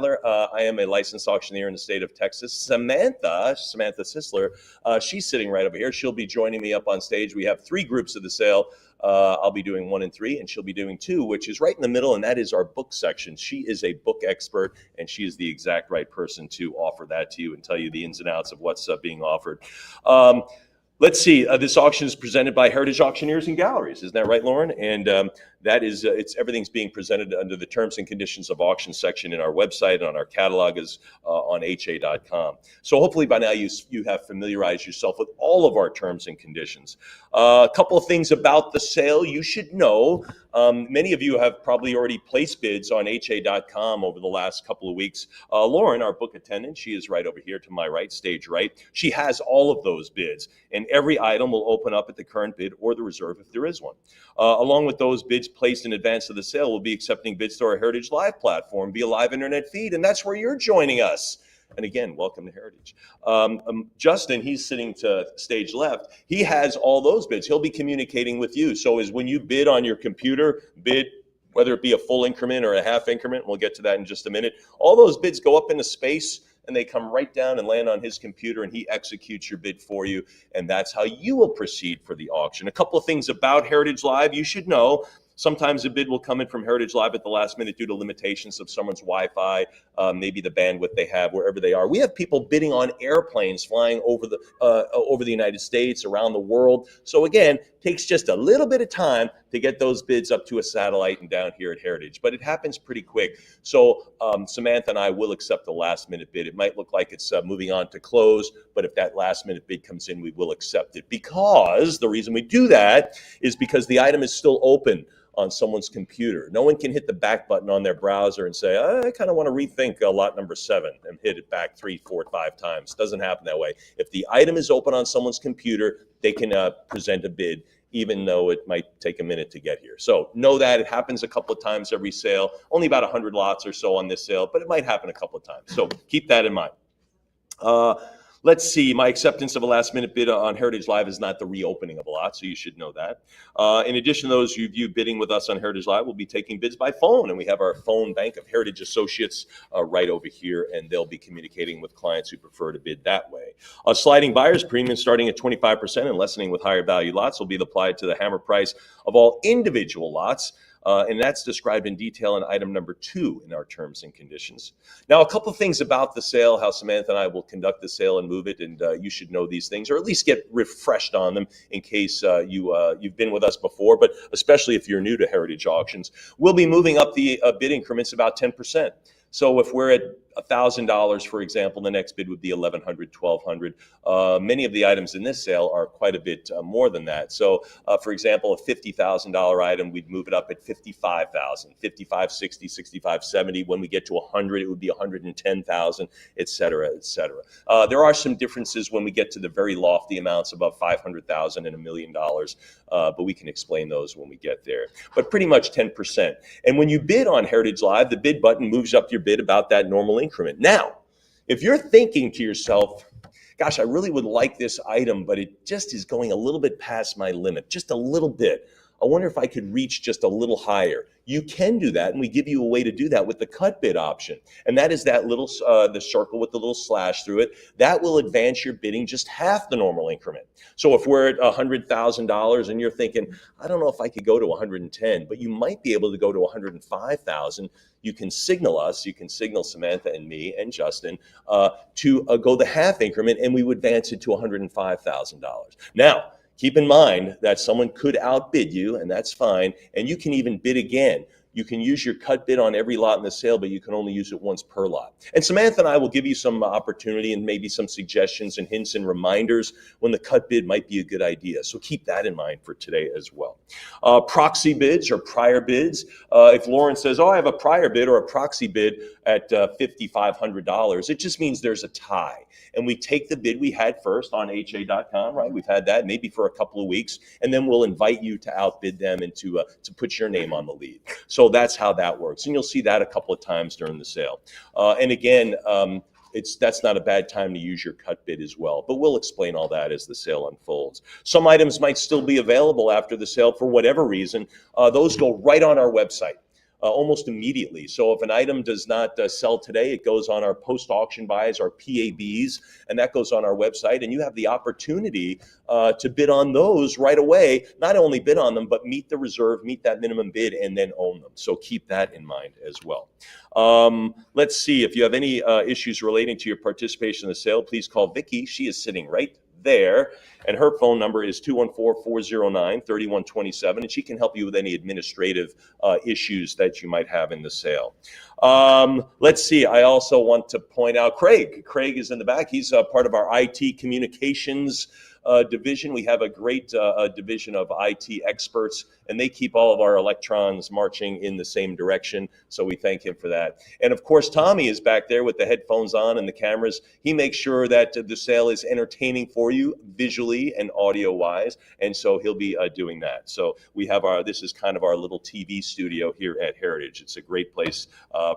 Sadler. I am a licensed auctioneer in the state of Texas. Samantha Sisler, she's sitting right over here. She'll be joining me up on stage. We have 3 groups of the sale. I'll be doing 1 and 3, and she'll be doing 2, which is right in the middle, and that is our book section. She is a book expert, and she is the exact right person to offer that to you and tell you the ins and outs of what's being offered. Let's see. This auction is presented by Heritage Auctioneers and Galleries. Isn't that right, Lauren? And that is, everything's being presented under the terms and conditions of auction section in our website, on our catalog, is on ha.com. So hopefully by now you have familiarized yourself with all of our terms and conditions. A couple of things about the sale you should know. Many of you have probably already placed bids on ha.com over the last couple of weeks. Lauren, our book attendant, she is right over here to my right, stage right. She has all of those bids, and every item will open up at the current bid or the reserve if there is one. Along with those bids placed in advance of the sale, we'll be accepting bids to our Heritage Live platform via live internet feed, and that's where you're joining us. And again, welcome to Heritage. Justin, he's sitting to stage left. He has all those bids. He'll be communicating with you. So as when you bid on your computer, whether it be a full increment or a half increment, we'll get to that in just a minute, all those bids go up into space and they come right down and land on his computer, and he executes your bid for you, and that's how you will proceed for the auction. A couple of things about Heritage Live you should know. Sometimes a bid will come in from Heritage Live at the last minute due to limitations of someone's Wi-Fi, maybe the bandwidth they have wherever they are. We have people bidding on airplanes flying over the United States, around the world. So again, takes just a little bit of time to get those bids up to a satellite and down here at Heritage, but it happens pretty quick. So Samantha and I will accept the last minute bid. It might look like it's moving on to close, but if that last minute bid comes in, we will accept it, because the reason we do that is because the item is still open on someone's computer. No one can hit the back button on their browser and say, I kind of want to rethink lot number 7 and hit it back 3, 4, 5 times. Doesn't happen that way. If the item is open on someone's computer, they can present a bid, even though it might take a minute to get here. So know that it happens a couple of times every sale, only about 100 lots or so on this sale, but it might happen a couple of times. So keep that in mind. Let's see, my acceptance of a last minute bid on Heritage Live is not the reopening of a lot, so you should know that. In addition to those you view bidding with us on Heritage Live, we'll be taking bids by phone, and we have our phone bank of Heritage Associates right over here, and they'll be communicating with clients who prefer to bid that way. A sliding buyer's premium starting at 25% and lessening with higher value lots will be applied to the hammer price of all individual lots. And that's described in detail in item number 2 in our terms and conditions. Now, a couple of things about the sale, how Samantha and I will conduct the sale and move it, and you should know these things, or at least get refreshed on them in case you've been with us before, but especially if you're new to Heritage Auctions. We'll be moving up the bid increments about 10%. So if we're at $1,000, for example, the next bid would be $1,100, $1,200. Many of the items in this sale are quite a bit more than that. So, for example, a $50,000 item, we'd move it up at $55,000, $55,000, $60,000, $65,000, $70,000. When we get to $100,000, it would be $110,000, et cetera, et cetera. There are some differences when we get to the very lofty amounts above $500,000 and $1 million, but we can explain those when we get there. But pretty much 10%. And when you bid on Heritage Live, the bid button moves up your bid about that normal increment. Now, if you're thinking to yourself, gosh, I really would like this item, but it just is going a little bit past my limit, just a little bit. I wonder if I could reach just a little higher. You can do that, and we give you a way to do that with the cut bid option. And that is that little, the circle with the little slash through it. That will advance your bidding just half the normal increment. So if we're at $100,000 and you're thinking, I don't know if I could go to 110, but you might be able to go to 105,000, you can signal us, you can signal Samantha and me and Justin to go the half increment, and we would advance it to $105,000. Now, keep in mind that someone could outbid you, and that's fine, and you can even bid again. You can use your cut bid on every lot in the sale, but you can only use it once per lot. And Samantha and I will give you some opportunity and maybe some suggestions and hints and reminders when the cut bid might be a good idea. So keep that in mind for today as well. Proxy bids or prior bids. If Lauren says, oh, I have a prior bid or a proxy bid at $5,500, it just means there's a tie. And we take the bid we had first on ha.com, right? We've had that maybe for a couple of weeks, and then we'll invite you to outbid them and to put your name on the lead. So that's how that works. And you'll see that a couple of times during the sale. And again, that's not a bad time to use your cut bid as well, but we'll explain all that as the sale unfolds. Some items might still be available after the sale for whatever reason. Those go right on our website. almost immediately. So if an item does not sell today, it goes on our post-auction buys, our PABs, and that goes on our website. And you have the opportunity to bid on those right away. Not only bid on them, but meet the reserve, meet that minimum bid, and then own them. So keep that in mind as well. Let's see, if you have any issues relating to your participation in the sale, please call Vicki. She is sitting right there, and her phone number is 214-409-3127, and she can help you with any administrative issues that you might have in the sale. Let's see, I also want to point out Craig. Craig is in the back. He's part of our IT communications division. We have a great division of IT experts, and they keep all of our electrons marching in the same direction. So we thank him for that. And of course, Tommy is back there with the headphones on and the cameras. He makes sure that the sale is entertaining for you visually and audio wise. And so he'll be doing that. So we have this is kind of our little TV studio here at Heritage. It's a great place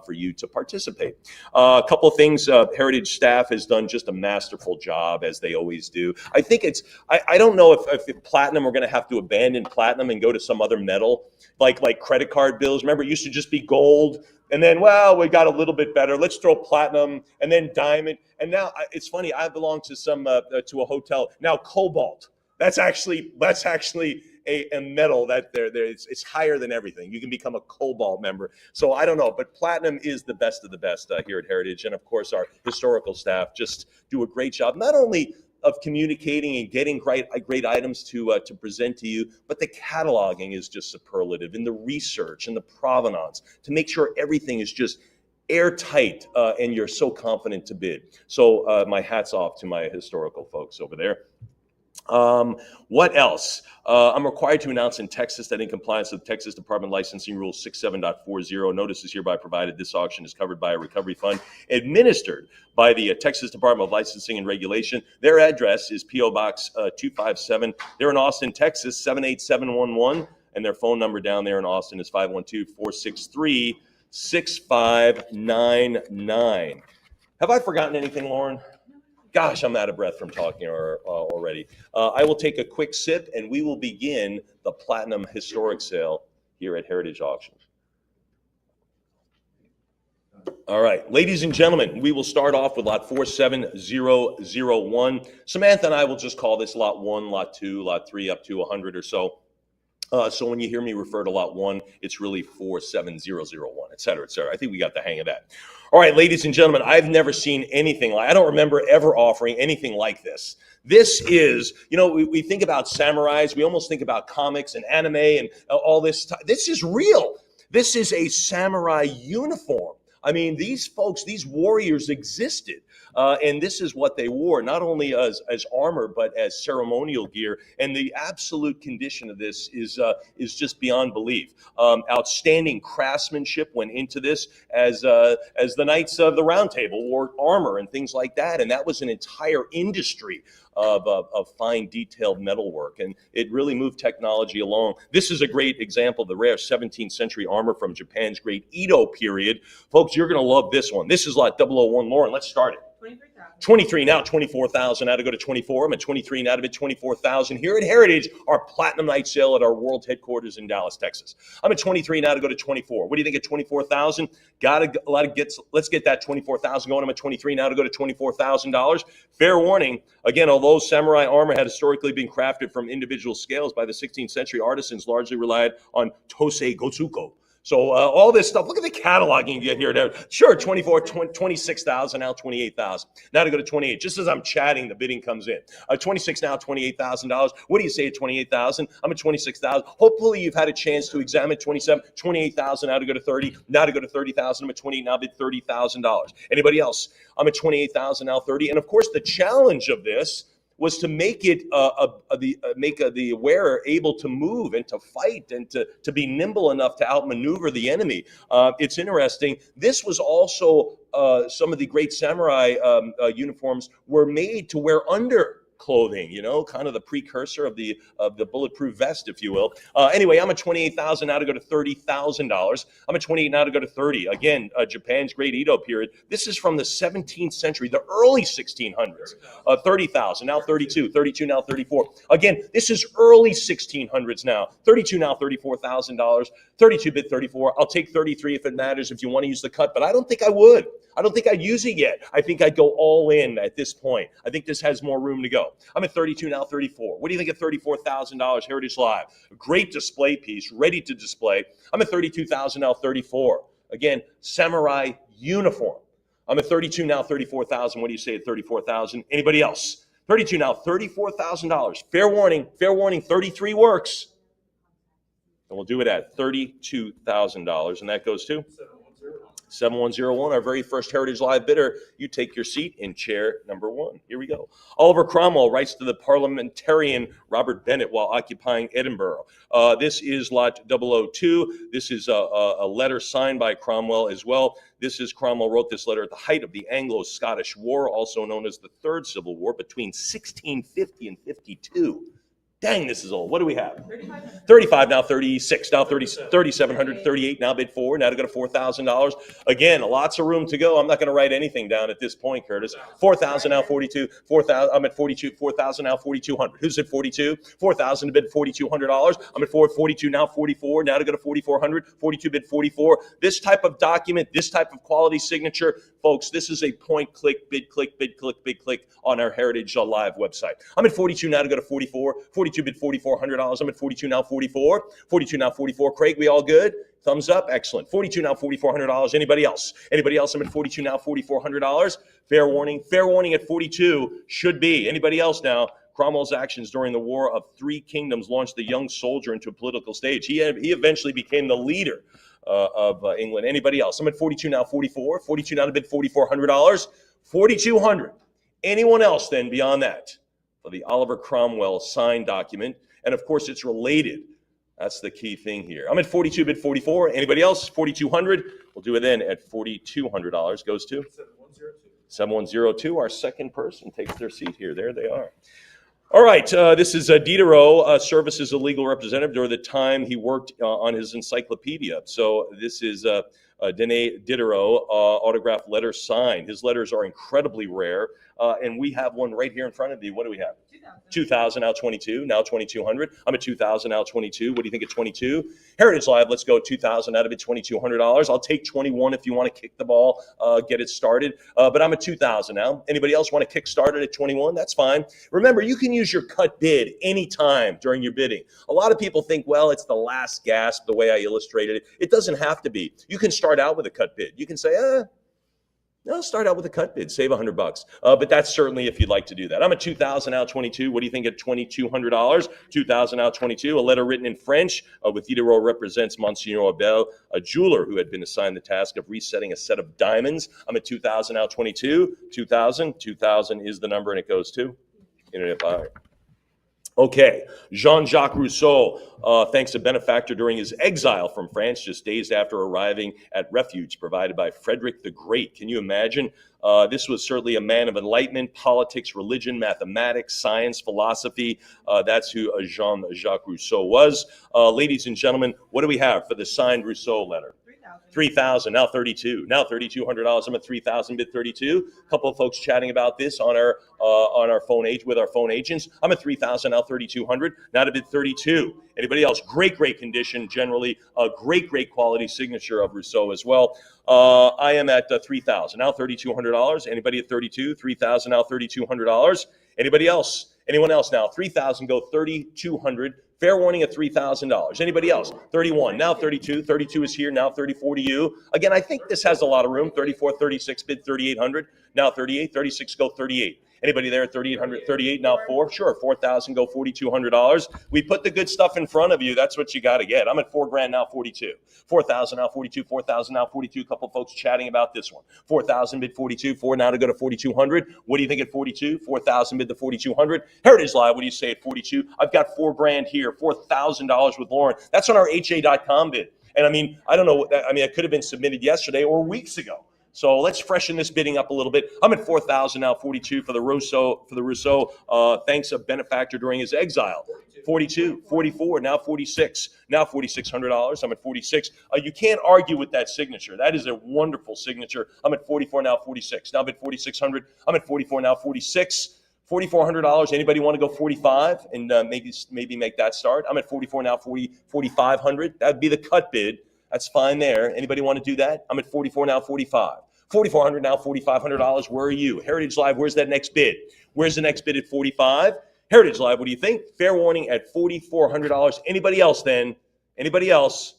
for you to participate. A couple of things, Heritage staff has done just a masterful job, as they always do. I think I don't know if platinum, we're going to have to abandon platinum and go to some other metal, like credit card bills. Remember, it used to just be gold, and then, well, we got a little bit better. Let's throw platinum, and then diamond. And now it's funny. I belong to to a hotel now. Cobalt. That's actually a metal that it's higher than everything. You can become a Cobalt member. So I don't know, but platinum is the best of the best here at Heritage, and of course our historical staff just do a great job. Not only of communicating and getting great items to present to you, but the cataloging is just superlative, and the research and the provenance to make sure everything is just airtight and you're so confident to bid. So my hat's off to my historical folks over there. What else? I'm required to announce in Texas that in compliance with Texas Department Licensing Rule 67.40, notice is hereby provided this auction is covered by a recovery fund administered by the Texas Department of Licensing and Regulation. Their address is P.O. Box 257. They're in Austin, Texas, 78711, and their phone number down there in Austin is 512-463-6599. Have I forgotten anything, Lauren? Gosh, I'm out of breath from talking already. I will take a quick sip, and we will begin the Platinum Historic Sale here at Heritage Auctions. All right, ladies and gentlemen, we will start off with lot 47001. Samantha and I will just call this lot 1, lot 2, lot 3, up to 100 or so. So when you hear me refer to lot 1, it's really 47001, et cetera, et cetera. I think we got the hang of that. All right, ladies and gentlemen, I've never seen anything like, I don't remember ever offering anything like this. This is, we think about samurais, we almost think about comics and anime and all this. This is real. This is a samurai uniform. I mean, these folks, these warriors existed. And this is what they wore, not only as armor, but as ceremonial gear. And the absolute condition of this is just beyond belief. Outstanding craftsmanship went into this, as the Knights of the Round Table wore armor and things like that. And that was an entire industry of fine detailed metalwork, and it really moved technology along. This is a great example of the rare 17th century armor from Japan's great Edo period. Folks, you're going to love this one. This is lot 001. Lauren, let's start it. 23 now, 24,000. Now to go to 24. I'm at 23 now to bid 24,000 here at Heritage, our Platinum Night Sale at our world headquarters in Dallas, Texas. I'm at 23 now to go to 24. What do you think at 24,000? Got a lot of gets. Let's get that 24,000 going. I'm at 23 now to go to $24,000. Fair warning. Again, although samurai armor had historically been crafted from individual scales by the 16th century, artisans largely relied on Tosei Gotsuko. So all this stuff, look at the cataloging you get here. Sure, 26,000, now 28,000. Now to go to 28. Just as I'm chatting, the bidding comes in. 26 now, $28,000. What do you say at 28,000? I'm at 26,000. Hopefully you've had a chance to examine 27, 28,000. Now to go to 30. Now to go to 30,000. I'm at 28. Now bid $30,000. Anybody else? I'm at 28,000. Now 30. And of course, the challenge of this was to make it the wearer able to move and to fight and to be nimble enough to outmaneuver the enemy. It's interesting. This was also some of the great samurai uniforms were made to wear under clothing, kind of the precursor of the bulletproof vest, if you will. Anyway, I'm at $28,000 now to go to $30,000. I'm at 28 now to go to 30. Again, Japan's Great Edo period. This is from the 17th century, the early 1600s. 30,000 now 32, 32 now 34. Again, this is early 1600s now. 32 now $34,000. 32 bid 34. I'll take 33 if it matters, if you want to use the cut, but I don't think I would. I don't think I'd use it yet. I think I'd go all in at this point. I think this has more room to go. I'm at 32 now, 34. What do you think of $34,000 Heritage Live? A great display piece, ready to display. I'm at 32,000 now, 34. Again, samurai uniform. I'm at 32 now, 34,000. What do you say at 34,000? Anybody else? 32 now, $34,000. Fair warning, 33 works. And we'll do it at $32,000, and that goes to 7101, our very first Heritage Live bidder. You take your seat in chair number 1. Here we go. Oliver Cromwell writes to the parliamentarian Robert Bennett while occupying Edinburgh. This is lot 002. This is a letter signed by Cromwell as well. Cromwell wrote this letter at the height of the Anglo-Scottish War, also known as the Third Civil War, between 1650 and 52. Dang, this is old. What do we have? 35 now, 36 now, 3,700, 38 now, bid 4. Now to go to $4,000. Again, lots of room to go. I'm not going to write anything down at this point, Curtis. 4,000 now, 42. 4,000. I'm at 42. 4,000 now, 4,200. Who's at 42? 4,000 to bid $4,200. I'm at 42 now, 44. Now to go to 4,400. 42 bid 44. This type of document, this type of quality signature, folks, this is a point click, bid click, bid click, bid click on our Heritage Live website. I'm at 42 now to go to 44. 42 bid $4,400. I'm at 42 now, 44. 42 now, 44. Craig, we all good? Thumbs up. Excellent. 42 now, $4,400. Anybody else? Anybody else? I'm at 42 now, $4,400. Fair warning. Fair warning at 42 should be. Anybody else now? Cromwell's actions during the War of Three Kingdoms launched the young soldier into a political stage. He eventually became the leader of England. Anybody else? I'm at 42 now, 44. 42 now to bid $4,400. 4,200. Anyone else then beyond that? For the Oliver Cromwell signed document. And of course, it's related. That's the key thing here. I'm at 42 bid 44. Anybody else? 4,200. We'll do it then at $4,200. Goes to 7102. Our second person takes their seat here. There they are. All right. This is Diderot, serves as a legal representative during the time he worked on his encyclopedia. So this is Denis Diderot, autographed letter signed. His letters are incredibly rare, and we have one right here in front of you. What do we have? 2,000, now 22, now 2,200. I'm at 2,000, now 22. What do you think at 22? Heritage Live, let's go 2,000 out of it, $2,200. I'll take 21 if you want to kick the ball, get it started. But I'm at 2,000 now. Anybody else want to kick start it at 21? That's fine. Remember, you can use your cut bid anytime during your bidding. A lot of people think, well, it's the last gasp, the way I illustrated it. It doesn't have to be. You can start out with a cut bid. You can say, no, start out with a cut bid, save $100. But that's certainly if you'd like to do that. I'm at 2,000 now, 22. What do you think at $2,200? 2,000 now, 22. A letter written in French with Diderot represents Monsieur Abel, a jeweler who had been assigned the task of resetting a set of diamonds. I'm at 2,000 now, 22. 2,000. 2,000 is the number, and it goes to Internet Buyer. Okay, Jean-Jacques Rousseau thanks a benefactor during his exile from France, just days after arriving at refuge provided by Frederick the Great. Can you imagine? This was certainly a man of enlightenment, politics, religion, mathematics, science, philosophy. That's who Jean-Jacques Rousseau was. Ladies and gentlemen, what do we have for the signed Rousseau letter? 3,000, now 32, now $3,200. I'm at 3,000, bid 32. A couple of folks chatting about this on our phone with our phone agents. I'm at 3,000, now 3,200, now to bid 32. Anybody else? Great condition, generally a great quality signature of Rousseau as well. I am at 3,000, now $3,200. Anybody at 32? 3,000, now $3,200. Anybody else? Anyone else now? 3,000, go 3,200. Fair warning at $3,000. Anybody else? 31, now 32. 32 is here, now 34 to you. Again, I think this has a lot of room. 34, 36, bid 3,800. Now 38, 36, go 38. Anybody there at 3,800, 38, now 4? Sure, 4,000, go $4,200. We put the good stuff in front of you. That's what you got to get. I'm at $4,000, now 42. 4,000, now 42. 4,000, now 42. A couple of folks chatting about this one. 4,000, bid 42. 4 now to go to 4,200. What do you think at 42? 4,000, bid the 4,200. Heritage Live, what do you say at 42? I've got $4,000 here, $4,000 with Lauren. That's on our HA.com bid. And I mean, I don't know. I mean, it could have been submitted yesterday or weeks ago. So let's freshen this bidding up a little bit. I'm at 4,000 now, 42 for the Rousseau. Thanks a benefactor during his exile. 42, 44, now 46, now $4,600. I'm at 46. You can't argue with that signature. That is a wonderful signature. I'm at 44, now 46. Now I'm at 4,600. I'm at 44, now 46. $4,400. Anybody want to go 45 and maybe make that start? I'm at 44 now, 4,500. That'd be the cut bid. That's fine there. Anybody want to do that? I'm at 44 now, 45. 4,400 now, $4,500. Where are you? Heritage Live, where's that next bid? Where's the next bid at 45? Heritage Live, what do you think? Fair warning at $4,400. Anybody else then? Anybody else?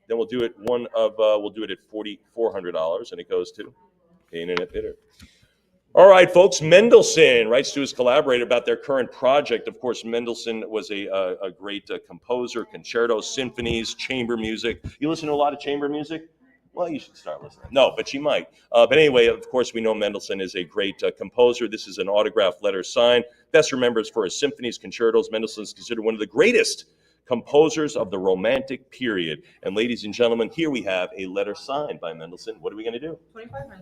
Then we'll do it we'll do it at $4,400, and it goes to the internet bidder. All right, folks, Mendelssohn writes to his collaborator about their current project. Of course, Mendelssohn was a great composer, concertos, symphonies, chamber music. You listen to a lot of chamber music? Well, you should start listening. No, but you might. But anyway, of course, we know Mendelssohn is a great composer. This is an autographed letter signed. Best remembered for his symphonies, concertos. Mendelssohn is considered one of the greatest composers of the Romantic period. And ladies and gentlemen, here we have a letter signed by Mendelssohn. What are we going to do?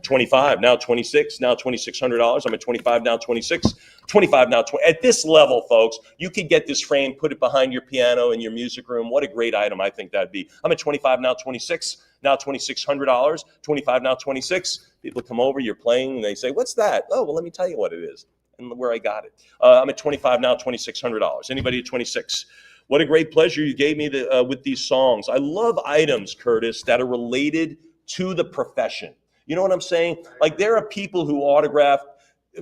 25, now 26, now $2,600. I'm at 25, now 26, 25, now 20. At this level, folks, you could get this frame, put it behind your piano in your music room. What a great item I think that'd be. I'm at 25, now 26, now $2,600, 25, now 26. People come over, you're playing, and they say, what's that? Oh, well, let me tell you what it is and where I got it. I'm at 25, now $2,600. Anybody at 26? What a great pleasure you gave me with these songs. I love items, Curtis, that are related to the profession. You know what I'm saying? Like there are people who autograph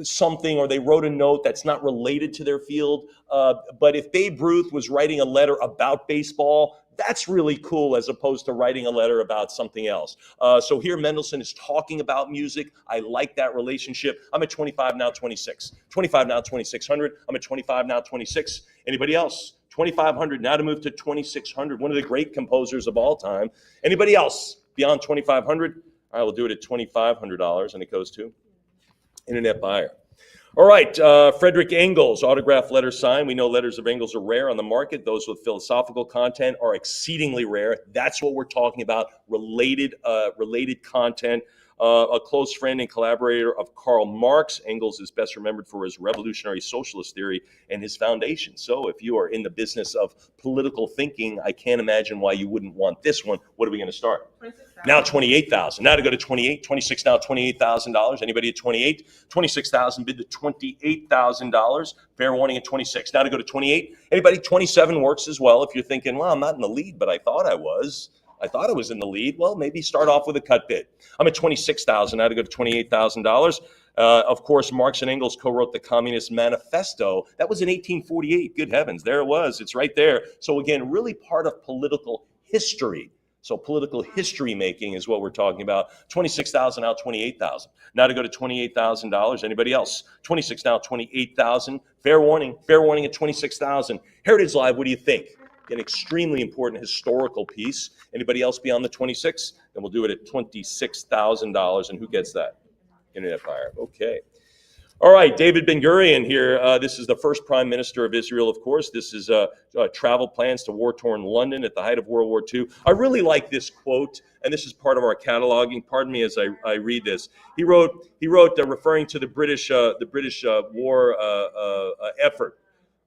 something or they wrote a note that's not related to their field. But if Babe Ruth was writing a letter about baseball, that's really cool as opposed to writing a letter about something else. So here Mendelssohn is talking about music. I like that relationship. I'm at 25, now 26. 25, now 2,600. I'm at 25, now 26. Anybody else? 2,500, now to move to 2,600. One of the great composers of all time. Anybody else beyond 2,500? All right, we'll do it at $2,500, and it goes to internet buyer. All right, Frederick Engels, autographed letter signed. We know letters of Engels are rare on the market. Those with philosophical content are exceedingly rare. That's what we're talking about, related content. A close friend and collaborator of Karl Marx. Engels is best remembered for his revolutionary socialist theory and his foundation. So if you are in the business of political thinking, I can't imagine why you wouldn't want this one. What are we going to start? 26,000. Now 28,000. Now to go to 28, 26 now $28,000. Anybody at 28? 26,000 bid to $28,000. Fair warning at 26. Now to go to 28. Anybody? 27 works as well. If you're thinking, well, I'm not in the lead, but I thought I was. I thought I was in the lead. Well, maybe start off with a cut bid. I'm at 26,000. Now to go to $28,000. Of course, Marx and Engels co-wrote the Communist Manifesto. That was in 1848. Good heavens, there it was. It's right there. So again, really part of political history. So political history making is what we're talking about. 26,000 now 28,000. Now to go to $28,000. Anybody else? 26 now 28,000. Fair warning at 26,000. Heritage Live, what do you think? An extremely important historical piece. Anybody else beyond the 26? Then we'll do it at $26,000. And who gets that? Internet buyer. Okay. All right, David Ben-Gurion here. This is the first prime minister of Israel, of course. This is travel plans to war-torn London at the height of World War II. I really like this quote, and this is part of our cataloging. Pardon me as I read this. He wrote referring to the British war effort.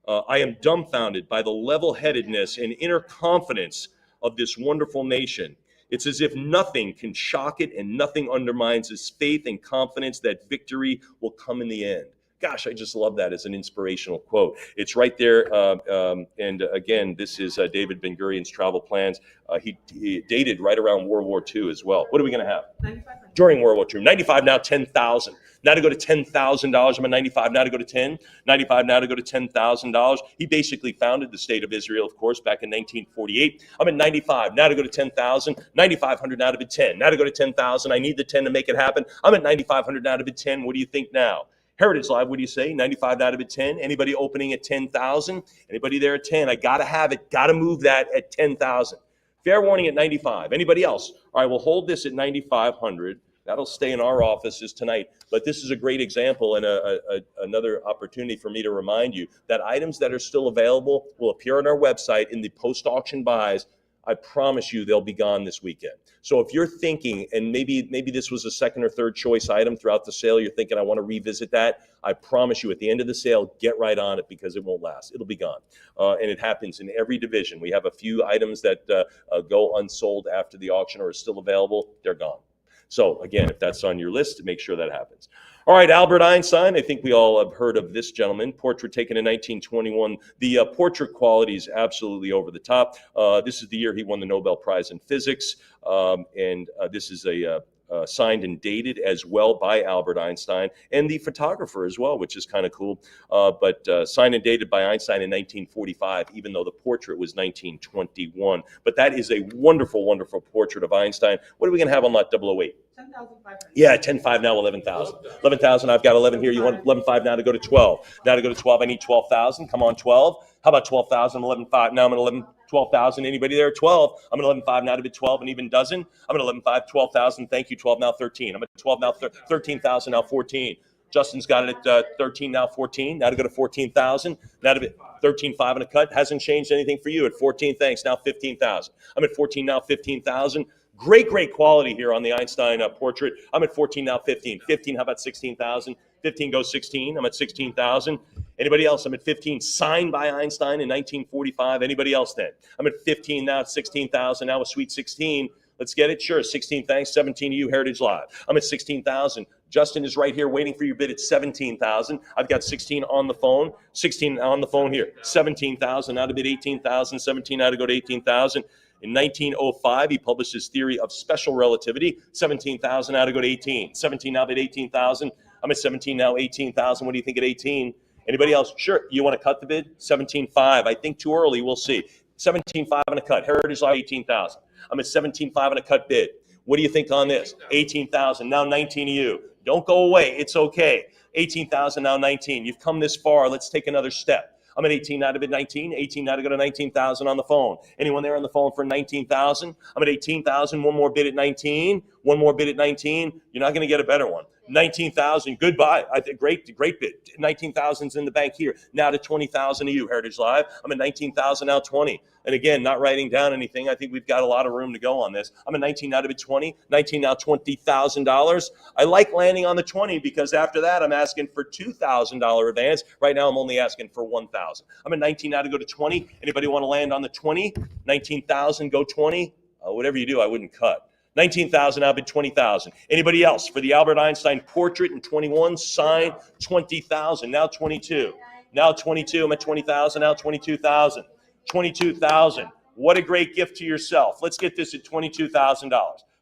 I am dumbfounded by the level-headedness and inner confidence of this wonderful nation. It's as if nothing can shock it and nothing undermines its faith and confidence that victory will come in the end. Gosh, I just love that as an inspirational quote. It's right there. And again, this is David Ben-Gurion's travel plans. He dated right around World War II as well. What are we going to have? 95. During World War II. 95 now, 10,000. Now to go to $10,000. I'm at 95 now to go to 10. 95 now to go to $10,000. He basically founded the state of Israel, of course, back in 1948. I'm at 95 now to go to 10,000. 9,500 now to bid 10. Now to go to 10,000. I need the 10 to make it happen. I'm at 9,500 now to bid 10. What do you think now? Heritage Live, what do you say? 95 out of it, 10. Anybody opening at 10,000? Anybody there at 10? I got to have it. Got to move that at 10,000. Fair warning at 95. Anybody else? All right, we'll hold this at 9,500. That'll stay in our offices tonight. But this is a great example and another opportunity for me to remind you that items that are still available will appear on our website in the post-auction buys I promise you they'll be gone this weekend. So if you're thinking, and maybe this was a second or third choice item throughout the sale, you're thinking, I want to revisit that, I promise you at the end of the sale, get right on it because it won't last. It'll be gone. And it happens in every division. We have a few items that go unsold after the auction or are still available. They're gone. So again, if that's on your list, make sure that happens. All right, Albert Einstein. I think we all have heard of this gentleman. Portrait taken in 1921. The portrait quality is absolutely over the top. This is the year he won the Nobel Prize in Physics. And this is a signed and dated as well by Albert Einstein and the photographer as well, which is kind of cool. But signed and dated by Einstein in 1945, even though the portrait was 1921. But that is a wonderful, wonderful portrait of Einstein. What are we going to have on lot 008? 10,500. Yeah, 10.5 now, 11,000. 11,000, I've got 11 here. You want 11.5 now to go to 12. Now to go to 12, I need 12,000. Come on, 12. How about 12,000, 11.5? Now I'm at 11, 12,000. Anybody there? 12. I'm at 11.5 now to bid 12, and even dozen. I'm at 11.5, 12,000. Thank you, 12 now, 13. I'm at 12 now, 13,000 now, 14. Justin's got it at 13 now, 14. Now to go to 14,000. Now to bid 13.5 and a cut. Hasn't changed anything for you at 14. Thanks. Now 15,000. I'm at 14 now, 15,000. Great quality here on the Einstein portrait. I'm at 14 now, 15. 15, how about 16,000? 15 goes 16. I'm at 16,000. Anybody else? I'm at 15. Signed by Einstein in 1945. Anybody else then? I'm at 15 now, at 16,000. Now a sweet 16. Let's get it? Sure. 16, thanks. 17 to you, Heritage Live. I'm at 16,000. Justin is right here waiting for your bid at 17,000. I've got 16 on the phone. 16 on the phone here. 17,000. Now to bid 18,000. 17 now to go to 18,000. In 1905, he published his theory of special relativity. 17,000 now to go to 18. 17 now bid 18,000. I'm at 17 now, 18,000. What do you think at 18? Anybody else? Sure. You want to cut the bid? 17.5. I think too early. We'll see. 17.5 and a cut. Heritage Live, 18,000. I'm at 17.5 and a cut bid. What do you think on this? 18,000. Now 19 to you. Don't go away. It's okay. 18,000, now 19. You've come this far. Let's take another step. I'm at 18 now to bid 19. 18 now to go to 19,000 on the phone. Anyone there on the phone for 19,000? I'm at 18,000. One more bid at 19. One more bid at 19. You're not going to get a better one. 19,000. Goodbye. I think great bid. 19,000's in the bank here. Now to 20,000 to you, Heritage Live. I'm at 19,000 now, 20. And again, not writing down anything. I think we've got a lot of room to go on this. I'm at 19 now to bid 20. 19 now, $20,000. I like landing on the 20 because after that, I'm asking for $2,000 advance. Right now, I'm only asking for 1,000. I'm at 19 now to go to 20. Anybody want to land on the 20? 19,000, go 20. Whatever you do, I wouldn't cut. 19,000, I'll bid 20,000. Anybody else for the Albert Einstein portrait in 21, sign 20,000. Now 22. Now 22. I'm at 20,000. Now 22,000. 22,000. What a great gift to yourself. Let's get this at $22,000.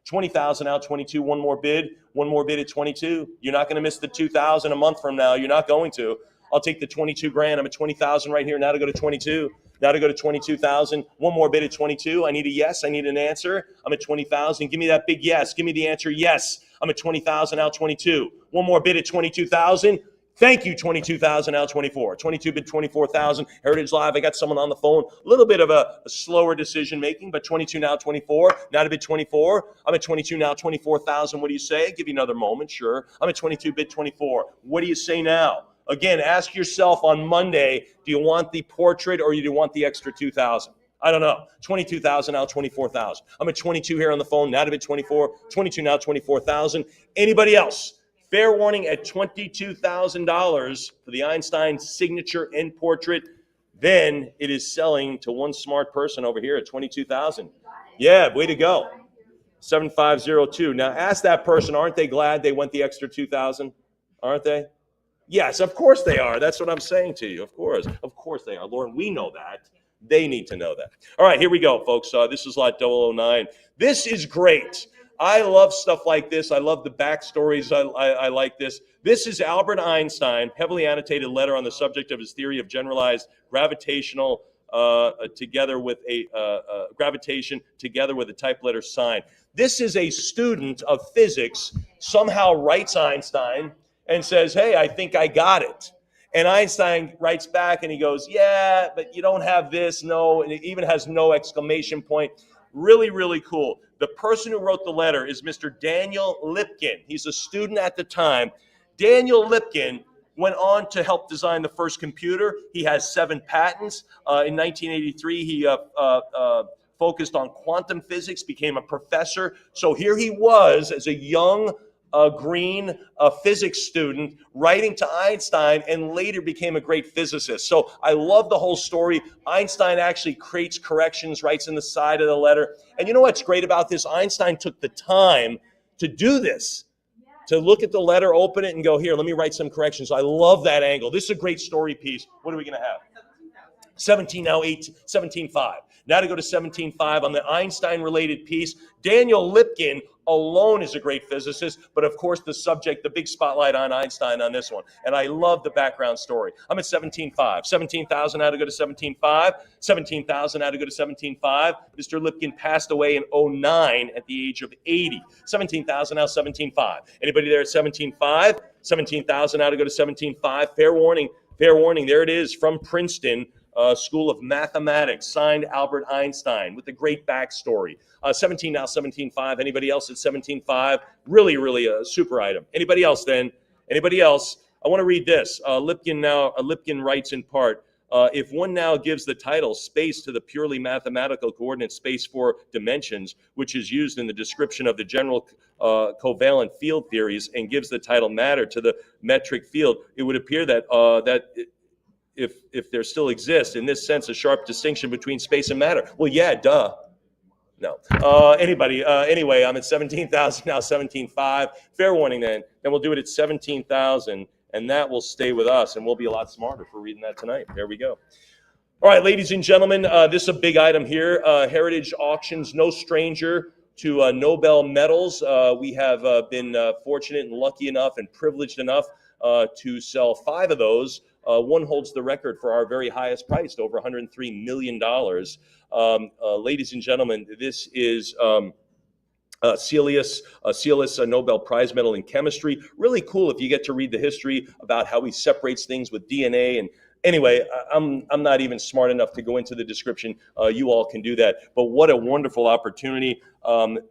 20,000 now, 22. One more bid. One more bid at 22. You're not going to miss the 2,000 a month from now. You're not going to. I'll take the 22 grand. I'm at 20,000 right here. Now to go to 22. Now to go to 22,000. One more bid at 22. I need a yes. I need an answer. I'm at 20,000. Give me that big yes. Give me the answer yes. I'm at 20,000 now, 22. One more bid at 22,000. Thank you, 22,000 now, 24. 22 bid 24,000. Heritage Live, I got someone on the phone. A little bit of a slower decision making, but 22 now, 24. Now to bid 24. I'm at 22 now, 24,000. What do you say? Give you another moment, sure. I'm at 22 bid 24. What do you say now? Again, ask yourself on Monday, do you want the portrait or do you want the extra 2,000? I don't know. 22,000 now, 24,000. I'm at 22 here on the phone. Now to bid 24. 22 now, 24,000. Anybody else? Fair warning at $22,000 for the Einstein signature and portrait. Then it is selling to one smart person over here at $22,000. Yeah, way to go. 7502. Now ask that person, aren't they glad they went the extra $2,000? Aren't they? Yes, of course they are. That's what I'm saying to you. Of course they are. Lauren, we know that. They need to know that. All right, here we go, folks. This is lot 009. This is great. I love stuff like this. I love the backstories. I like this. This is Albert Einstein, heavily annotated letter on the subject of his theory of generalized gravitational together with a gravitation together with a type letter sign. This is a student of physics somehow writes Einstein and says, hey, I think I got it. And Einstein writes back and he goes, yeah, but you don't have this, no, and it even has no exclamation point. Really, really cool. The person who wrote the letter is Mr. Daniel Lipkin. He's a student at the time. Daniel Lipkin went on to help design the first computer. He has 7 patents. In 1983, he focused on quantum physics, became a professor. So here he was as a young green physics student writing to Einstein, and later became a great physicist. So I love the whole story. Einstein actually creates corrections, writes in the side of the letter. And you know what's great about this? Einstein took the time to do this, to look at the letter, open it, and go, here, let me write some corrections. I love that angle. This is a great story piece. What are we going to have? 17 now, 17.5. Now to go to 17.5 on the Einstein-related piece. Daniel Lipkin alone is a great physicist, but of course the subject, the big spotlight on Einstein on this one. And I love the background story. I'm at 17.5. 17,000 now to go to 17.5. 17,000 now to go to 17.5. Mr. Lipkin passed away in 2009 at the age of 80. 17,000 now, 17.5. Anybody there at 17.5? 17,000 now to go to 17.5. Fair warning, there it is from Princeton. School of Mathematics, signed Albert Einstein, with a great backstory. 17 now, 17.5. Anybody else at 17.5? Really a super item. Anybody else then? Anybody else? I want to read this. Lipkin writes in part, if one now gives the title space to the purely mathematical coordinate space for dimensions, which is used in the description of the general covalent field theories, and gives the title matter to the metric field, it would appear that if there still exists, in this sense, a sharp distinction between space and matter. Well, yeah, duh. No. Anyway, I'm at 17,000 now, 17.5. Fair warning then. Then we'll do it at 17,000, and that will stay with us, and we'll be a lot smarter for reading that tonight. There we go. All right, ladies and gentlemen, this is a big item here. Heritage Auctions, no stranger to Nobel medals. We have been fortunate and lucky enough and privileged enough to sell 5 of those. One holds the record for our very highest price, over $103 million. Ladies and gentlemen, this is Celius Nobel Prize Medal in Chemistry. Really cool if you get to read the history about how he separates things with DNA. And anyway, I'm not even smart enough to go into the description. You all can do that. But what a wonderful opportunity.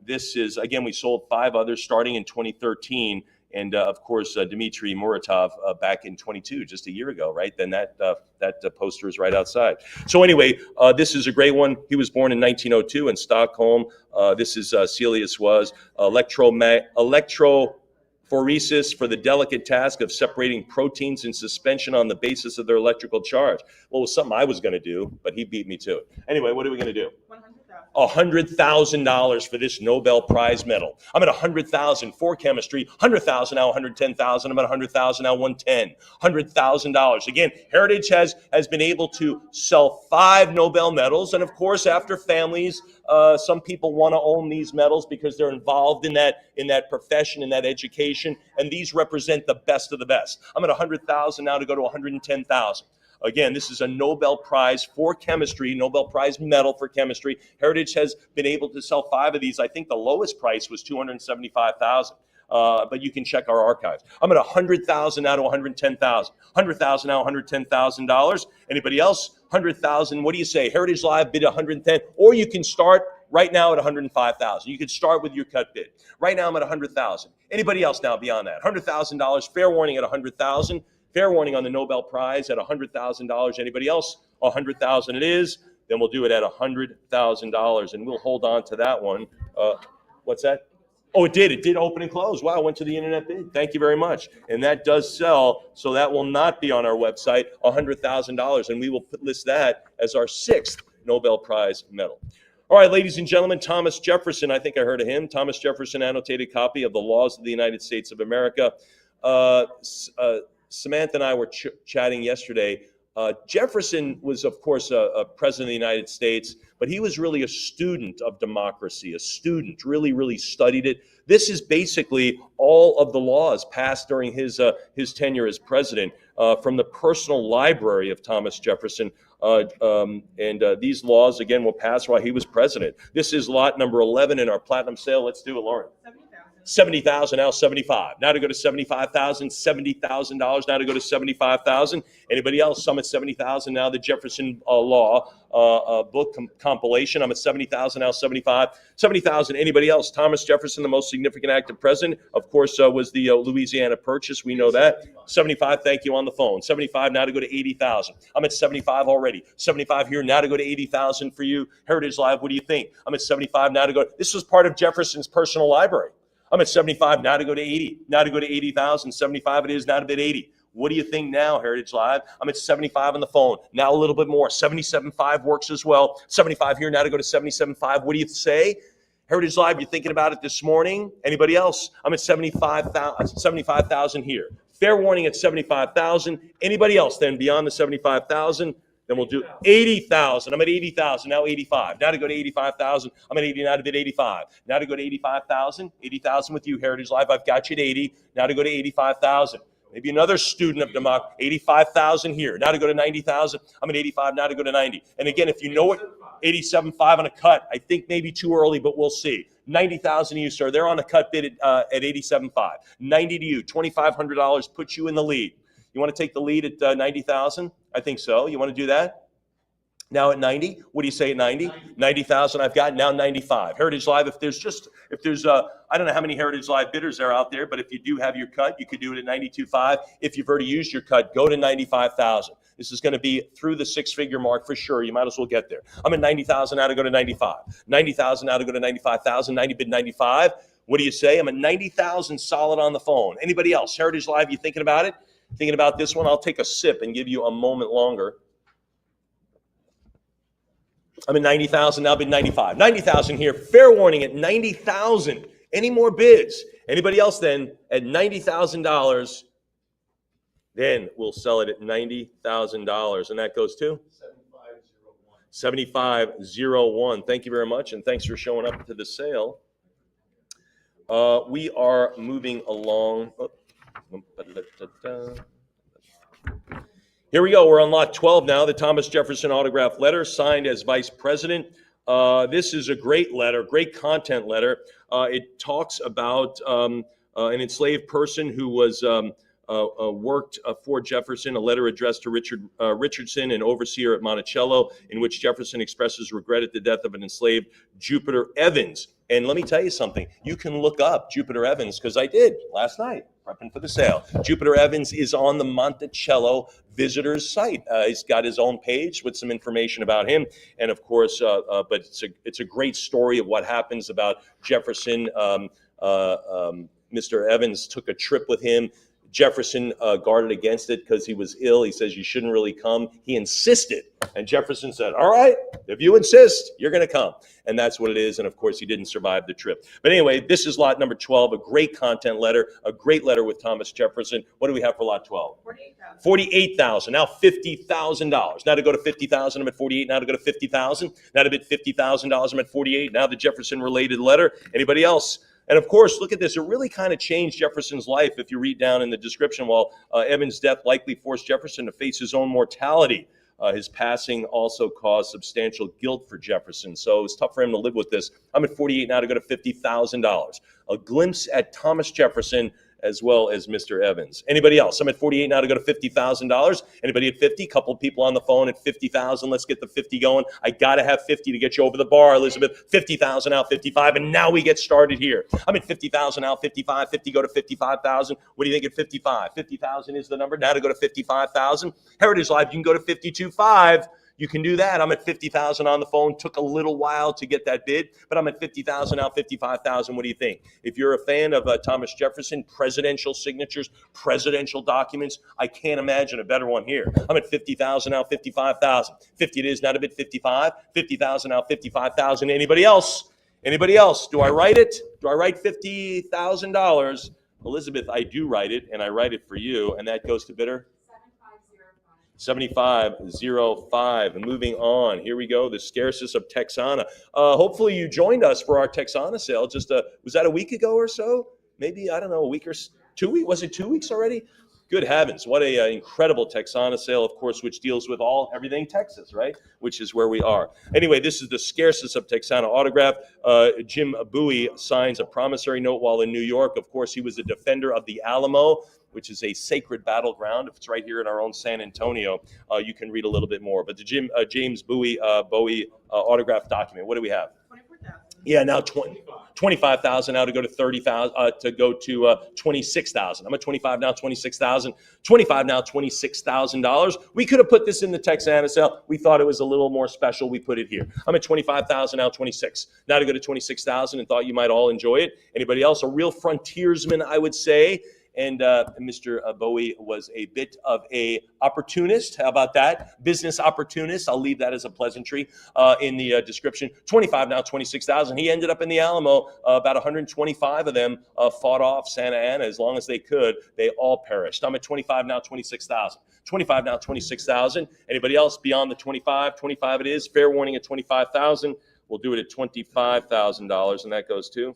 This is, again, we sold 5 others starting in 2013. And of course, Dmitry Muratov back in 22, just a year ago, right? Then that poster is right outside. So anyway, this is a great one. He was born in 1902 in Stockholm. This is Celius was electrophoresis for the delicate task of separating proteins in suspension on the basis of their electrical charge. Well, it was something I was going to do, but he beat me to it. Anyway, what are we going to do? $100,000 for this Nobel Prize medal. I'm at $100,000 for chemistry. $100,000 now, $110,000. I'm at $100,000 now, $110,000. $100,000. Again, Heritage has been able to sell 5 Nobel medals, and of course, after families, some people want to own these medals because they're involved in that profession, in that education, and these represent the best of the best. I'm at $100,000 now to go to $110,000. Again, this is a Nobel Prize for chemistry, Nobel Prize medal for chemistry. Heritage has been able to sell 5 of these. I think the lowest price was $275,000. But you can check our archives. I'm at $100,000 now to $110,000. $100,000 now, $110,000. Anybody else? $100,000. What do you say? Heritage Live bid $110,000, or you can start right now at $105,000. You could start with your cut bid. Right now I'm at $100,000. Anybody else now beyond that? $100,000. Fair warning at $100,000. Fair warning on the Nobel Prize at $100,000. Anybody else? $100,000 it is. Then we'll do it at $100,000, and we'll hold on to that one. What's that? Oh, it did. It did open and close. Wow, it went to the internet bid. Thank you very much. And that does sell, so that will not be on our website, $100,000, and we will list that as our 6th Nobel Prize medal. All right, ladies and gentlemen, Thomas Jefferson, I think I heard of him. Thomas Jefferson, annotated copy of the Laws of the United States of America. Samantha and I were chatting yesterday. Jefferson was, of course, a president of the United States, but he was really a student of democracy, a student, really studied it. This is basically all of the laws passed during his tenure as president from the personal library of Thomas Jefferson. These laws, again, were passed while he was president. This is lot number 11 in our platinum sale. Let's do it, Lauren. 70,000, now 75. Now to go to 75,000, $70,000. Now to go to 75,000. Anybody else? I'm at 70,000 now. The Jefferson Law book compilation. I'm at 70,000 now. 75, 70,000. Anybody else? Thomas Jefferson, the most significant active president, of course, was the Louisiana Purchase. We know that. 75. Thank you on the phone. 75. Now to go to 80,000. I'm at 75 already. 75 here. Now to go to 80,000 for you. Heritage Live. What do you think? I'm at 75 now to go. This was part of Jefferson's personal library. I'm at 75, now to go to 80. Now to go to 80,000. 75 it is, now to bid 80. What do you think now, Heritage Live? I'm at 75 on the phone. Now a little bit more. 77.5 works as well. 75 here, now to go to 77.5. What do you say? Heritage Live, you're thinking about it this morning? Anybody else? I'm at 75,000 here. Fair warning at 75,000. Anybody else then beyond the 75,000? Then we'll do 80,000. I'm at 80,000, now 85. Now to go to 85,000. I'm at 80, now to bid 85. Now to go to 85,000. 80,000 with you, Heritage Live. I've got you at 80. Now to go to 85,000. Maybe another student of democracy. 85,000 here. Now to go to 90,000. I'm at 85, now to go to 90. And again, if you know what, 87.5 on a cut. I think maybe too early, but we'll see. 90,000 to you, sir. They're on a cut bid at 87.5. 90 to you. $2,500 puts you in the lead. You want to take the lead at 90,000? I think so. You want to do that? Now at 90? What do you say at 90? 90,000 I've got, now 95. Heritage Live, if there's I don't know how many Heritage Live bidders are out there, but if you do have your cut, you could do it at 92.5. If you've already used your cut, go to 95,000. This is going to be through the six-figure mark for sure. You might as well get there. I'm at 90,000 now to go to 95. 90,000 now to go to 95,000. 90 bid 95. What do you say? I'm at 90,000 solid on the phone. Anybody else? Heritage Live, you thinking about it? Thinking about this one? I'll take a sip and give you a moment longer. I'm at 90,000, now bid 95. 90,000 here. Fair warning at 90,000. Any more bids? Anybody else then at $90,000? Then we'll sell it at $90,000. And that goes to? 7501. Thank you very much. And thanks for showing up to the sale. We are moving along. Here we go. We're on lot 12 now. The Thomas Jefferson autograph letter signed as vice president. This is a great letter, great content letter. It talks about an enslaved person who was worked for Jefferson, a letter addressed to Richardson, an overseer at Monticello, in which Jefferson expresses regret at the death of an enslaved Jupiter Evans. And let me tell you something. You can look up Jupiter Evans, because I did last night, prepping for the sale. Jupiter Evans is on the Monticello visitors site. He's got his own page with some information about him. And of course, but it's a great story of what happens about Jefferson. Mr. Evans took a trip with him. Jefferson guarded against it because he was ill. He says, you shouldn't really come. He insisted. And Jefferson said, all right, if you insist, you're going to come. And that's what it is. And of course, he didn't survive the trip. But anyway, this is lot number 12, a great content letter, a great letter with Thomas Jefferson. What do we have for lot 12? 48,000. 48,000. Now $50,000. Now to go to 50,000, I'm at 48. Now to go to 50,000. Now to bid $50,000, I'm at 48. Now the Jefferson related letter. Anybody else? And of course, look at this. It really kind of changed Jefferson's life. If you read down in the description, while Evans' death likely forced Jefferson to face his own mortality, his passing also caused substantial guilt for Jefferson. So it was tough for him to live with this. I'm at 48 now to go to $50,000. A glimpse at Thomas Jefferson as well as Mr. Evans. Anybody else? I'm at 48 now to go to $50,000. Anybody at 50? Couple of people on the phone at 50,000. Let's get the 50 going. I got to have 50 to get you over the bar, Elizabeth. 50,000 out, 55, and now we get started here. I'm at 50,000 out, 55, 50 go to 55,000. What do you think at 55? 50,000 is the number. Now to go to 55,000. Heritage Live, you can go to 52.5. You can do that. I'm at 50,000 on the phone. Took a little while to get that bid, but I'm at 50,000 now, 55,000. What do you think? If you're a fan of Thomas Jefferson, presidential signatures, presidential documents, I can't imagine a better one here. I'm at 50,000 now, 55,000. 50 it is, now to bid 55. 50,000 now, 55,000. Anybody else? Anybody else? Do I write it? Do I write $50,000? Elizabeth, I do write it, and I write it for you, and that goes to bidder? 7505. And moving on, here we go, the scarcest of Texana. Hopefully you joined us for our Texana sale. Just was that a week ago or so? Maybe, I don't know, a week or 2 weeks? Was it 2 weeks already? Good heavens, what a incredible Texana sale, of course, which deals with everything Texas, right? Which is where we are. Anyway, this is the scarcest of Texana autograph. Jim Bowie signs a promissory note while in New York. Of course, he was a defender of the Alamo, which is a sacred battleground. If it's right here in our own San Antonio, you can read a little bit more. But the James Bowie autograph document, what do we have? 24,000. Yeah, now 25,000 now to go to 30,000 to go to 26,000. I'm at 25 now, 26,000. 25 now, $26,000. We could have put this in the Texana sale. We thought it was a little more special. We put it here. I'm at 25,000 now, 26. Now to go to 26,000 and thought you might all enjoy it. Anybody else? A real frontiersman, I would say. And Mr. Bowie was a bit of a opportunist. How about that? Business opportunist. I'll leave that as a pleasantry in the description. 25 now, 26,000. He ended up in the Alamo. About 125 of them fought off Santa Ana as long as they could. They all perished. I'm at 25 now, 26,000. 25 now, 26,000. Anybody else beyond the 25? 25 it is. Fair warning at 25,000. We'll do it at $25,000, and that goes to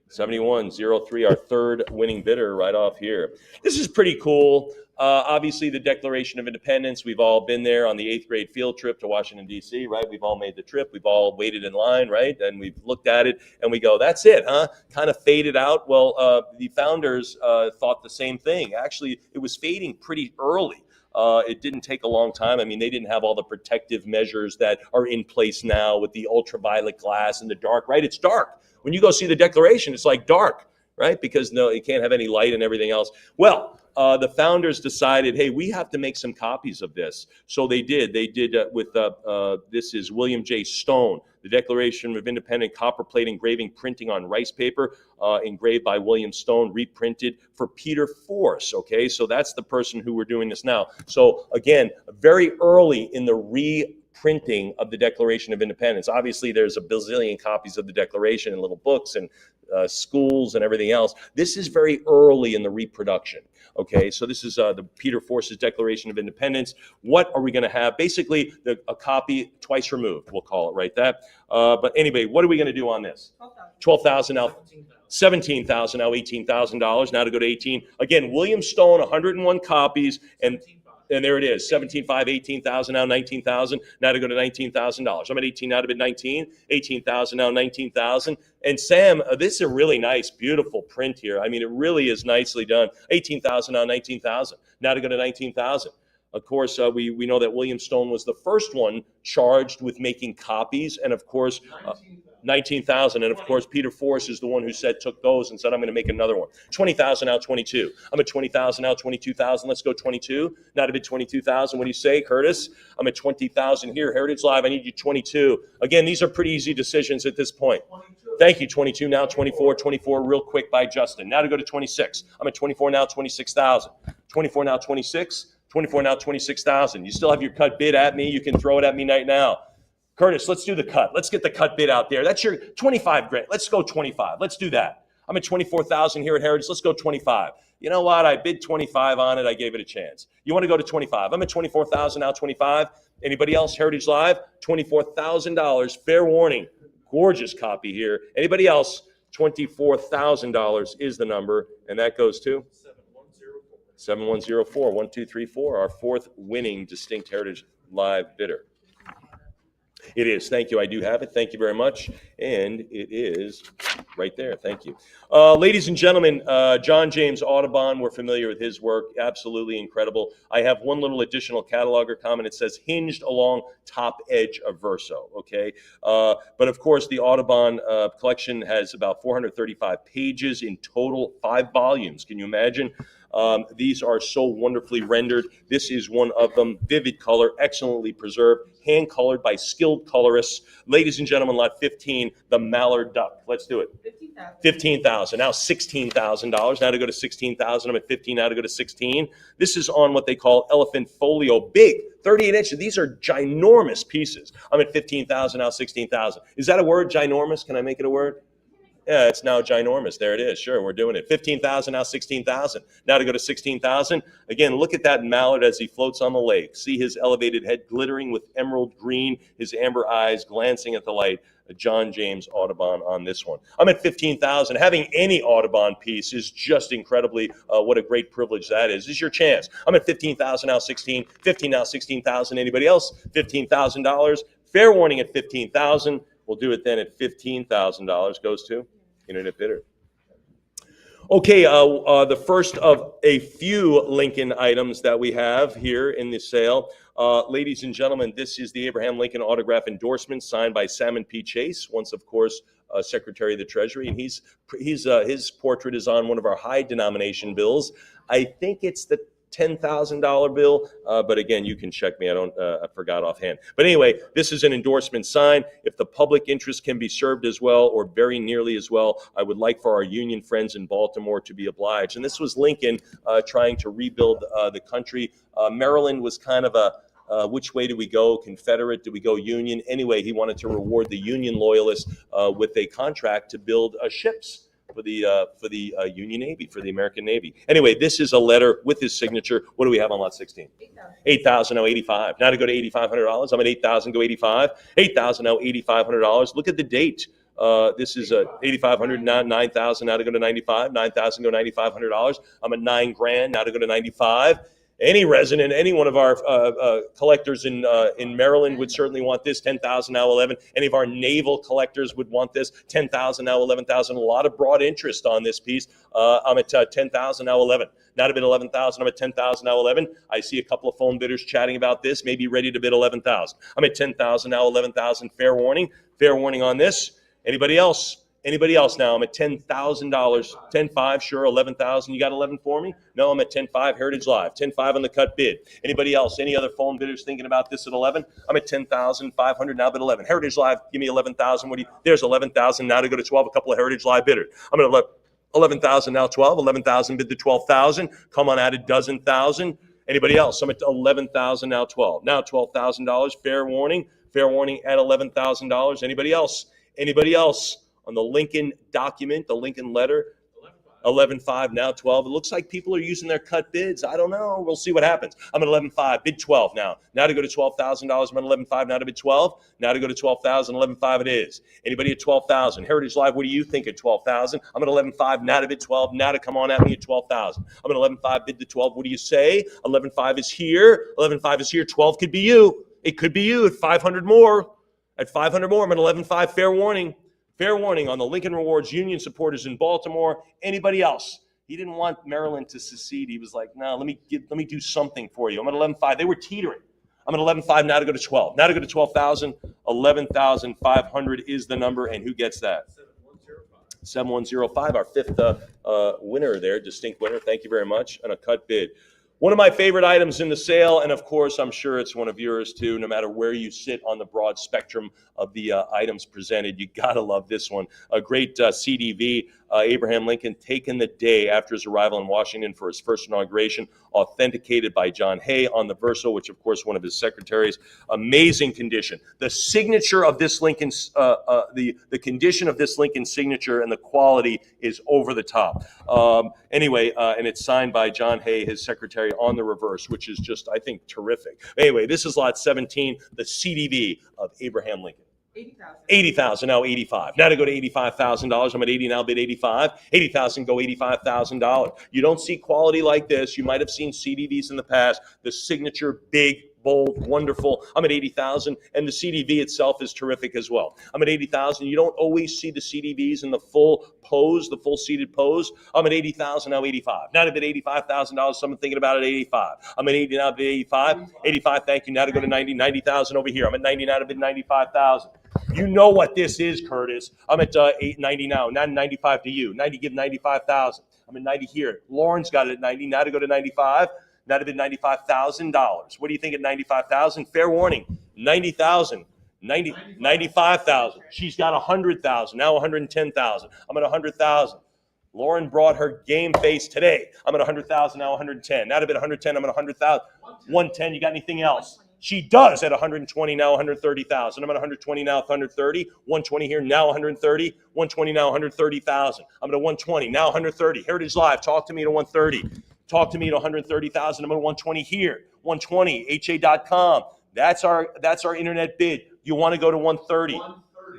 7103, our third winning bidder right off here. This is pretty cool. Obviously, the Declaration of Independence, we've all been there on the 8th grade field trip to Washington, D.C., right? We've all made the trip. We've all waited in line, right? And we've looked at it and we go, that's it, huh? Kind of faded out. Well, the founders thought the same thing. Actually, it was fading pretty early. It didn't take a long time. I mean, they didn't have all the protective measures that are in place now with the ultraviolet glass and the dark, right? It's dark. When you go see the Declaration, it's like dark, right? Because no, you can't have any light and everything else. Well, the founders decided, hey, we have to make some copies of this. So they did. They did with, this is William J. Stone, the Declaration of Independence, copper plate engraving, printing on rice paper, engraved by William Stone, reprinted for Peter Force, okay? So that's the person who we're doing this now. So again, very early in the reprinting of the Declaration of Independence. Obviously, there's a bazillion copies of the Declaration in little books and schools and everything else. This is very early in the reproduction. Okay, so this is the Peter Force's Declaration of Independence. What are we going to have? Basically, a copy twice removed, we'll call it, right? That. But anyway, what are we going to do on this? 12,000 now. 17,000 now, $18,000. Now to go to 18. Again, William Stone, 101 copies, and there it is, 17,500, 18,000 now, 19,000. Now to go to $19,000. I'm at 18 now to bid 19, 18,000 now, 19,000. And Sam, this is a really nice, beautiful print here. I mean, it really is nicely done. 18,000 now, 19,000. Now to go to 19,000. Of course, we know that William Stone was the first one charged with making copies, and of course, 19,000. And of course, Peter Force is the one who took those and said, I'm going to make another one. 20,000 now, 22. I'm at 20,000 now, 22,000. Let's go 22. Now to bid 22,000. What do you say, Curtis? I'm at 20,000 here. Heritage Live, I need you 22. Again, these are pretty easy decisions at this point. 22. Thank you, 22 now, 24, 24 real quick by Justin. Now to go to 26. I'm at 24 now, 26,000. 24 now, 26. 24 now, 26,000. You still have your cut bid at me. You can throw it at me right now. Curtis, let's do the cut. Let's get the cut bid out there. That's your 25 grand. Let's go 25. Let's do that. I'm at 24,000 here at Heritage. Let's go 25. You know what? I bid 25 on it. I gave it a chance. You want to go to 25? I'm at 24,000 now, 25. Anybody else? Heritage Live, $24,000. Fair warning. Gorgeous copy here. Anybody else? $24,000 is the number, and that goes to 7104. 1234, our fourth winning distinct Heritage Live bidder. It is. Thank you. I do have it. Thank you very much. And it is right there. Thank you. Ladies and gentlemen, John James Audubon, we're familiar with his work. Absolutely incredible. I have one little additional cataloger comment. It says hinged along top edge of verso. Okay. But of course, the Audubon collection has about 435 pages in total, 5 volumes. Can you imagine? These are so wonderfully rendered. This is one of them. Vivid color, excellently preserved, hand colored by skilled colorists. Ladies and gentlemen, lot 15, the Mallard Duck. Let's do it. 15,000. Now $16,000. Now to go to 16,000. I'm at 15. Now to go to 16. This is on what they call elephant folio. Big, 38 inches. These are ginormous pieces. I'm at 15,000. Now 16,000. Is that a word, ginormous? Can I make it a word? Yeah, it's now ginormous. There it is. Sure, we're doing it. 15,000, now 16,000. Now to go to 16,000. Again, look at that mallard as he floats on the lake. See his elevated head glittering with emerald green, his amber eyes glancing at the light. A John James Audubon on this one. I'm at 15,000. Having any Audubon piece is just incredibly, what a great privilege that is. This is your chance. I'm at 15,000, now 16, 15, now 16,000. Anybody else? $15,000. Fair warning at 15,000. We'll do it then at $15,000. Goes to Internet Bidder. Okay, the first of a few Lincoln items that we have here in the sale. Ladies and gentlemen, this is the Abraham Lincoln autograph endorsement signed by Salmon P. Chase, once, of course, Secretary of the Treasury. And his portrait is on one of our high denomination bills. I think it's the $10,000 bill, but again, you can check me. I forgot offhand. But anyway, this is an endorsement sign. If the public interest can be served as well, or very nearly as well, I would like for our union friends in Baltimore to be obliged. And this was Lincoln trying to rebuild the country. Maryland was kind of which way do we go? Confederate? Do we go Union? Anyway, he wanted to reward the Union loyalists with a contract to build ships for the Union Navy, for the American Navy. Anyway, this is a letter with his signature. What do we have on lot 16? 8,000, now 85. Now to go to $8,500. I'm at 8,000, go 85. 8,000, now $8,500. Look at the date. This is 8,500, now 9,000, now to go to 95. 9,000, go $9,500. I'm at $9,000, now to go to 95. Any resident, any one of our collectors in Maryland would certainly want this. 10,000, now 11. Any of our naval collectors would want this. 10,000, now 11,000. A lot of broad interest on this piece. I'm at 10,000, now 11. Now to bid 11,000. I'm at 10,000, now 11. I see a couple of phone bidders chatting about this. Maybe ready to bid 11,000. I'm at 10,000, now 11,000. Fair warning. Fair warning on this. Anybody else? Anybody else now? I'm at $10,000. 10.5, sure. 11,000. You got 11 for me? No, I'm at 10.5. Heritage Live. 10.5 on the cut bid. Anybody else? Any other phone bidders thinking about this at 11? I'm at 10,500. Now bid 11. Heritage Live. Give me 11,000. What do you? There's 11,000. Now to go to 12. A couple of Heritage Live bidders. I'm at 11,000. Now 12. 11,000 bid to 12,000. Come on out a dozen thousand. Anybody else? I'm at 11,000. Now 12. Now $12,000. Fair warning. Fair warning at $11,000. Anybody else? Anybody else? On the Lincoln document, the Lincoln letter, 11.5, now 12. It looks like people are using their cut bids. I don't know. We'll see what happens. I'm at 11.5, bid 12 now. Now to go to $12,000. I'm at 11.5, now to bid 12. Now to go to 12,000, 11.5 it is. Anybody at 12,000? Heritage Live, what do you think at 12,000? I'm at 11.5, now to bid 12. Now to come on at me at 12,000. I'm at 11.5, bid to 12. What do you say? 11.5 is here. 11.5 is here. 12 could be you. It could be you at 500 more. At 500 more, I'm at 11.5, fair warning. Fair warning on the Lincoln Rewards Union supporters in Baltimore. Anybody else? He didn't want Maryland to secede. He was like, no, let me do something for you. I'm at 11.5. They were teetering. I'm at 11.5 now to go to 12. Now to go to 12,000. 11,500 is the number, and who gets that? 7105, our fifth winner there, distinct winner. Thank you very much. And a cut bid. One of my favorite items in the sale, and of course, I'm sure it's one of yours too, no matter where you sit on the broad spectrum of the items presented, you gotta love this one. A great CDV, Abraham Lincoln, taken the day after his arrival in Washington for his first inauguration, authenticated by John Hay on the Verso, which of course one of his secretaries. Amazing condition. The signature of this Lincoln's, the condition of this Lincoln signature and the quality is over the top. Anyway, and it's signed by John Hay, his secretary, on the reverse, which is just, I think, terrific. Anyway, this is lot 17, the CDV of Abraham Lincoln. 80,000, now 85. Now to go to $85,000. I'm at 80 now, bid 85. 80,000, go $85,000. You don't see quality like this. You might have seen CDVs in the past. The signature, big, bold, wonderful. I'm at 80,000, and the CDV itself is terrific as well. I'm at 80,000. You don't always see the CDVs in the full pose, the full seated pose. I'm at 80,000, now 85. Now to bid $85,000. Someone thinking about it, 85. I'm at 80 now, bid 85. 85, thank you. Now to go to 90. 90,000 over here. I'm at 90 now to bid 95,000. You know what this is, Curtis. I'm at 890 now. Not 95 to you. 90, give 95,000. I'm at 90 here. Lauren's got it at 90. Now to go to 95. Now to bid $95,000. What do you think at 95,000? Fair warning. 90,000. 95,000. She's got 100,000. Now 110,000. I'm at 100,000. Lauren brought her game face today. I'm at 100,000. Now 110. Now to bid 110. I'm at 100,000. 110. You got anything else? She does at 120 now, 130,000. I'm at 120 now, 130. 120 here now, 130. 120 now, 130,000. I'm at 120 now, 130. Heritage Live, talk to me at 130. Talk to me at 130,000. I'm at 120 here. 120. HA.com. That's our internet bid. You want to go to 130?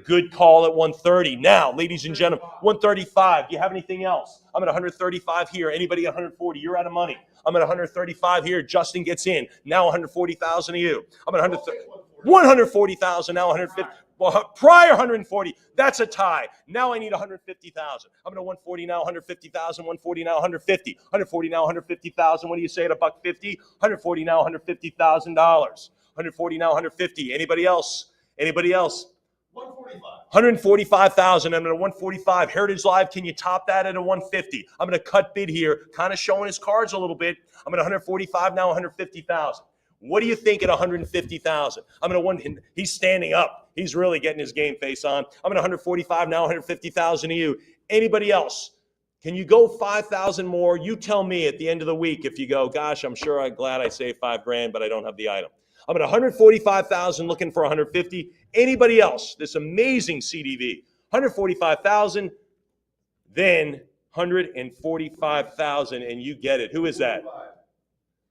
Good call at 130. Now, ladies and gentlemen, 135. Do you have anything else? I'm at 135 here. Anybody at 140? You're out of money. I'm at 135 here. Justin gets in. Now 140,000 of you. I'm at 140,000. Now 150. Well, prior 140. That's a tie. Now I need 150,000. I'm at 140 now, 150,000. 140 now, 150. 140 now, 150,000. What do you say at $150? 140 now, $150,000. 140 now, 150. Anybody else? Anybody else? 145,000. I'm at a 145. Heritage Live, can you top that at a 150? I'm going to cut bid here, kind of showing his cards a little bit. I'm at 145 now, 150,000. What do you think at 150,000? I'm at one. He's standing up. He's really getting his game face on. I'm at 145 now, 150,000 of you. Anybody else? Can you go 5,000 more? You tell me at the end of the week if you go, gosh, I'm sure I'm glad I saved $5,000, but I don't have the item. I'm at 145,000 looking for 150. Anybody else? This amazing CDV. 145,000, then 145,000, and you get it. Who is that?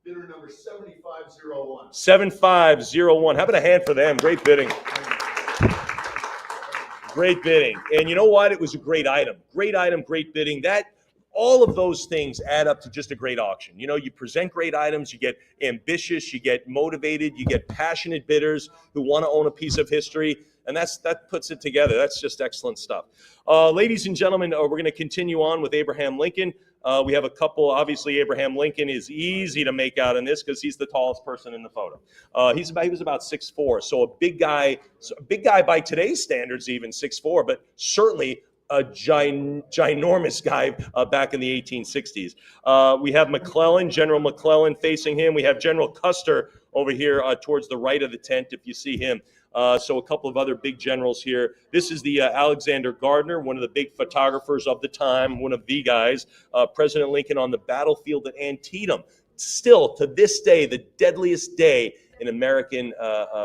Bidder number 7501. 7501. How about a hand for them? Great bidding. Great bidding. And you know what? It was a great item. Great item, great bidding. All of those things add up to just a great auction. You know, you present great items, you get ambitious, you get motivated, you get passionate bidders who want to own a piece of history, and that puts it together. That's just excellent stuff. Ladies and gentlemen, we're going to continue on with Abraham Lincoln. We have a couple. Obviously, Abraham Lincoln is easy to make out in this because he's the tallest person in the photo. He was about 6'4", so a big guy by today's standards, even 6'4", but certainly a ginormous guy back in the 1860s. We have McClellan, General McClellan facing him. We have General Custer over here towards the right of the tent, if you see him. So a couple of other big generals here. This is the Alexander Gardner, one of the big photographers of the time, one of the guys. President Lincoln on the battlefield at Antietam. Still, to this day, the deadliest day in American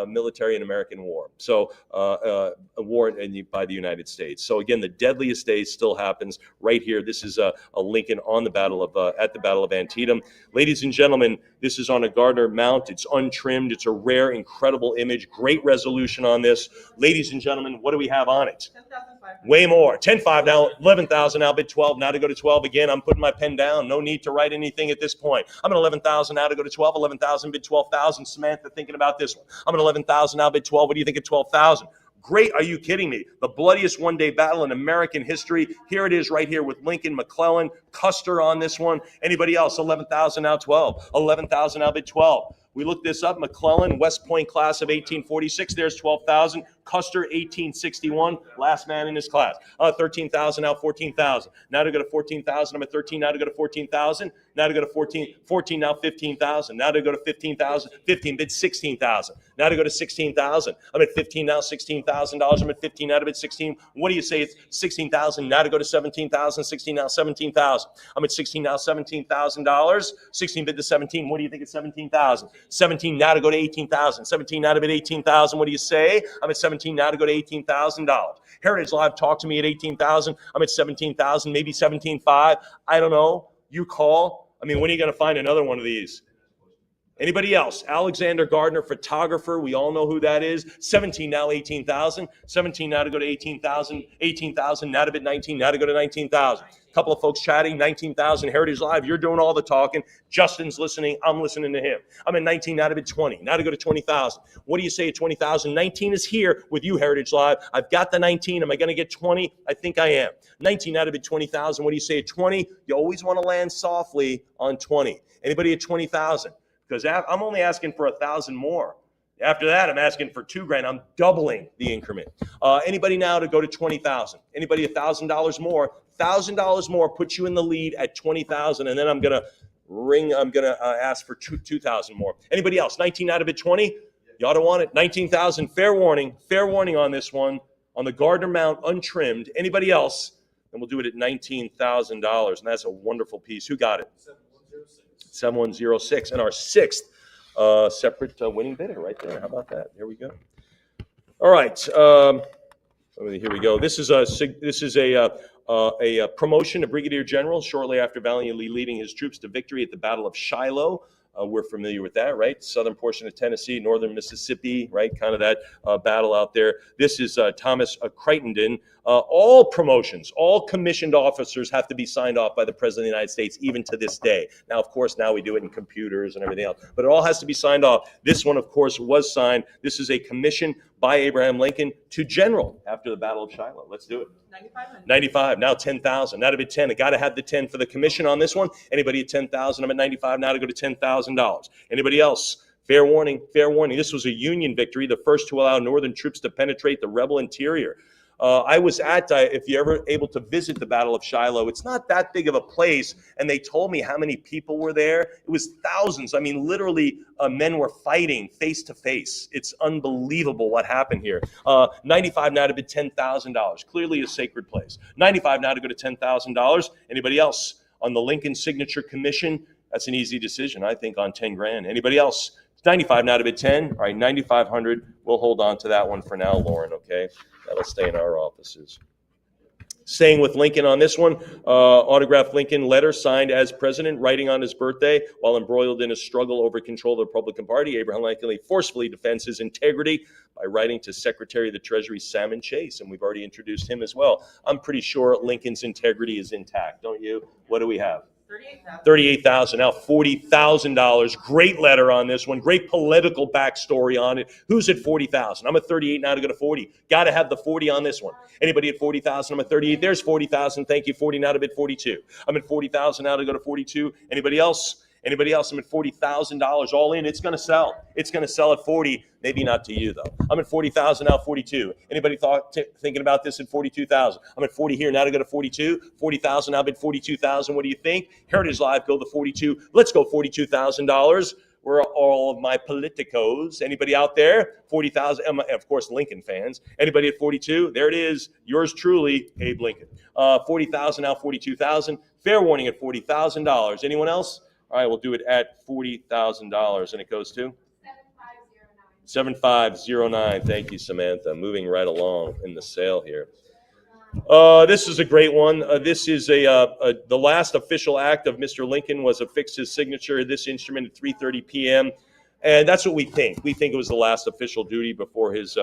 military and American war. So a war by the United States. So again, the deadliest day still happens right here. This is a Lincoln on the at the Battle of Antietam. Ladies and gentlemen, this is on a Gardner mount. It's untrimmed. It's a rare, incredible image. Great resolution on this. Ladies and gentlemen, what do we have on it? 10,500. Way more. 10.5 now, 11,000 now, bid 12. Now to go to 12 again. I'm putting my pen down. No need to write anything at this point. I'm at 11,000 now to go to 12. 11,000, bid 12,000. Samantha thinking about this one. I'm at 11,000 now, bid 12. What do you think at 12,000? Great. Are you kidding me? The bloodiest one-day battle in American history. Here it is right here with Lincoln, McClellan, Custer on this one. Anybody else? 11,000 now, 12. 11,000 now, bid 12. We looked this up. McClellan, West Point class of 1846. There's 12,000. Custer, 1861. Last man in his class. 13,000 now, 14,000. Now to go to 14,000. I'm at 13. Now to go to 14,000. Now to go to 14. 14 now, 15,000. Now to go to 15,000. 15 bid 16,000. Now to go to 16,000. I'm at 15 now, $16,000. I'm at 15 now to bid 16. What do you say? It's 16,000. Now to go to 17,000. 16 now, 17,000. I'm at 16 now, $17,000. 16 bid to 17. What do you think at 17,000? 17 now to go to 18,000. 17 now to bid 18,000. What do you say? I'm at 17 now to go to $18,000. Heritage Live, talk to me at 18,000. I'm at 17,000, maybe 17.5. I don't know. You call. I mean, when are you going to find another one of these? Anybody else? Alexander Gardner, photographer. We all know who that is. 17 now, 18,000. 17 now to go to 18,000. 18,000 now to bid 19. Now to go to 19,000. A couple of folks chatting. 19,000. Heritage Live. You're doing all the talking. Justin's listening. I'm listening to him. I'm at 19 now to bid 20. Now to go to 20,000. What do you say at 20,000? 19 is here with you, Heritage Live. I've got the 19. Am I going to get 20? I think I am. 19 now to bid 20,000. What do you say at 20? You always want to land softly on 20. Anybody at 20,000? Because I'm only asking for 1,000 more. After that, I'm asking for $2,000. I'm doubling the increment. Anybody now to go to 20,000? Anybody $1,000 more? $1,000 more puts you in the lead at 20,000, and then I'm gonna ask for 2,000 more. Anybody else? 19 out of bid 20. You ought to want it. 19,000. Fair warning on this one on the Gardner mount, untrimmed. Anybody else? And we'll do it at $19,000, and that's a wonderful piece. Who got it? 7106. And our sixth separate winning bidder right there. How about that? There we go. All right. Here we go. This is a promotion to Brigadier General shortly after valiantly leading his troops to victory at the Battle of Shiloh. We're familiar with that, right? Southern portion of Tennessee, northern Mississippi, right? Kind of that battle out there. This is Thomas Crittenden. All promotions, all commissioned officers have to be signed off by the President of the United States, even to this day. Now, of course, now we do it in computers and everything else, but it all has to be signed off. This one, of course, was signed. This is a commission by Abraham Lincoln to general after the Battle of Shiloh. Let's do it. 95, now 10,000. That'd be 10. I got to have the 10 for the commission on this one. Anybody at 10,000? I'm at 95 now to go to $10,000. Anybody else? Fair warning, fair warning. This was a Union victory, the first to allow Northern troops to penetrate the rebel interior. I was at, if you're ever able to visit the Battle of Shiloh, it's not that big of a place, and they told me how many people were there. It was thousands. I mean, literally, men were fighting face to face. It's unbelievable what happened here. 95 now to bid $10,000. Clearly a sacred place. 95 now to go to $10,000. Anybody else on the Lincoln Signature Commission? That's an easy decision, I think, on 10 grand. Anybody else? 95 now to bid 10. All right, 9,500. We'll hold on to that one for now, Lauren, okay? That'll stay in our offices. Staying with Lincoln on this one, autographed Lincoln letter signed as president, writing on his birthday while embroiled in a struggle over control of the Republican Party. Abraham Lincoln forcefully defends his integrity by writing to Secretary of the Treasury Salmon Chase, and we've already introduced him as well. I'm pretty sure Lincoln's integrity is intact, don't you? What do we have? $38,000, now $40,000. Great letter on this one. Great political backstory on it. Who's at $40,000? I'm at 38 now to go to 40. Got to have the 40 on this one. Anybody at 40,000? I'm at 38. There's 40,000. Thank you. 40 now to bid 42. I'm at 40,000 now to go to 42. Anybody else? Anybody else? I'm at $40,000 all in. It's going to sell. It's going to sell at 40. Maybe not to you, though. I'm at 40,000 now, 42. Anybody thinking about this at 42,000? I'm at 40 here now to go to 42. 40,000 now bid 42,000. What do you think? Heritage Live, go to 42. Let's go $42,000. Where are all of my politicos? Anybody out there? 40,000. Of course, Lincoln fans. Anybody at 42? There it is. Yours truly, Abe Lincoln. 40,000 now, 42,000. Fair warning at $40,000. Anyone else? All right, we'll do it at $40,000, and it goes to 7509. Thank you, Samantha. Moving right along in the sale here. This is a great one. This is the last official act of Mr. Lincoln was affix his signature. This instrument at 3:30 p.m. And that's what we think. We think it was the last official duty before his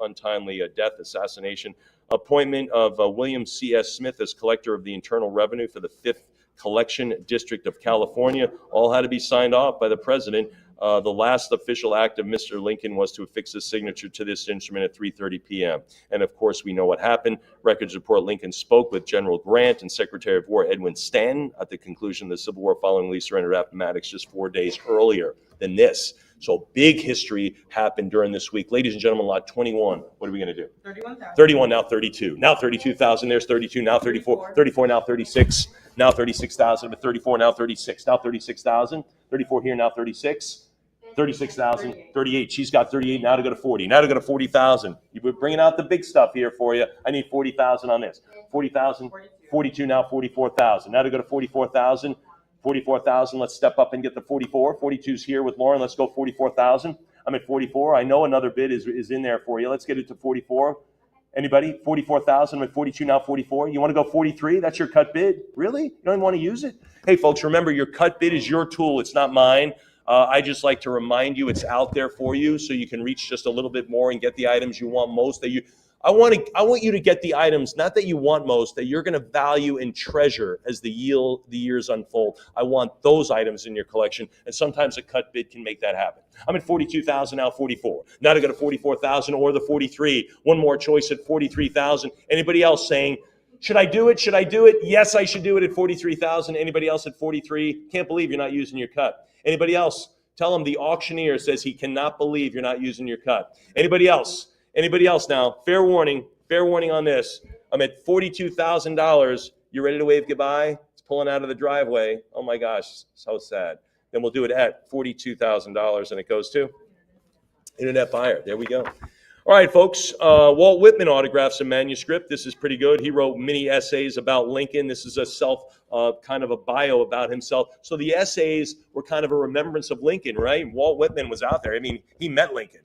untimely death, assassination. Appointment of William C.S. Smith as collector of the Internal Revenue for the 5th Collection District of California. All had to be signed off by the president. The last official act of Mr. Lincoln was to affix his signature to this instrument at 3:30 p.m. And of course, we know what happened. Records report Lincoln spoke with General Grant and Secretary of War Edwin Stanton at the conclusion of the Civil War following Lee surrender of Appomattox just 4 days earlier than this. So big history happened during this week. Ladies and gentlemen, lot 21. What are we going to do? 31,000. 31, now 32. Now 32,000. There's 32. Now 34. 34, now 36. Now 36,000. But 34, now 36. Now 36,000. 34 here, now 36. 36,000. 38. She's got 38. Now to go to 40. Now to go to 40,000. You're bringing out the big stuff here for you. I need 40,000 on this. 40,000. 42, now 44,000. Now to go to 44,000. 44,000. Let's step up and get the 44. 42's here with Lauren. Let's go 44,000. I'm at 44. I know another bid is in there for you. Let's get it to 44. Anybody? 44,000. I'm at 42, now 44. You want to go 43? That's your cut bid? Really? You don't even want to use it? Hey, folks, remember your cut bid is your tool. It's not mine. I just like to remind you it's out there for you so you can reach just a little bit more and get the items you want most. I want you to get the items, not that you want most, that you're going to value and treasure as the years unfold. I want those items in your collection, and sometimes a cut bid can make that happen. I'm at 42,000, now 44. Now to go to 44,000 or the 43. One more choice at 43,000. Anybody else saying, should I do it? Should I do it? Yes, I should do it at 43,000. Anybody else at 43? Can't believe you're not using your cut. Anybody else? Tell them the auctioneer says he cannot believe you're not using your cut. Anybody else? Anybody else now? Fair warning on this. I'm at $42,000. You ready to wave goodbye? It's pulling out of the driveway. Oh my gosh, so sad. Then we'll do it at $42,000, and it goes to internet buyer. There we go. All right, folks. Walt Whitman autographs a manuscript. This is pretty good. He wrote many essays about Lincoln. This is a kind of a bio about himself. So the essays were kind of a remembrance of Lincoln, right? Walt Whitman was out there. I mean, he met Lincoln.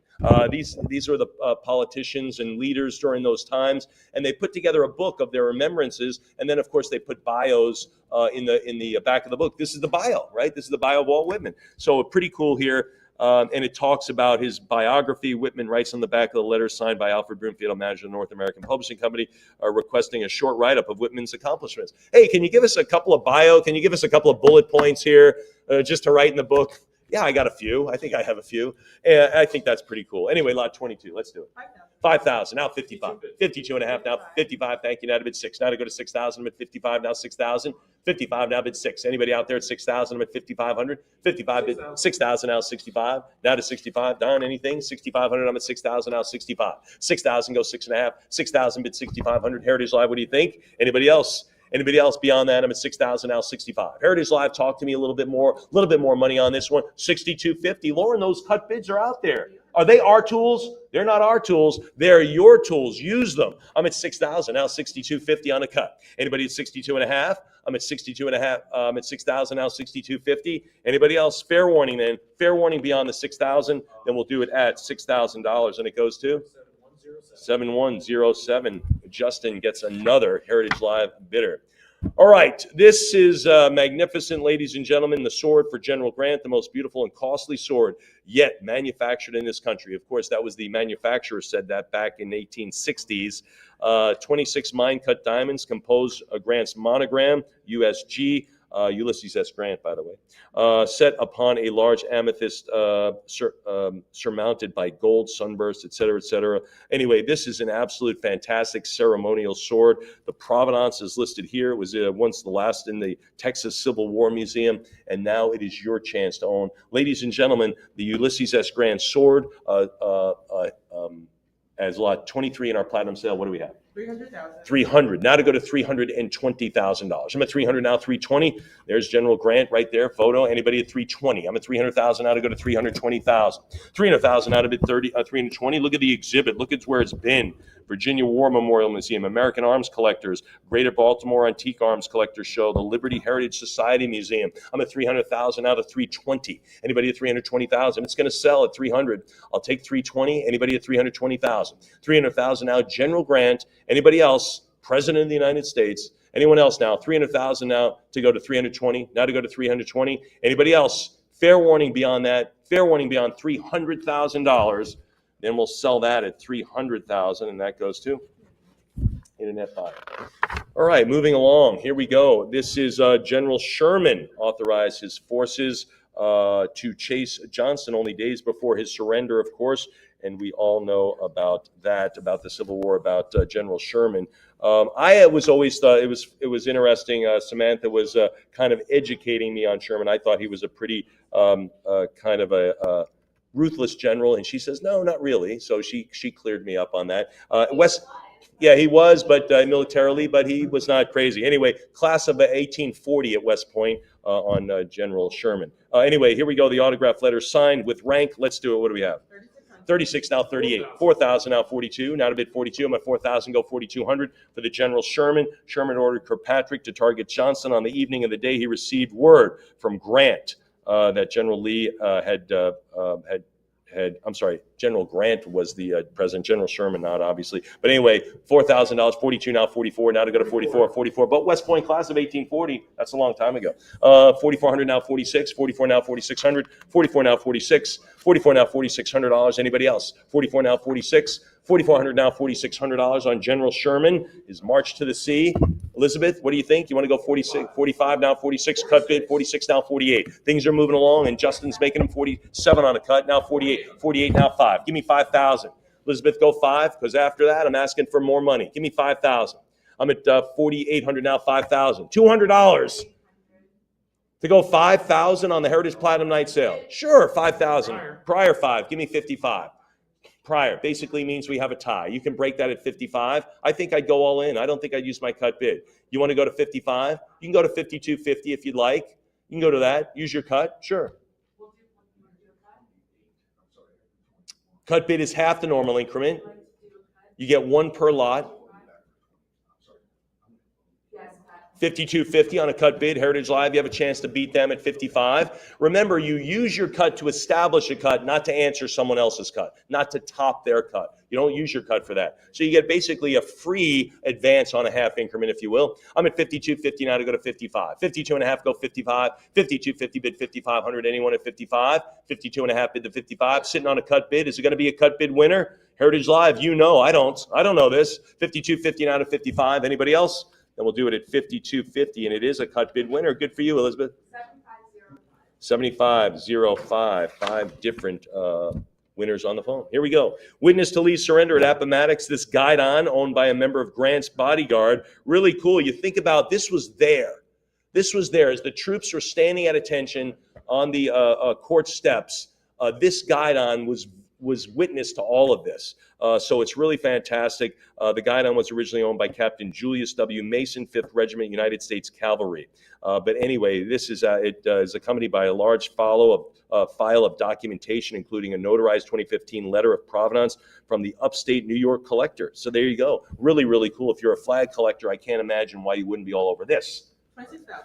These are the politicians and leaders during those times, and they put together a book of their remembrances. And then, of course, they put bios in the back of the book. This is the bio, right? This is the bio of Walt Whitman. So pretty cool here. And it talks about his biography. Whitman writes on the back of the letter signed by Alfred Broomfield, manager of the North American Publishing Company, requesting a short write-up of Whitman's accomplishments. Hey, can you give us a couple of bio? Can you give us a couple of bullet points here just to write in the book? Yeah, I got a few. I think I have a few. And I think that's pretty cool. Anyway, lot 22. Let's do it. 5,000. Now 55. 52 and a half. Now 55. Thank you. Now to bid 6. Now to go to 6,000. I'm at 55. Now 6,000. 55. Now bid 6. Anybody out there at 6,000? I'm at 5,500. 55 bid 6,000. Now 65. Now to 65. Don, anything? 6,500. I'm at 6,000. Now 65. 6,000 goes 6.5. 6,000 bid 6,500. Heritage Live. What do you think? Anybody else? Anybody else beyond that? I'm at 6,000 now, 65. Heritage Live, talk to me a little bit more money on this one. 6,250. Lauren, those cut bids are out there. Are they our tools? They're not our tools. They're your tools. Use them. I'm at 6,000 now, 6,250 on a cut. Anybody at 62 and a half? I'm at 62 and a half. I'm at 6,000 now, 6,250. Anybody else? Fair warning then. Fair warning beyond the 6,000. Then we'll do it at $6,000, and it goes to 7107. Justin gets another Heritage Live bidder. All right, this is magnificent, ladies and gentlemen. The sword for General Grant, the most beautiful and costly sword yet manufactured in this country. Of course, that was the manufacturer said that back in 1860s. 26 mine-cut diamonds compose Grant's monogram, USG. Ulysses S. Grant, by the way, set upon a large amethyst surmounted by gold sunburst, etc., etc. Anyway, this is an absolute fantastic ceremonial sword. The provenance is listed here. It was once the last in the Texas Civil War Museum, and now it is your chance to own. Ladies and gentlemen, the Ulysses S. Grant sword as lot 23 in our platinum sale. What do we have? 300,000. 300. Now to go to $320,000. I'm at 300 now, 320. There's General Grant right there. Photo. Anybody at 320? I'm at 300,000 now to go to 320,000. 300,000 now to bid 320. Look at the exhibit. Look at where it's been. Virginia War Memorial Museum, American Arms Collectors, Greater Baltimore Antique Arms Collectors Show, the Liberty Heritage Society Museum. I'm at 300,000 now to 320. Anybody at 320,000? It's going to sell at 300. I'll take 320. Anybody at 320,000? 300,000 now. General Grant. Anybody else? President of the United States. Anyone else now? 300,000 now to go to 320. Now to go to 320. Anybody else? Fair warning beyond that. Fair warning beyond $300,000. Then we'll sell that at 300,000, and that goes to Internet Buyer. All right, moving along. Here we go. This is General Sherman authorized his forces to chase Johnston only days before his surrender, of course. And we all know about that, about the Civil War, about General Sherman. I was always thought it was interesting. Samantha was kind of educating me on Sherman. I thought he was a pretty kind of a ruthless general, and she says, no, not really. So she cleared me up on that. Yeah, he was, but militarily, but he was not crazy. Anyway, class of 1840 at West Point on General Sherman. Anyway, here we go. The autograph letter signed with rank. Let's do it. What do we have? 36 now 38. 4,000 now 42. Now to bid 42. I'm at 4,000. Go 4,200 for the General Sherman. Sherman ordered Kirkpatrick to target Johnston on the evening of the day he received word from Grant that General Lee General Grant was the president. General Sherman not, obviously. But anyway, $4,000, 42 now, 44. Now to go to 44. But West Point class of 1840, that's a long time ago. 4,400 now, 46. 44 now, 4,600. 44 now, 46. 44 now, $4,600. Anybody else? 44 now, 46. 4,400 now, $4,600 on General Sherman. His march to the sea. Elizabeth, what do you think? You want to go 46, 45 now, 46, cut bid, 46 now, 48. Things are moving along, and Justin's making him 47 on a cut, now 48, 48 now 5. Give me 5,000. Elizabeth, go 5, because after that, I'm asking for more money. Give me 5,000. I'm at 4,800 now, 5,000. $200 to go 5,000 on the Heritage Platinum Night Sale. Sure, 5,000. Prior 5. Give me 55. Prior basically means we have a tie. You can break that at 55. I think I'd go all in. I don't think I'd use my cut bid. You want to go to 55? You can go to 52.50 if you'd like. You can go to that. Use your cut. Sure. Cut bid is half the normal increment. You get one per lot. 52.50 on a cut bid. Heritage Live, you have a chance to beat them at 55. Remember, you use your cut to establish a cut, not to answer someone else's cut, not to top their cut. You don't use your cut for that. So you get basically a free advance on a half increment, if you will. I'm at 52.50 now to go to 55. 52 and a half, go 55. 52.50 bid 5,500. Anyone at 55? 52 and a half bid to 55. Sitting on a cut bid. Is it going to be a cut bid winner? Heritage Live, you know. I don't know this. 52.50 now to 55. Anybody else? Then we'll do it at 52.50, and it is a cut bid winner. Good for you, Elizabeth. 7505. 5 different winners on the phone. Here we go. Witness to Lee's surrender at Appomattox. This guidon, owned by a member of Grant's bodyguard. Really cool. You think about this was there. This was there as the troops were standing at attention on the court steps. This guidon was witness to all of this. So it's really fantastic. The guidon was originally owned by Captain Julius W. Mason, 5th Regiment, United States Cavalry. But anyway, this is accompanied by a large file of documentation, including a notarized 2015 letter of provenance from the upstate New York collector. So there you go. Really, really cool. If you're a flag collector, I can't imagine why you wouldn't be all over this.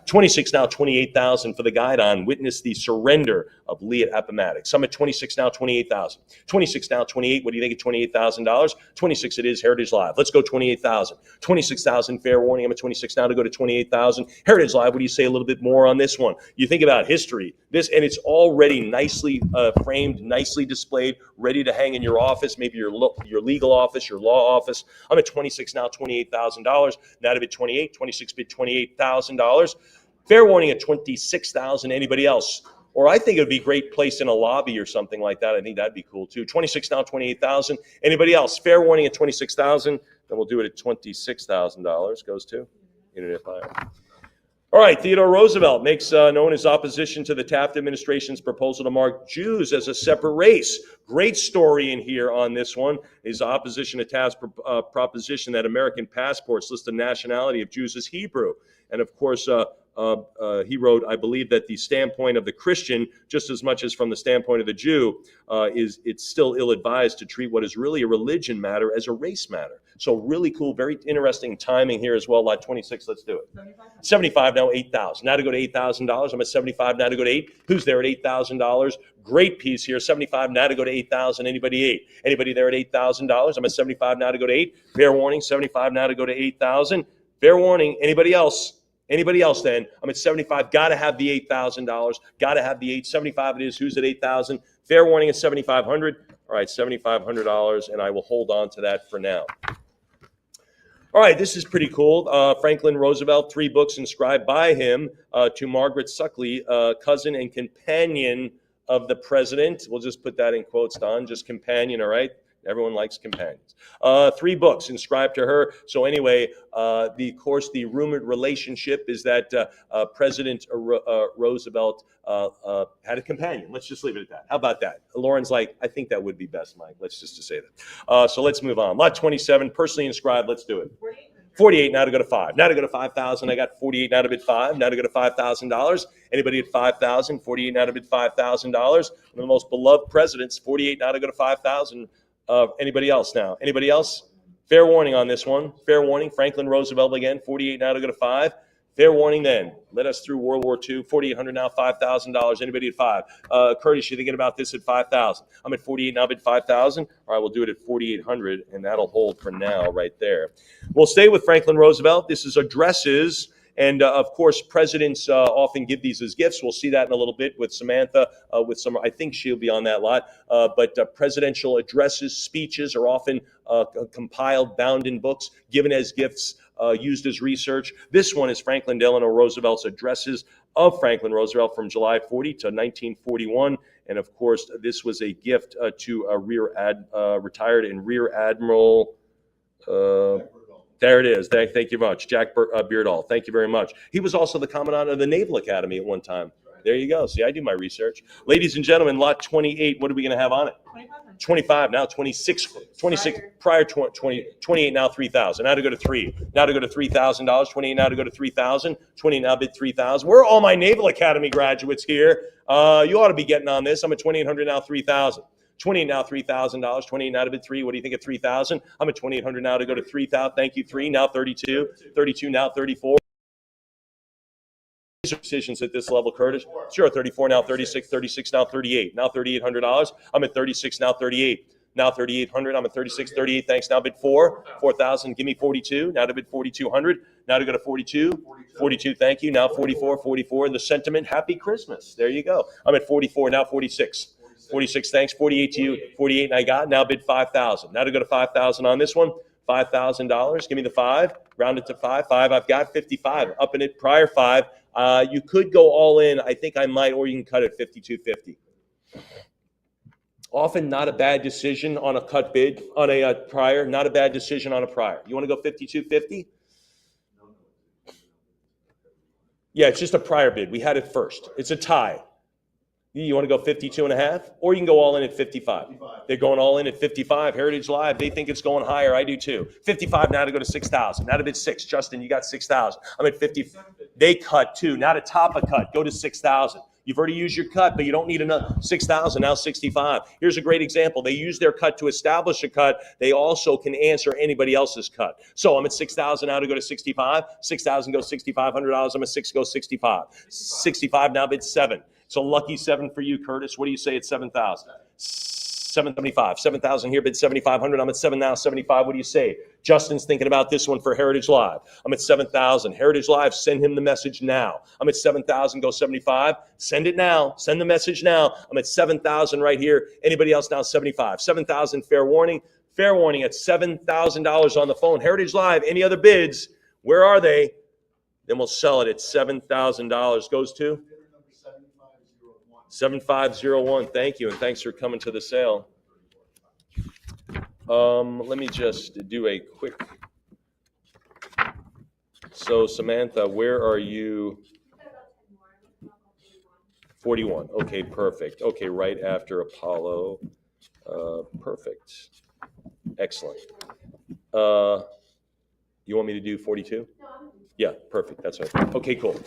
26 now, 28,000 for the guidon. Witness the surrender of Lee at Appomattox. Some at 26 now, 28,000. 26 now, 28. What do you think of $28,000? 26 it is. Heritage Live. Let's go 28,000. 26,000. Fair warning. I'm at 26 now to go to 28,000. Heritage Live. What do you say a little bit more on this one? You think about history. This, and it's already nicely framed, nicely displayed, ready to hang in your office, maybe your legal office, your law office. I'm at 26 now, $28,000. Now to bid 28. 26 bid $28,000. Fair warning at 26,000. Anybody else? Or I think it would be great placed in a lobby or something like that. I think that'd be cool too. 26 now, 28,000. Anybody else? Fair warning at 26,000. Then we'll do it at $26,000. Goes to Internet Buyer. All right, Theodore Roosevelt makes known his opposition to the Taft administration's proposal to mark Jews as a separate race. Great story in here on this one. His opposition to Taft's proposition that American passports list the nationality of Jews as Hebrew. And of course, he wrote, I believe that the standpoint of the Christian, just as much as from the standpoint of the Jew, it's still ill-advised to treat what is really a religion matter as a race matter. So really cool, very interesting timing here as well. Lot 26, let's do it. 75 now, 8,000. Now to go to $8,000. I'm at 75 now to go to 8. Who's there at $8,000? Great piece here. 75 now to go to 8,000. Anybody 8? Anybody there at $8,000? I'm at 75 now to go to 8. Fair warning, 75 now to go to 8,000. Fair warning, anybody else? Anybody else then? I'm at 75. Got to have the $8,000. Got to have the 875 it is. Who's at 8,000? Fair warning at 7,500. All right, $7,500, and I will hold on to that for now. All right, this is pretty cool. Franklin Roosevelt, 3 books inscribed by him to Margaret Suckley, cousin and companion of the president. We'll just put that in quotes, Don, just companion, all right? Everyone likes companions. 3 books inscribed to her. So anyway, the rumored relationship is that President Roosevelt had a companion. Let's just leave it at that. How about that? Lauren's like, I think that would be best, Mike. Let's just say that. So let's move on. Lot 27, personally inscribed. Let's do it. 48 now to go to 5. Now to go to 5,000. I got 48 now to bid 5. Now to go to $5,000. Anybody at 5,000? 48 now to bid $5,000. One of the most beloved presidents. 48 now to go to 5,000. Anybody else now? Anybody else? Fair warning on this one. Fair warning. Franklin Roosevelt again. 48 now to go to 5. Fair warning then. Led us through World War II. 4,800 now, $5,000. Anybody at 5? Curtis, you thinking about this at 5,000? I'm at 48 now, bid 5,000. All right, we'll do it at 4,800, and that'll hold for now right there. We'll stay with Franklin Roosevelt. This is addresses. And of course, presidents often give these as gifts. We'll see that in a little bit with Samantha. I think she'll be on that lot. But presidential addresses, speeches are often compiled, bound in books, given as gifts, used as research. This one is Franklin Delano Roosevelt's addresses of Franklin Roosevelt from July 40 to 1941. And of course, this was a gift to a retired and Rear Admiral. There it is. Thank you much. Jack Beardall. Thank you very much. He was also the Commandant of the Naval Academy at one time. There you go. See, I do my research. Ladies and gentlemen, lot 28, what are we going to have on it? 25 now, 26 prior 28 now, 3,000. Now to go to 3. Now to go to $3,000. 28 now to go to 3,000. 20 now bid 3,000. Where are all my Naval Academy graduates here? You ought to be getting on this. I'm at 2,800 now, 3,000. 28 now, $3,000. 28 now to bid 3. What do you think at 3,000? I'm at 2,800 now to go to 3,000. Thank you, 3. Now 32. 32 now, 34. These are decisions at this level, Curtis. Sure, 34 now, 36, 36 now, 38. Now $3,800. I'm at 36 now, 38. Now 3,800. I'm at 36, 38. Thanks. Now bid 4. 4,000. Give me 42. Now to bid 4,200. Now to go to 42. 42. Thank you. Now 44. 44. The sentiment. Happy Christmas. There you go. I'm at 44. Now 46. 46. Thanks. 48 to you. 48. And I got. Now bid 5,000. Now to go to 5,000 on this one. $5,000. Give me the 5. Round it to 5. 5. I've got 55. Up in it. Prior 5. You could go all in. I think I might, or you can cut it 52.50. Often not a bad decision on a cut bid, on a prior, not a bad decision on a prior. You want to go 52.50? Yeah, it's just a prior bid. We had it first. It's a tie. You want to go 52.5? Or you can go all in at 55. They're going all in at 55. Heritage Live, they think it's going higher. I do too. 55 now to go to 6,000. Now to bid 6. Justin, you got 6,000. I'm at 50. They cut too. Now to top a cut. Go to 6,000. You've already used your cut, but you don't need another 6,000, now 65. Here's a great example. They use their cut to establish a cut. They also can answer anybody else's cut. So I'm at 6,000 now to go to 65. 6,000 goes $6,500. I'm at 6, go 65. 65 now bid 7. So lucky 7 for you, Curtis. What do you say at 7,000? 775. 7,000 here, bid 7,500. I'm at 7 now, 75. What do you say? Justin's thinking about this one for Heritage Live. I'm at 7,000. Heritage Live, send him the message now. I'm at 7,000, go 75. Send it now. Send the message now. I'm at 7,000 right here. Anybody else now? 75. 7,000, fair warning. Fair warning at $7,000 on the phone. Heritage Live, any other bids? Where are they? Then we'll sell it at $7,000. Goes to? 7501. Thank you, and thanks for coming to the sale. Let me just do a quick. So Samantha, where are you? 41. Okay, perfect. Okay, right after Apollo. Perfect. Excellent. You want me to do 42? Yeah, perfect. That's right. Okay, cool.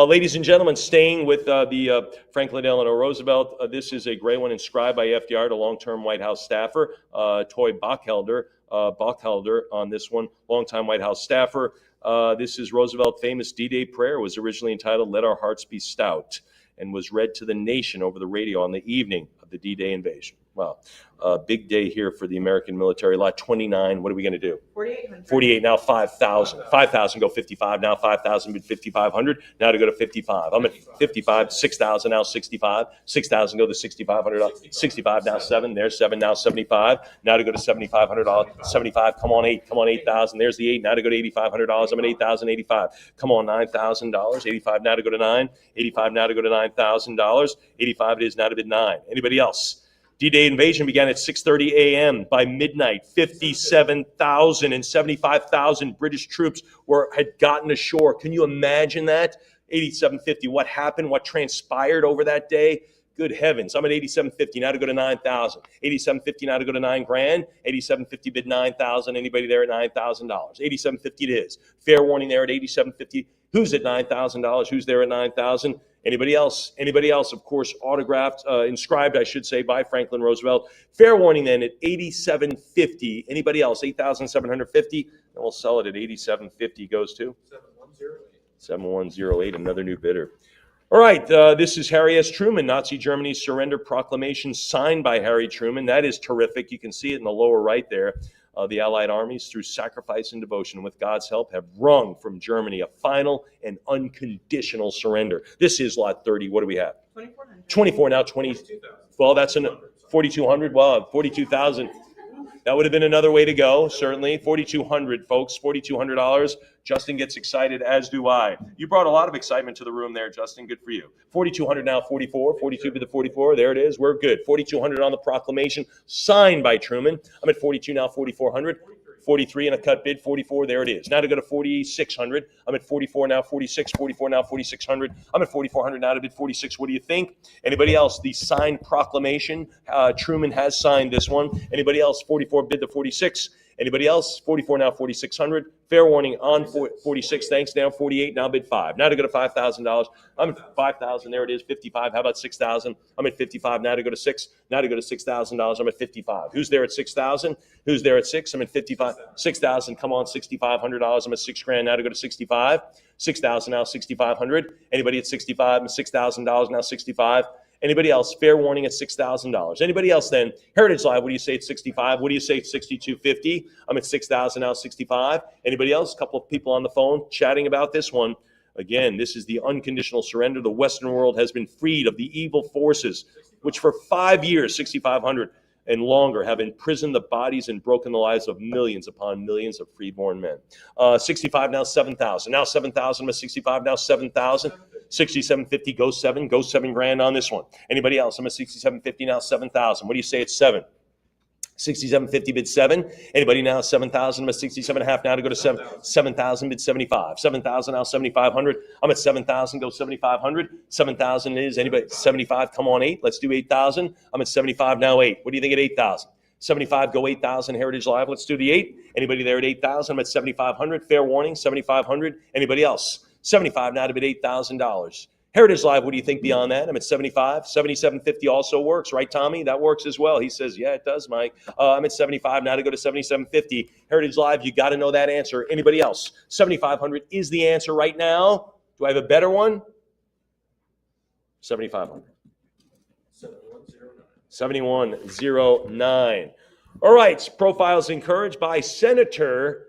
Ladies and gentlemen, staying with the Franklin Delano Roosevelt, this is a gray one inscribed by FDR, the long-term White House staffer, Toy Bachhelder on this one, longtime White House staffer. This is Roosevelt's famous D-Day prayer. It was originally entitled, "Let Our Hearts Be Stout," and was read to the nation over the radio on the evening of the D-Day invasion. Wow. Big day here for the American military. Lot 29. What are we going to do? 4,800. 48 now, 5,000. 5,000 go 55 now. 5,000 bid 5,500. Now to go to 55. I'm at 55. 6,000 now 65. 6,000 go to 6,500. 65 now 7. There's 7 now 75. Now to go to $7,500. 75. Come on 8. Come on 8,000. There's the 8. Now to go to $8,500. I'm at 8,000. 85. Come on $9,000. 85 now to go to 9. 85 now to go to $9,000. 85 it is now to bid 9. Anybody else? D-Day invasion began at 6:30 a.m. By midnight, 57,000 and 75,000 British troops had gotten ashore. Can you imagine that? 8750. What happened? What transpired over that day? Good heavens. I'm at 8750 now to go to 9,000. 8750 now to go to $9,000. 8750 bid 9,000. Anybody there at $9,000? 8750 it is. Fair warning there at 8750. Who's at $9,000? Who's there at 9,000? Anybody else? Anybody else? Of course, autographed, inscribed, I should say, by Franklin Roosevelt. Fair warning then at 8750. Anybody else? 8,750. And we'll sell it at 8750. Goes to 7108. Another new bidder. All right, this is Harry S. Truman, Nazi Germany's surrender proclamation signed by Harry Truman. That is terrific. You can see it in the lower right there. The Allied armies, through sacrifice and devotion, with God's help, have wrung from Germany a final and unconditional surrender. This is lot 30. What do we have? 2,400. 24 now, 20. Well, that's 4,200. Well, 42,000. That would have been another way to go, certainly. 4,200, folks, $4,200. Justin gets excited, as do I. You brought a lot of excitement to the room there, Justin. Good for you. 4,200 now, 44. 42 to the 44. There it is. We're good. 4,200 on the proclamation signed by Truman. I'm at 42 now, 4,400. 43 and a cut bid, 44, there it is. Now to go to 4,600. I'm at 44 now, 46, 44 now, 4,600. I'm at 4,400 now to bid 46. What do you think? Anybody else? The signed proclamation. Truman has signed this one. Anybody else? 44 bid to 46. Anybody else? 44 now, 4,600. Fair warning on 46. Thanks. Down 48. Now bid 5. Now to go to $5,000. I'm at 5,000. There it is. 55. How about 6,000? I'm at 55. Now to go to 6. Now to go to $6,000. I'm at 55. Who's there at 6,000? Who's there at 6? I'm at 55. 6,000. Come on, $6,500. I'm at $6,000. Now to go to 65. 6,000 now, 6,500. Anybody at 65? I'm $6,000 now, 65. Anybody else? Fair warning at $6,000. Anybody else then? Heritage Live, what do you say at 65? What do you say at 62.50? I'm at 6,000 now, 65. Anybody else? A couple of people on the phone chatting about this one. Again, this is the unconditional surrender. The Western world has been freed of the evil forces, which for 5 years, 6,500 and longer, have imprisoned the bodies and broken the lives of millions upon millions of freeborn men. 65 now, 7,000. Now 7,000. I'm at 65 now, 7,000. 67.50, go 7. Go $7,000 on this one. Anybody else? I'm at 67.50 now, 7,000. What do you say at 7? 67.50 bid 7. Anybody now? 7,000. I'm at 67.5 now to go to 7. 7,000 bid 75. 7,000 now, 7,500. I'm at 7,000. Go 7,500. 7,000 is anybody? 75. Come on 8. Let's do 8,000. I'm at 75 now 8. What do you think at 8,000? 75. Go 8,000. Heritage Live. Let's do the 8. Anybody there at 8,000? I'm at 7,500. Fair warning. 7,500. Anybody else? 75 now to bid $8,000. Heritage Live, what do you think beyond that? I'm at 75. 77.50 also works, right, Tommy? That works as well. He says, yeah, it does, Mike. I'm at 75 now to go to 77.50. Heritage Live, you got to know that answer. Anybody else? 7,500 is the answer right now. Do I have a better one? 7,500. 7109. All right, profiles encouraged by Senator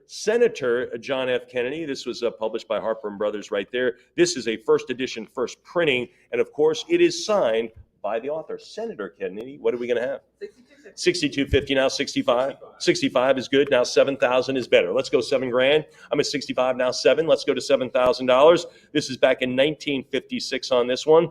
John F. Kennedy. This was published by Harper & Brothers right there. This is a first edition, first printing, and of course, it is signed by the author, Senator Kennedy. What are we going to have? 62.50 now, 65. 65 is good. Now 7,000 is better. Let's go $7,000. I'm at 65 now, 7. Let's go to $7,000. This is back in 1956 on this one.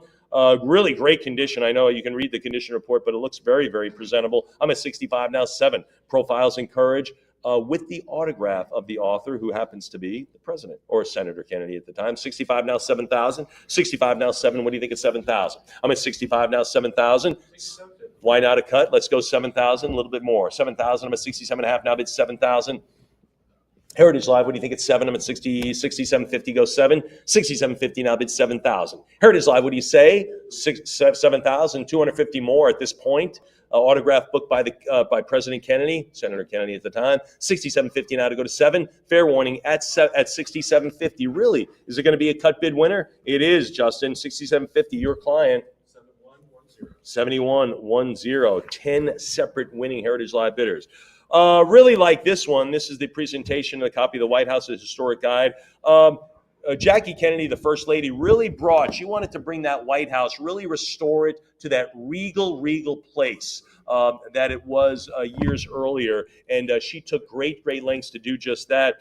Really great condition. I know you can read the condition report, but it looks very, very presentable. I'm at 65 now, 7. Profiles encourage with the autograph of the author, who happens to be the president or Senator Kennedy at the time. 65 now, 7,000. 65 now, 7. What do you think of 7,000? I'm at 65 now, 7,000. Why not a cut? Let's go 7,000, a little bit more. 7,000. I'm at 67.5 now, bid 7,000. Heritage Live, what do you think at 7? I'm at 67.50, go 7. 67.50 now, bid 7,000. Heritage Live, what do you say? 7,000, 250 more at this point. Autograph book by President Kennedy, Senator Kennedy at the time. 67.50 now to go to 7. Fair warning at 67.50. Really, is it going to be a cut bid winner? It is, Justin. 67.50. Your client. 7110. 10 separate winning Heritage Live bidders. Really like this one. This is the presentation of a copy of the White House's Historic Guide. Jackie Kennedy, the First Lady, really she wanted to bring that White House, really restore it to that regal place that it was years earlier. And she took great lengths to do just that.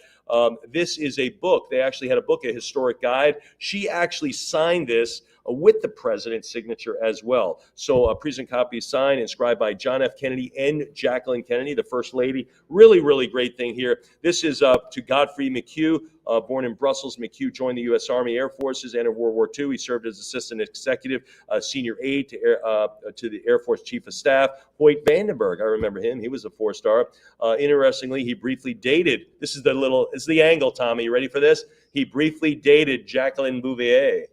This is a book. They actually had a book, a historic guide. She actually signed this with the president's signature as well. So a present copy is signed, inscribed by John F. Kennedy and Jacqueline Kennedy, the First Lady. Really, really great thing here. This is to Godfrey McHugh, born in Brussels. McHugh joined the U.S. Army Air Forces, entered World War II. He served as assistant executive, senior aide to the Air Force Chief of Staff. Hoyt Vandenberg, I remember him. He was a 4-star. Interestingly, he briefly dated, this is the angle, Tommy. You ready for this? He briefly dated Jacqueline Bouvier.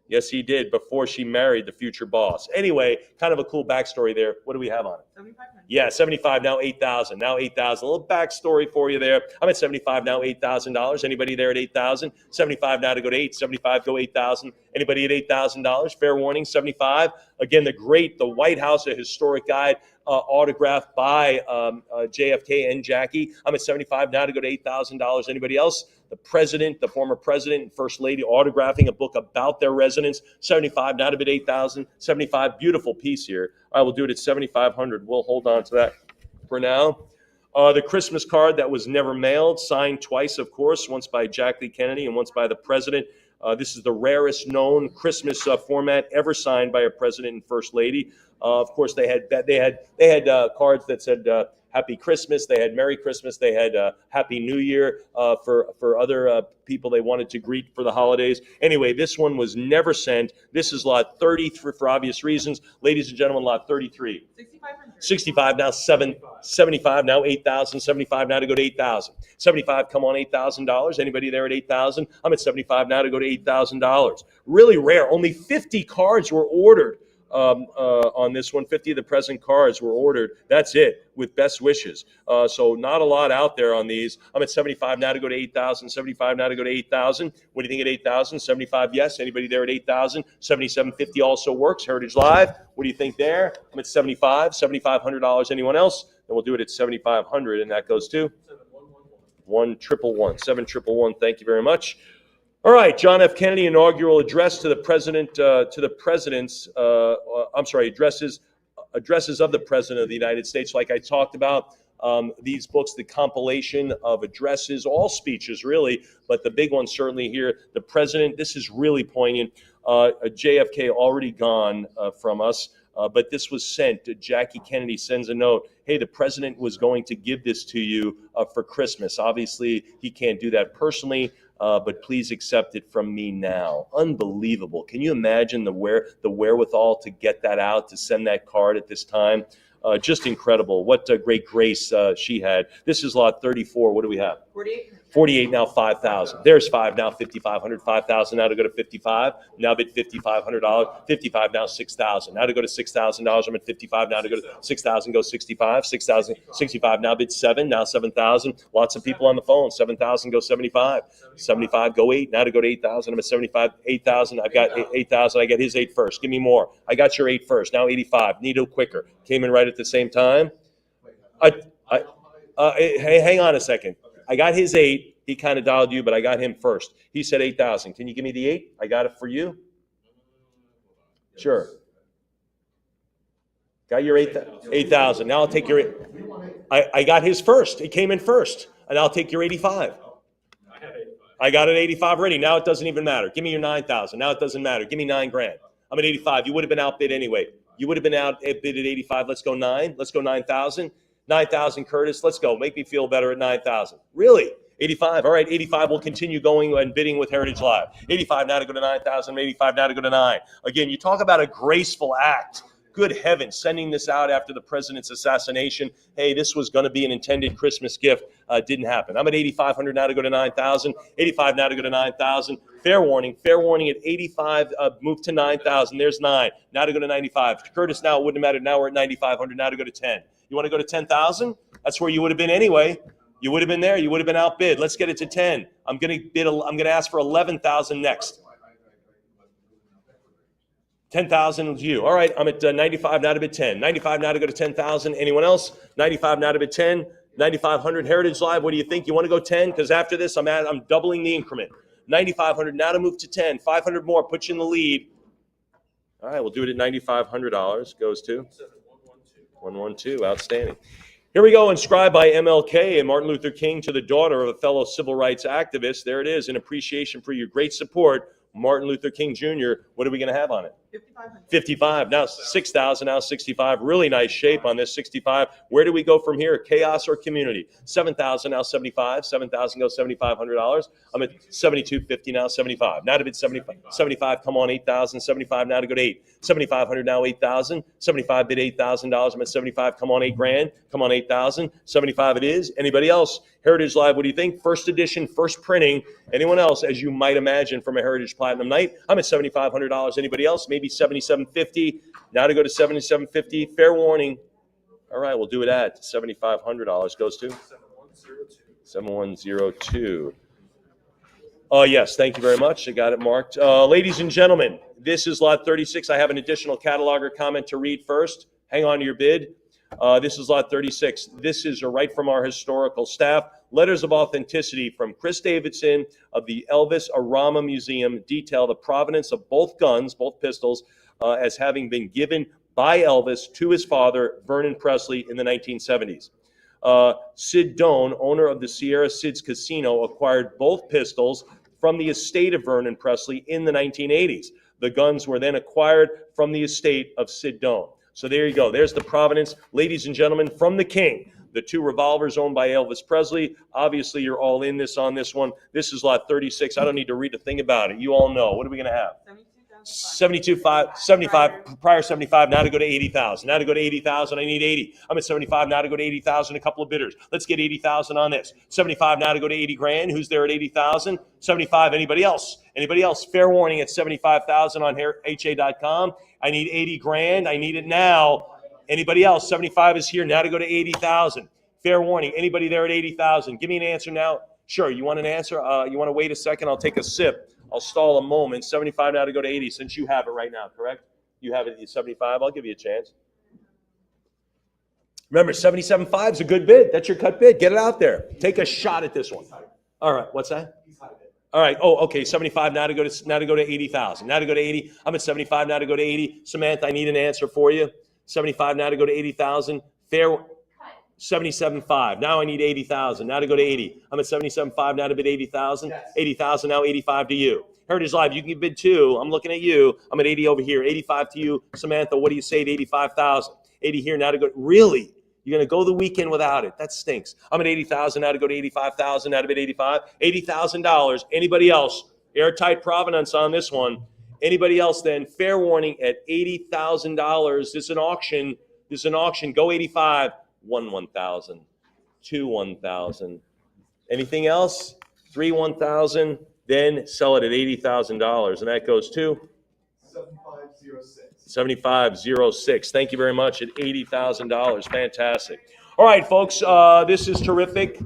Yes, he did, before she married the future boss. Anyway, kind of a cool backstory there. What do we have on it? 7,500. Yeah, 75, now 8,000. Now 8,000. A little backstory for you there. I'm at 75, now $8,000. Anybody there at 8,000? 75 now to go to 8. 75, go 8,000. Anybody at $8,000? Fair warning, 75. Again, the White House, a historic guide, autographed by JFK and Jackie. I'm at 75 now to go to $8,000. Anybody else? The president, the former president and First Lady autographing a book about their residence. 75 now to bid 8,000. 75, beautiful piece here. I will do it at 7,500. We'll hold on to that for now. The Christmas card that was never mailed, signed twice, of course, once by Jackie Kennedy and once by the president. This is the rarest known Christmas format ever signed by a president and First Lady. Of course, they had cards that said Happy Christmas. They had Merry Christmas. They had Happy New Year for other people they wanted to greet for the holidays. Anyway, this one was never sent. This is lot 33 for obvious reasons. Ladies and gentlemen, lot 33. 65 now 75 now 8,000. 75 now to go to 8,000. 75, come on, $8,000. Anybody there at 8,000? I'm at 75 now to go to $8,000. Really rare. Only 50 cards were ordered on this one. 50 of the present cards were ordered. That's it, with best wishes. So not a lot out there on these. I'm at 75 now to go to 8,000. 75 now to go to 8,000. What do you think at 8,000? 75, yes. Anybody there at 8,000? 77.50 also works. Heritage Live. What do you think there? I'm at 75. $7,500. Anyone else? Then we'll do it at 7,500, and that goes to 1,111. 7,111. Thank you very much. All right, John F. Kennedy inaugural address to the president, addresses of the president of the United States. Like I talked about, these books, the compilation of addresses, all speeches really, but the big one certainly here, the president. This is really poignant. JFK already gone from us. But this was sent. Jackie Kennedy sends a note. Hey, the president was going to give this to you for Christmas. Obviously, he can't do that personally, but please accept it from me now. Unbelievable. Can you imagine the wherewithal to get that out, to send that card at this time? Just incredible. What great grace she had. This is lot 34. What do we have? 48 now, 5,000. There's 5 now, 5,500. 5,000 now to go to 55. Now bid $5,500. 55 now, 6,000. Now to go to $6,000. I'm at 55 now to go to 6,000. Go 65. 6,000. 65 now bid 7. Now 7,000. Lots of people on the phone. 7,000. Go 75. 75. Go 8. Now to go to 8,000. I'm at 75. 8,000. I've got 8,000. I got his 8 first. Give me more. I got your 8 first. Now 85. Needle quicker. Came in right at the same time. Hey, hang on a second. I got his 8. He kind of dialed you, but I got him first. He said 8,000. Can you give me the 8? I got it for you. Sure. Got your 8,000. Now I'll take your 8. I got his first. He came in first, and I'll take your 85. I got an 85 ready. Now it doesn't even matter. Give me your 9,000. Now it doesn't matter. Give me $9,000. I'm at 85. You would have been outbid anyway. You would have been outbid at 85. Let's go 9. Let's go 9,000. 9,000, Curtis. Let's go. Make me feel better at 9,000. Really? 85. All right, 85 will continue going and bidding with Heritage Live. 85 now to go to 9,000. 85 now to go to 9. Again, you talk about a graceful act. Good heavens, sending this out after the president's assassination. Hey, this was going to be an intended Christmas gift. Didn't happen. I'm at 8,500 now to go to 9,000. 85 now to go to 9,000. Fair warning at 85, move to 9,000. There's 9. Now to go to 95. Curtis, now it wouldn't have mattered. Now we're at 9,500. Now to go to 10. You want to go to 10,000? That's where you would have been anyway. You would have been there. You would have been outbid. Let's get it to 10. I'm going to ask for 11,000 next. 10,000 is you. All right, I'm at 95 now to bid 10. 95 now to go to 10,000. Anyone else? 95 now to bid 10. 9,500 Heritage Live. What do you think? You want to go 10? Because after this, I'm doubling the increment. 9,500 now to move to 10. 500 more. Put you in the lead. All right, we'll do it at $9,500. Goes to 112. Outstanding. Here we go. Inscribed by MLK and Martin Luther King to the daughter of a fellow civil rights activist. There it is. In appreciation for your great support, Martin Luther King Jr. What are we going to have on it? 55. Now 6,000. Now 65. Really nice shape on this 65. Where do we go from here? Chaos or community? 7,000. Now 75. 7,000 goes $7,500. I'm at 72.50 now 75. Now to bid 75. 75. Come on 8,000. 75 now to go to 8. 7,500 now 8,000. 75 bid $8,000. I'm at 75. Come on $8,000. Come on 8,000. 75 it is. Anybody else? Heritage Live. What do you think? First edition, first printing. Anyone else? As you might imagine from a Heritage Platinum night. I'm at $7,500. Anybody else? Maybe $7,750. Now to go to $7,750. Fair warning. All right, we'll do it at $7,500. Goes to 7102. Oh, yes. Thank you very much. I got it marked. Ladies and gentlemen, this is lot 36. I have an additional cataloger comment to read first. Hang on to your bid. This is lot 36. This is right from our historical staff. Letters of authenticity from Chris Davidson of the Elvis Arama Museum detail the provenance of both guns, both pistols, as having been given by Elvis to his father, Vernon Presley, in the 1970s. Sid Doan, owner of the Sierra Sid's Casino, acquired both pistols from the estate of Vernon Presley in the 1980s. The guns were then acquired from the estate of Sid Doan. So there you go. There's the provenance, ladies and gentlemen, from the king. The 2 revolvers owned by Elvis Presley. Obviously, you're all in this on this one. This is lot 36. I don't need to read a thing about it. You all know. What are we going to have? 75, prior 75, now to go to 80,000. Now to go to 80,000, I need 80. I'm at 75, now to go to 80,000, a couple of bidders. Let's get 80,000 on this. 75, now to go to 80 grand. Who's there at 80,000? 75, anybody else? Anybody else? Fair warning at 75,000 on HA.com. I need 80 grand. I need it now. Anybody else? 75 is here, now to go to 80,000. Fair warning, anybody there at 80,000? Give me an answer now. Sure, you want an answer? You want to wait a second? I'll take a sip. I'll stall a moment. 75 now to go to 80 since you have it right now, correct? You have it at 75. I'll give you a chance. Remember, 77.5 is a good bid. That's your cut bid. Get it out there. Take a shot at this one. All right. What's that? All right. Oh, okay. 75 now to go to 80,000. Now to go to 80. I'm at 75 now to go to 80. Samantha, I need an answer for you. 75 now to go to 80,000. Fair. 77.5. Now I need 80,000. Now to go to 80. I'm at 77.5. Now to bid 80,000. Yes. 80,000. Now 85 to you. Heritage Live, you can bid 2. I'm looking at you. I'm at 80 over here. 85 to you. Samantha, what do you say at 85,000? 80 here. Now to go. Really? You're going to go the weekend without it. That stinks. I'm at 80,000. Now to go to 85,000. Now to bid 85. $80,000. Anybody else? Airtight provenance on this one. Anybody else then? Fair warning at $80,000. This is an auction. This is an auction. Go 85. 1,000, 2 1,000. Anything else? 3 1,000. Then sell it at $80,000, and that goes to 7506. 7506. Thank you very much at $80,000. Fantastic. All right, folks. This is terrific.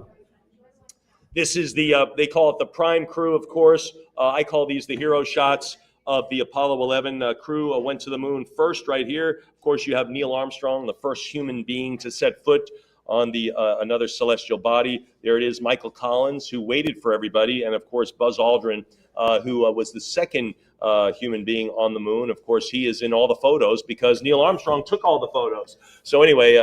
This is the they call it the prime crew, of course. I call these the hero shots of the Apollo 11 crew. Went to the moon first right here. Of course, you have Neil Armstrong, the first human being to set foot on the another celestial body. There it is, Michael Collins, who waited for everybody, and of course, Buzz Aldrin, who was the second human being on the moon. Of course, he is in all the photos because Neil Armstrong took all the photos. So anyway,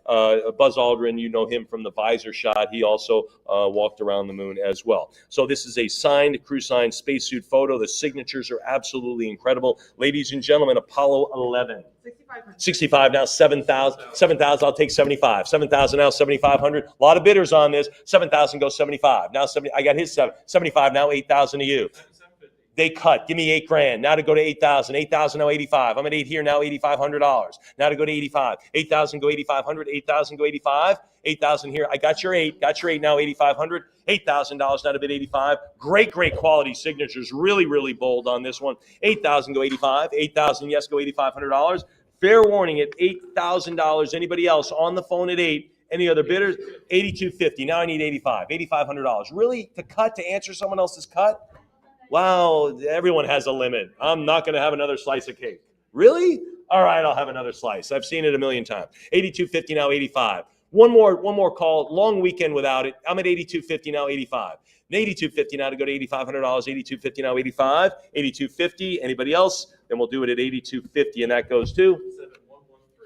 Buzz Aldrin, you know him from the visor shot. He also walked around the moon as well. So this is a signed, crew signed spacesuit photo. The signatures are absolutely incredible. Ladies and gentlemen, Apollo 11. 65 now, 7,000. 7,000, I'll take 75. 7,000 now, 7,500. A lot of bidders on this. 7,000 goes 75. Now 70. I got his 75 now, 8,000 to you. They cut. Give me 8 grand. Now to go to 8,000. 8,000 now 85. I'm at 8 here now, $8,500. Now to go to 85. 8,000 go 8,500. 8,000 go 85. 8,000 here. I got your 8. Got your 8 now, 8,500. $8,000 now to bid 85. Great quality signatures. Really, really bold on this one. 8,000 go 85. 8,000 yes go $8,500. Fair warning at $8,000. Anybody else on the phone at 8? Any other bidders? 82.50. Now I need 85. $8,500. Really? To cut, to answer someone else's cut? Wow, everyone has a limit. I'm not going to have another slice of cake. Really? All right, I'll have another slice. I've seen it a million times. 82.50 now 85. One more call. Long weekend without it. I'm at 82.50 now 85. 82.50 now to go to $8,500. 82.50 now 85. 82.50. Anybody else? Then we'll do it at 82.50, and that goes to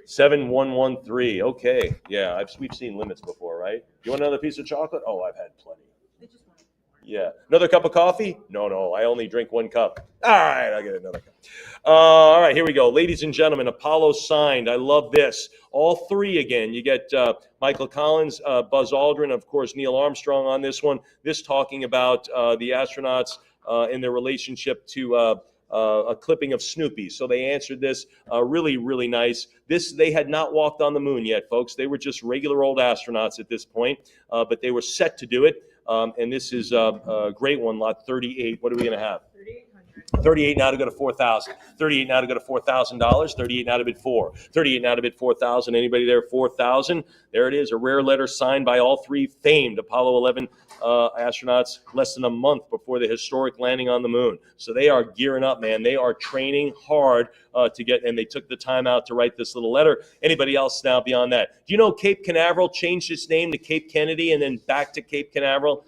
7113. Okay, yeah, we've seen limits before, right? You want another piece of chocolate? Oh, I've had plenty. Yeah. Another cup of coffee? No. I only drink 1 cup. All right, I'll get another cup. All right, here we go. Ladies and gentlemen, Apollo signed. I love this. All 3 again. You get Michael Collins, Buzz Aldrin, of course, Neil Armstrong on this one. This talking about the astronauts and their relationship to a clipping of Snoopy. So they answered this really, really nice. They had not walked on the moon yet, folks. They were just regular old astronauts at this point, but they were set to do it. And this is a great one, lot 38. What are we going to have? 38 now to go to 4,000. 38 now to go to $4,000. 38 now to bid 4. 38 now to bid 4,000. Anybody there? 4,000. There it is. A rare letter signed by all 3 famed Apollo 11 astronauts less than a month before the historic landing on the moon. So they are gearing up, man. They are training hard to get, and they took the time out to write this little letter. Anybody else now beyond that? Do you know Cape Canaveral changed its name to Cape Kennedy and then back to Cape Canaveral?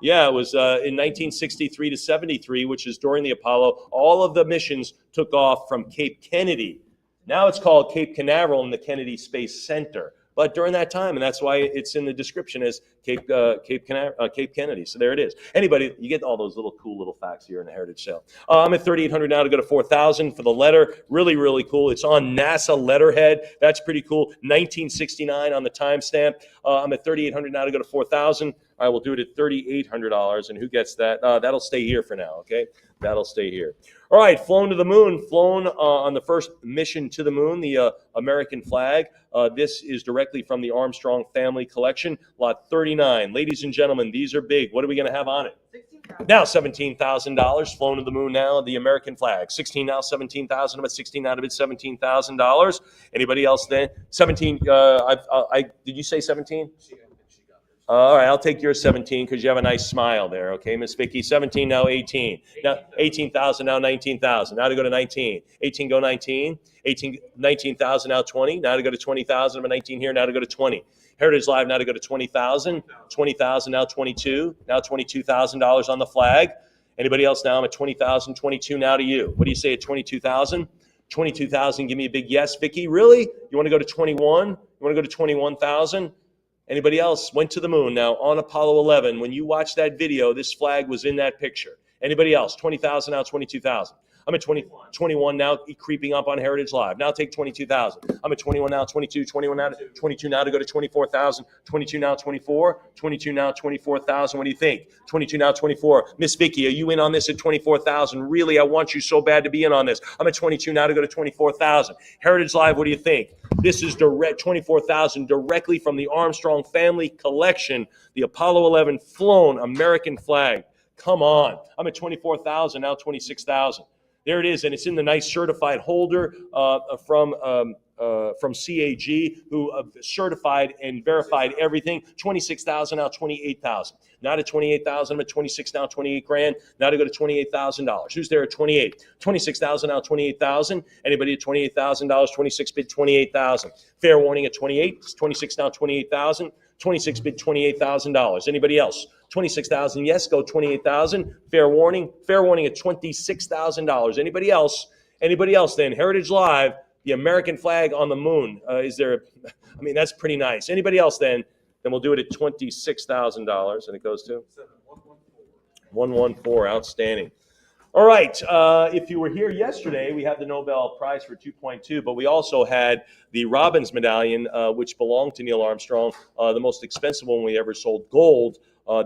Yeah, it was in 1963 to 73, which is during the Apollo. All of the missions took off from Cape Kennedy. Now it's called Cape Canaveral in the Kennedy Space Center. but during that time, and that's why it's in the description as Cape Kennedy. So there it is. Anybody, you get all those cool little facts here in the Heritage Sale. I'm at 3,800 now to go to 4,000 for the letter. Really, really cool. It's on NASA letterhead. That's pretty cool. 1969 on the timestamp. I'm at 3,800 now to go to 4,000. I will do it at $3,800. And who gets that? That'll stay here for now, okay? That'll stay here. All right, flown to the moon, flown on the first mission to the moon, the American flag. This is directly from the Armstrong Family Collection, lot 39. Ladies and gentlemen, these are big. What are we going to have on it? Now $17,000, flown to the moon now, the American flag. 16 now, 17,000, but 16 out of it, $17,000. Anybody else then? 17, did you say 17? All right, I'll take your 17 because you have a nice smile there. Okay, Miss Vicky, 17 now 18. Now 18,000 now 19,000. Now to go to 19. 18 go 19. 19,000 now 20. Now to go to 20,000. I'm at 19 here. Now to go to 20. Heritage Live now to go to 20,000. 20,000 now 22. Now $22,000 on the flag. Anybody else now? I'm at 20,000. 22 now to you. What do you say at 22,000? 22,000. Give me a big yes, Vicky. Really? You want to go to 21? You want to go to 21,000? Anybody else went to the moon now on Apollo 11? When you watch that video, this flag was in that picture. Anybody else? 20,000 now, 22,000. I'm at 21 now, creeping up on Heritage Live. Now take 22,000. I'm at 21 now, 22, 21 now, 22 now to go to 24,000. 22 now, 24. 22 now, 24,000. What do you think? 22 now, 24. Miss Vicky, are you in on this at 24,000? Really, I want you so bad to be in on this. I'm at 22 now to go to 24,000. Heritage Live, what do you think? This is direct 24,000 directly from the Armstrong Family Collection, the Apollo 11 flown American flag. Come on. I'm at 24,000, now 26,000. There it is, and it's in the nice certified holder from CAG, who certified and verified everything. 26,000 now 28,000. Now to 28,000. I'm at 26 now, 28 grand. Now to go to $28,000. Who's there at 28? 26,000 now, 28,000. Anybody at $28,000? 26 bid 28,000. Fair warning at 28. 26 now, 28,000. 26 bid $28,000. Anybody else? 26,000. Yes, go 28,000. Fair warning. Fair warning at $26,000. Anybody else? Anybody else then? Heritage Live, the American flag on the moon. That's pretty nice. Anybody else then? Then we'll do it at $26,000. And it goes to 114. Outstanding. All right. If you were here yesterday, we had the Nobel Prize for 2.2, but we also had the Robbins Medallion, which belonged to Neil Armstrong, the most expensive one we ever sold, gold.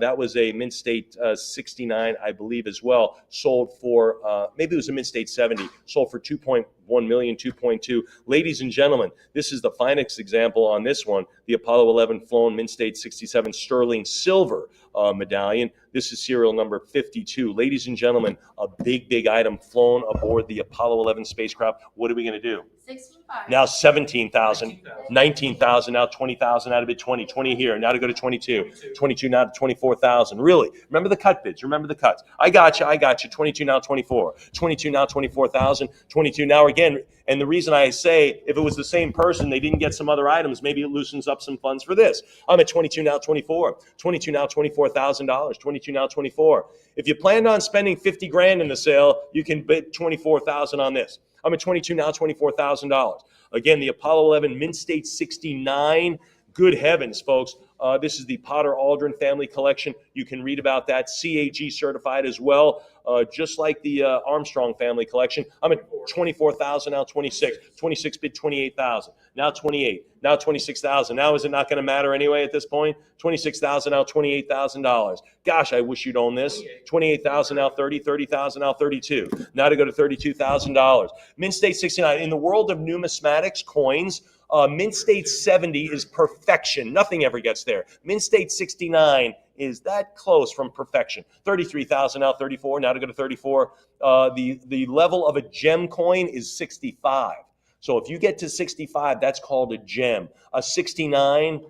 That was a Mint State 69, I believe, as well. Sold for, maybe it was a Mint State 70, sold for 2.1 million, 2.2. Ladies and gentlemen, this is the finest example on this one, the Apollo 11 flown Mint State 67 sterling silver medallion. This is serial number 52. Ladies and gentlemen, a big, big item flown aboard the Apollo 11 spacecraft. What are we going to do? 65. Now 17,000, 19,000, now 20,000 out of it, 20, 20 here. Now to go to 22, 22 now to 24,000. Really? Remember the cut bids. Remember the cuts. I got you. 22 now, 24, 22 now, 24,000, 22 now again. And the reason I say, if it was the same person, they didn't get some other items, maybe it loosens up some funds for this. I'm at 22 now, 24, 22 now, $24,000, 22 now, 24. If you planned on spending 50 grand in the sale, you can bid 24,000 on this. I'm at 22 now, $24,000. Again, the Apollo 11 Mint State 69. Good heavens, folks. This is the Potter Aldrin Family Collection. You can read about that. CAG certified as well, just like the Armstrong Family Collection. I'm at 24,000 now, 26. 26 bid 28,000. Now 28. Now 26,000. Now is it not going to matter anyway at this point? 26,000 now, $28,000. Gosh, I wish you'd own this. 28,000 now, 30. 30,000 now, 32. Now to go to $32,000. Mint State 69. In the world of numismatics, coins, Mint State 70 is perfection. Nothing ever gets there. Mint State 69 is that close from perfection. 33,000 now, 34. Now to go to 34. The level of a gem coin is 65. So if you get to 65, that's called a gem. A 69,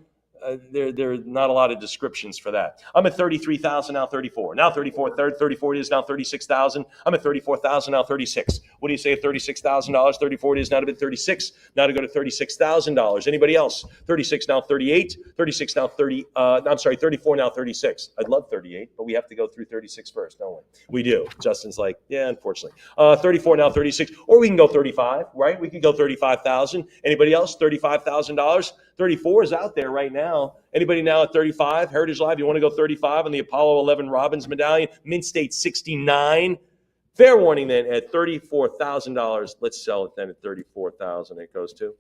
there are not a lot of descriptions for that. I'm at 33,000, now 34. Now 34, 34 it is, now 36,000. I'm at 34,000, now 36. What do you say at $36,000? 34 it is, now to bid 36. Now to go to $36,000. Anybody else? 36, now 38. 36, now 30. I'm sorry, 34, now 36. I'd love 38, but we have to go through 36 first, don't we? We do. Justin's like, yeah, unfortunately. 34, now 36. Or we can go 35, right? We could go 35,000. Anybody else? $35,000. 34 is out there right now. Anybody now at 35? Heritage Live, you want to go 35 on the Apollo 11 Robbins medallion? Mint State 69. Fair warning then at $34,000. Let's sell it then at $34,000. It goes to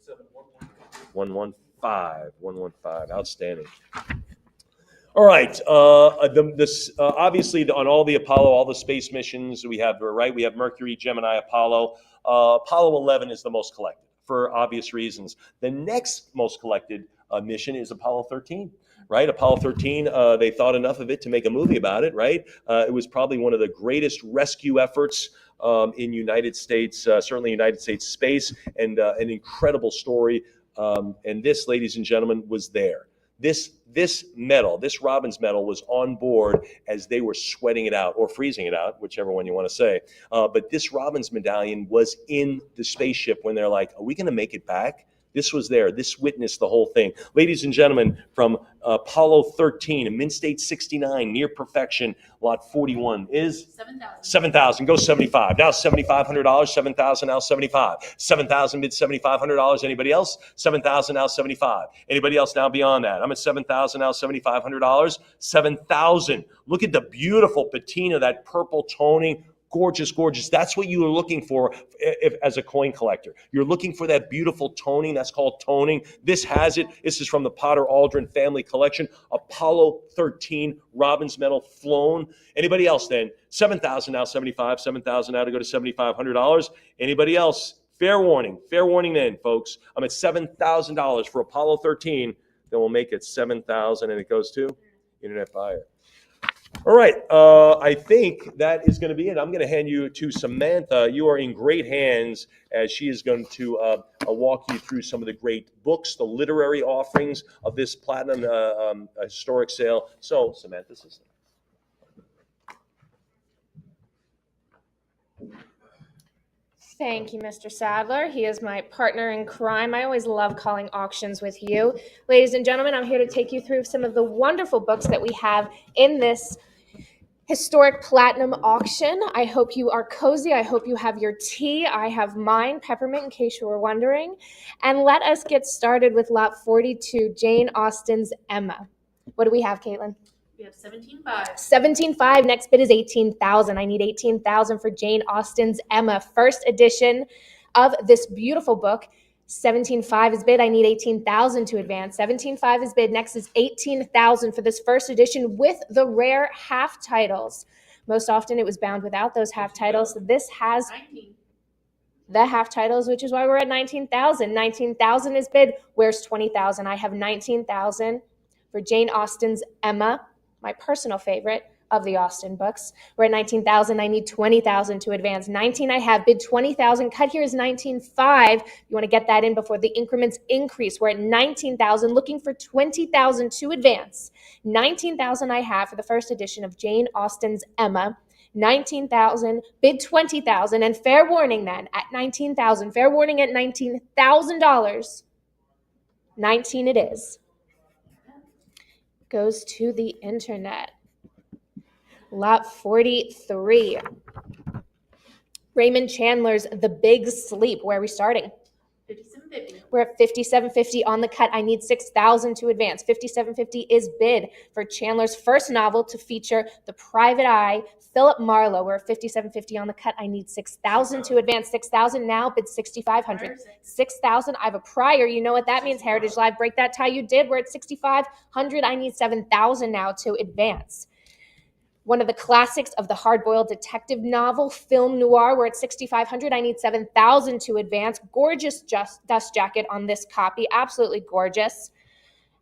115. 115. Outstanding. All right. Obviously on all the Apollo, all the space missions we have, right? We have Mercury, Gemini, Apollo. Apollo 11 is the most collected for obvious reasons. The next most collected mission is Apollo 13, right? Apollo 13, they thought enough of it to make a movie about it, right? It was probably one of the greatest rescue efforts in United States, certainly United States space, and an incredible story. And this, ladies and gentlemen, was there. This medal, this Robbins medal, was on board as they were sweating it out or freezing it out, whichever one you want to say. But this Robbins medallion was in the spaceship when they're like, are we going to make it back? This was there. This witnessed the whole thing. Ladies and gentlemen, from Apollo 13, Mint State 69, near perfection, lot 41 is 7,000. Go 75. Now $7,500. 7,000 now 75. 7,000 bid $7,500. Anybody else? 7,000 now 75. Anybody else now beyond that? I'm at 7,000 now $7,500. 7,000. Look at the beautiful patina, that purple toning. Gorgeous, gorgeous. That's what you are looking for as a coin collector. You're looking for that beautiful toning. That's called toning. This has it. This is from the Potter Aldrin family collection. Apollo 13 Robbins medal flown. Anybody else then? 7,000 now 75. 7,000 now to go to $7,500. Anybody else? Fair warning then, folks. I'm at $7,000 for Apollo 13. Then we'll make it 7,000 and it goes to Internet Buyer. All right, I think that is going to be it. I'm going to hand you to Samantha. You are in great hands as she is going to walk you through some of the great books, the literary offerings of this Platinum historic sale. So, Samantha, sister. Thank you, Mr. Sadler. He is my partner in crime. I always love calling auctions with you. Ladies and gentlemen, I'm here to take you through some of the wonderful books that we have in this historic platinum auction. I hope you are cozy. I hope you have your tea. I have mine, peppermint, in case you were wondering. And let us get started with lot 42, Jane Austen's Emma. What do we have, Caitlin? We have 17.5. 17.5. Next bid is 18,000. I need 18,000 for Jane Austen's Emma, first edition of this beautiful book. 17.5 is bid. I need 18,000 to advance. 17.5 is bid. Next is 18,000 for this first edition with the rare half titles. Most often it was bound without those half titles. This has 19. the half titles, which is why we're at 19,000. 19,000 is bid. Where's 20,000? I have 19,000 for Jane Austen's Emma, my personal favorite of the Austen books. We're at 19,000. I need 20,000 to advance. 19 I have. Bid 20,000. Cut here is 19.5. You want to get that in before the increments increase. We're at 19,000. Looking for 20,000 to advance. 19,000 I have for the first edition of Jane Austen's Emma. 19,000. Bid 20,000. And fair warning then at 19,000. Fair warning at $19,000. 19 it is. Goes to the internet. Lot 43. Raymond Chandler's The Big Sleep. Where are we starting? 57.50. We're at 57.50 on the cut. I need 6,000 to advance. 57.50 is bid for Chandler's first novel to feature the private eye, Philip Marlowe. We're at 57.50 on the cut. I need 6,000 to advance. 6,000 now. Bid 6,500. 6,000. I have a prior. You know what that means. Heritage Live. Break that tie. You did. We're at 6,500. I need 7,000 now to advance. One of the classics of the hard-boiled detective novel, film noir. We're at 6,500. I need 7,000 to advance. Gorgeous dust jacket on this copy. Absolutely gorgeous.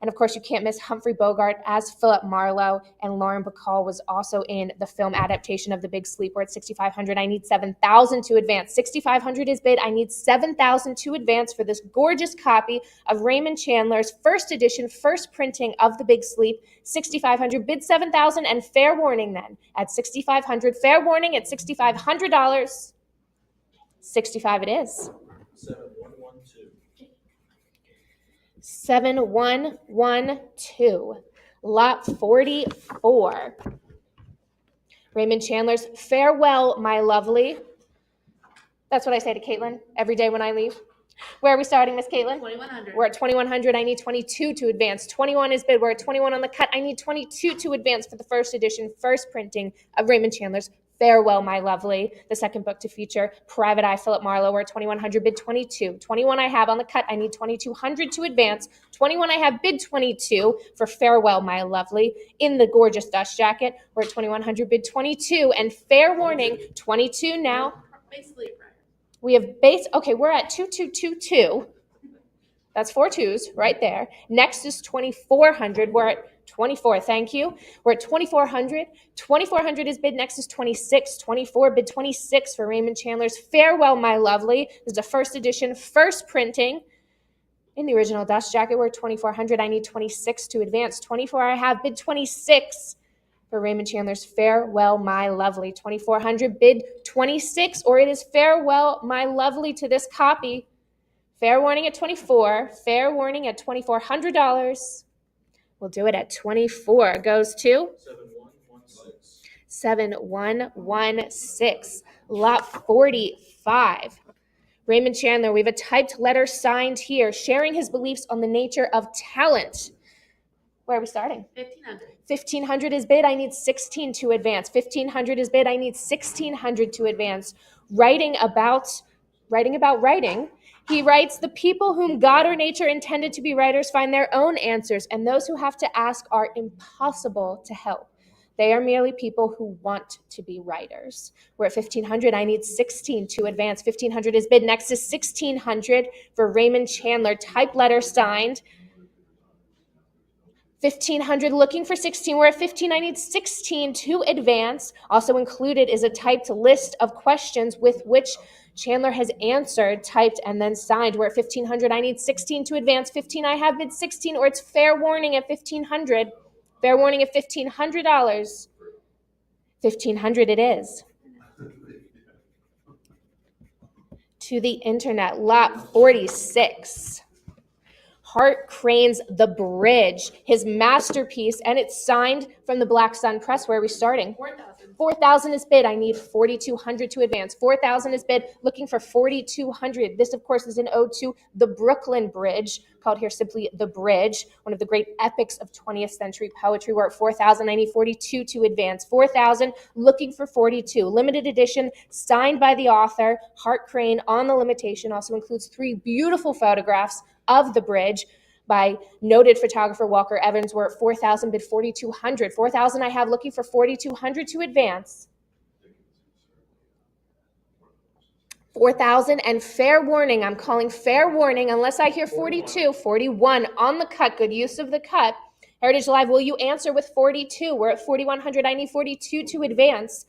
And of course, you can't miss Humphrey Bogart as Philip Marlowe, and Lauren Bacall was also in the film adaptation of The Big Sleep. We're at 6,500. I need 7,000 to advance. 6,500 is bid. I need 7,000 to advance for this gorgeous copy of Raymond Chandler's first edition, first printing of The Big Sleep. 6,500, bid 7,000, and fair warning then at 6,500. Fair warning at $6,500. 65 it is. 7112. Lot 44. Raymond Chandler's Farewell, My Lovely. That's what I say to Caitlin every day when I leave. Where are we starting, Miss Caitlin? 2,100. We're at 2,100. I need 22 to advance. 21 is bid. We're at 21 on the cut. I need 22 to advance for the first edition, first printing of Raymond Chandler's Farewell, My Lovely, the second book to feature Private Eye, Philip Marlowe. We're at 2,100, bid 22. 21 I have on the cut. I need 2,200 to advance. 21 I have, bid 22 for Farewell, My Lovely in the gorgeous dust jacket. We're at 2,100, bid 22. And fair warning, 22 now. Basically, right. We have base, okay, we're at 2222. That's 4 twos right there. Next is 2,400. We're at 24, thank you. We're at 2,400. 2,400 is bid. Next is 26. 24, bid 26 for Raymond Chandler's Farewell, My Lovely. This is a first edition, first printing in the original dust jacket. We're at 2,400. I need 26 to advance. 24 I have, bid 26 for Raymond Chandler's Farewell, My Lovely. 2,400, bid 26, or it is Farewell, My Lovely to this copy. Fair warning at 24. Fair warning at $2,400. We'll do it at 24. Goes to 7116. Lot 45. Raymond Chandler, we have a typed letter signed here, sharing his beliefs on the nature of talent. Where are we starting? 1,500. 1,500 is bid. I need 16 to advance. 1,500 is bid. I need 1,600 to advance. Writing about writing. He writes, the people whom God or nature intended to be writers find their own answers, and those who have to ask are impossible to help. They are merely people who want to be writers. We're at 1,500. I need 16 to advance. 1,500 is bid. Next is 1,600 for Raymond Chandler. Type letter signed. 1,500, looking for 16. We're at 15. I need 16 to advance. Also included is a typed list of questions with which Chandler has answered, typed, and then signed. We're at 1,500. I need 16 to advance. 15 I have, bid 16, or it's fair warning at 1,500. Fair warning at $1,500. 1,500 it is. To the internet, lot 46. Hart Crane's The Bridge, his masterpiece, and it's signed from the Black Sun Press. Where are we starting? 4,000. 4,000 is bid. I need 4,200 to advance. 4,000 is bid. Looking for 4,200. This, of course, is an ode to the Brooklyn Bridge, called here simply The Bridge, one of the great epics of 20th century poetry. We're at 4,000. I need 42 to advance. 4,000, looking for 42. Limited edition, signed by the author, Hart Crane, on the limitation. Also includes 3 beautiful photographs of the bridge by noted photographer Walker Evans. We're at 4,000, bid 4,200. 4,000 I have, looking for 4,200 to advance. 4,000, and fair warning, I'm calling fair warning, unless I hear 42, 41 on the cut, good use of the cut. Heritage Live, will you answer with 42? We're at 4,100, I need 42 to advance.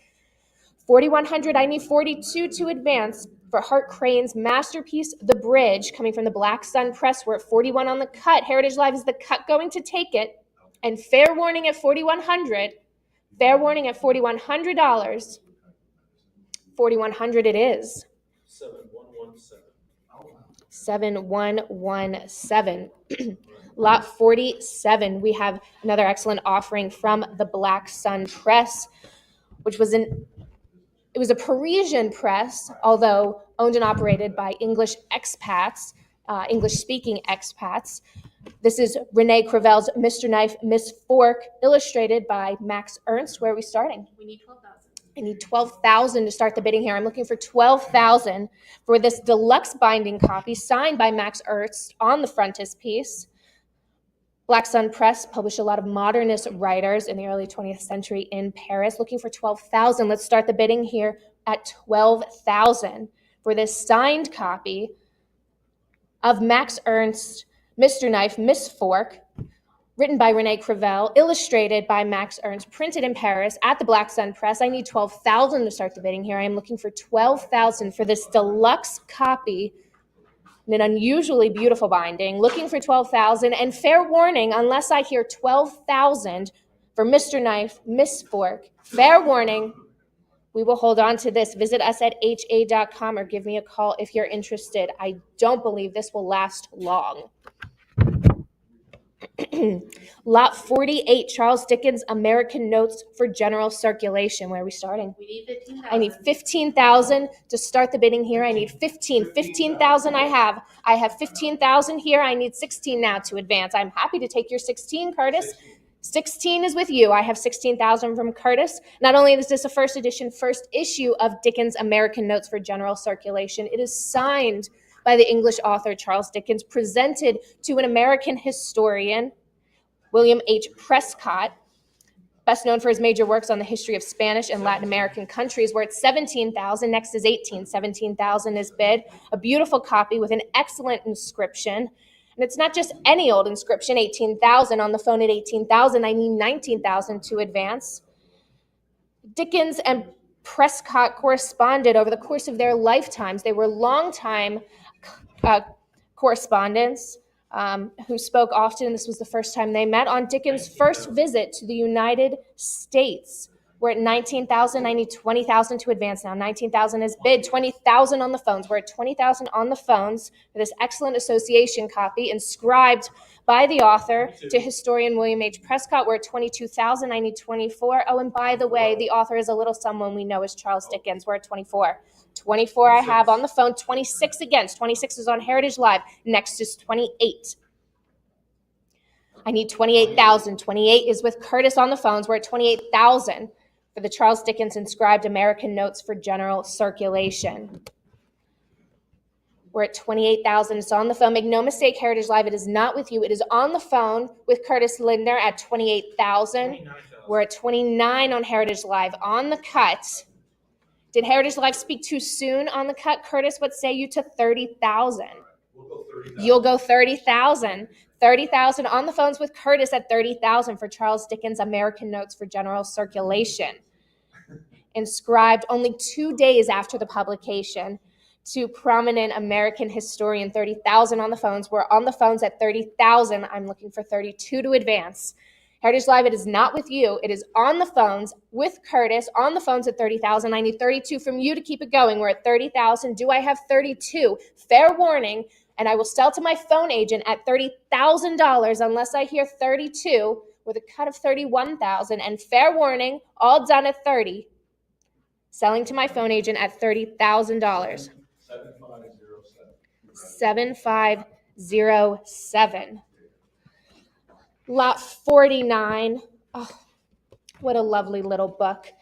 4,100, I need 42 to advance for Hart Crane's masterpiece, The Bridge, coming from the Black Sun Press. We're at 41 on the cut. Heritage Live, is the cut going to take it? And fair warning at 4,100. Fair warning at $4,100. 4,100 it is. 7117. Lot 47. We have another excellent offering from the Black Sun Press, which was it was a Parisian press, although owned and operated by English expats, English-speaking expats. This is Renee Crevel's Mr. Knife, Miss Fork, illustrated by Max Ernst. Where are we starting? We need 12,000. I need 12,000 to start the bidding here. I'm looking for 12,000 for this deluxe binding copy signed by Max Ernst on the frontispiece. Black Sun Press published a lot of modernist writers in the early 20th century in Paris. Looking for 12,000. Let's start the bidding here at 12,000 for this signed copy of Max Ernst, Mr. Knife, Miss Fork, written by Renee Crevel, illustrated by Max Ernst, printed in Paris at the Black Sun Press. I need 12,000 to start the bidding here. I am looking for 12,000 for this deluxe copy in an unusually beautiful binding, looking for 12,000. And fair warning, unless I hear 12,000 for Mr. Knife, Miss Fork, fair warning, we will hold on to this. Visit us at ha.com or give me a call if you're interested. I don't believe this will last long. Lot 48, Charles Dickens, American Notes for General Circulation. Where are we starting? We need 15,000. I need 15,000 to start the bidding here. I need 15,000 I have. I have 15,000 here. I need 16 now to advance. I'm happy to take your 16, Curtis. 16 is with you. I have 16,000 from Curtis. Not only is this a first issue of Dickens' American Notes for General Circulation, it is signed by the English author Charles Dickens, presented to an American historian, William H. Prescott, best known for his major works on the history of Spanish and Latin American countries. We're at 17,000. Next is 18. 17,000 is bid. A beautiful copy with an excellent inscription. And it's not just any old inscription, 18,000. On the phone at 18,000, I need 19,000 to advance. Dickens and Prescott corresponded over the course of their lifetimes. They were longtime correspondents who spoke often. This was the first time they met. On Dickens' first visit to the United States, we're at 19,000. I need 20,000 to advance now. 19,000 is bid. 20,000 on the phones. We're at 20,000 on the phones for this excellent association copy inscribed by the author to historian William H. Prescott. We're at 22,000. I need 24. Oh, and by the way, the author is a little someone we know as Charles Dickens. We're at 24. 24 I have on the phone. 26 against. 26 is on Heritage Live. Next is 28. I need 28,000. 28 is with Curtis on the phones. We're at 28,000 for the Charles Dickens inscribed American Notes for General Circulation. We're at 28,000. It's on the phone. Make no mistake, Heritage Live, it is not with you. It is on the phone with Curtis Lindner at 28,000. We're at 29 on Heritage Live. On the cut. Did Heritage Live speak too soon on the cut? Curtis, what say you to 30,000? We'll go 30,000. You'll go 30,000. 30,000 on the phones with Curtis at 30,000 for Charles Dickens' American Notes for General Circulation. Inscribed only 2 days after the publication to prominent American historian. 30,000 on the phones. We're on the phones at 30,000. I'm looking for 32 to advance. Heritage Live, it is not with you. It is on the phones with Curtis, on the phones at 30,000. I need 32 from you to keep it going. We're at 30,000. Do I have 32? Fair warning, and I will sell to my phone agent at $30,000 unless I hear 32 with a cut of 31,000. And fair warning, all done at 30. Selling to my phone agent at $30,000. 7507. Lot 49. Oh, what a lovely little book.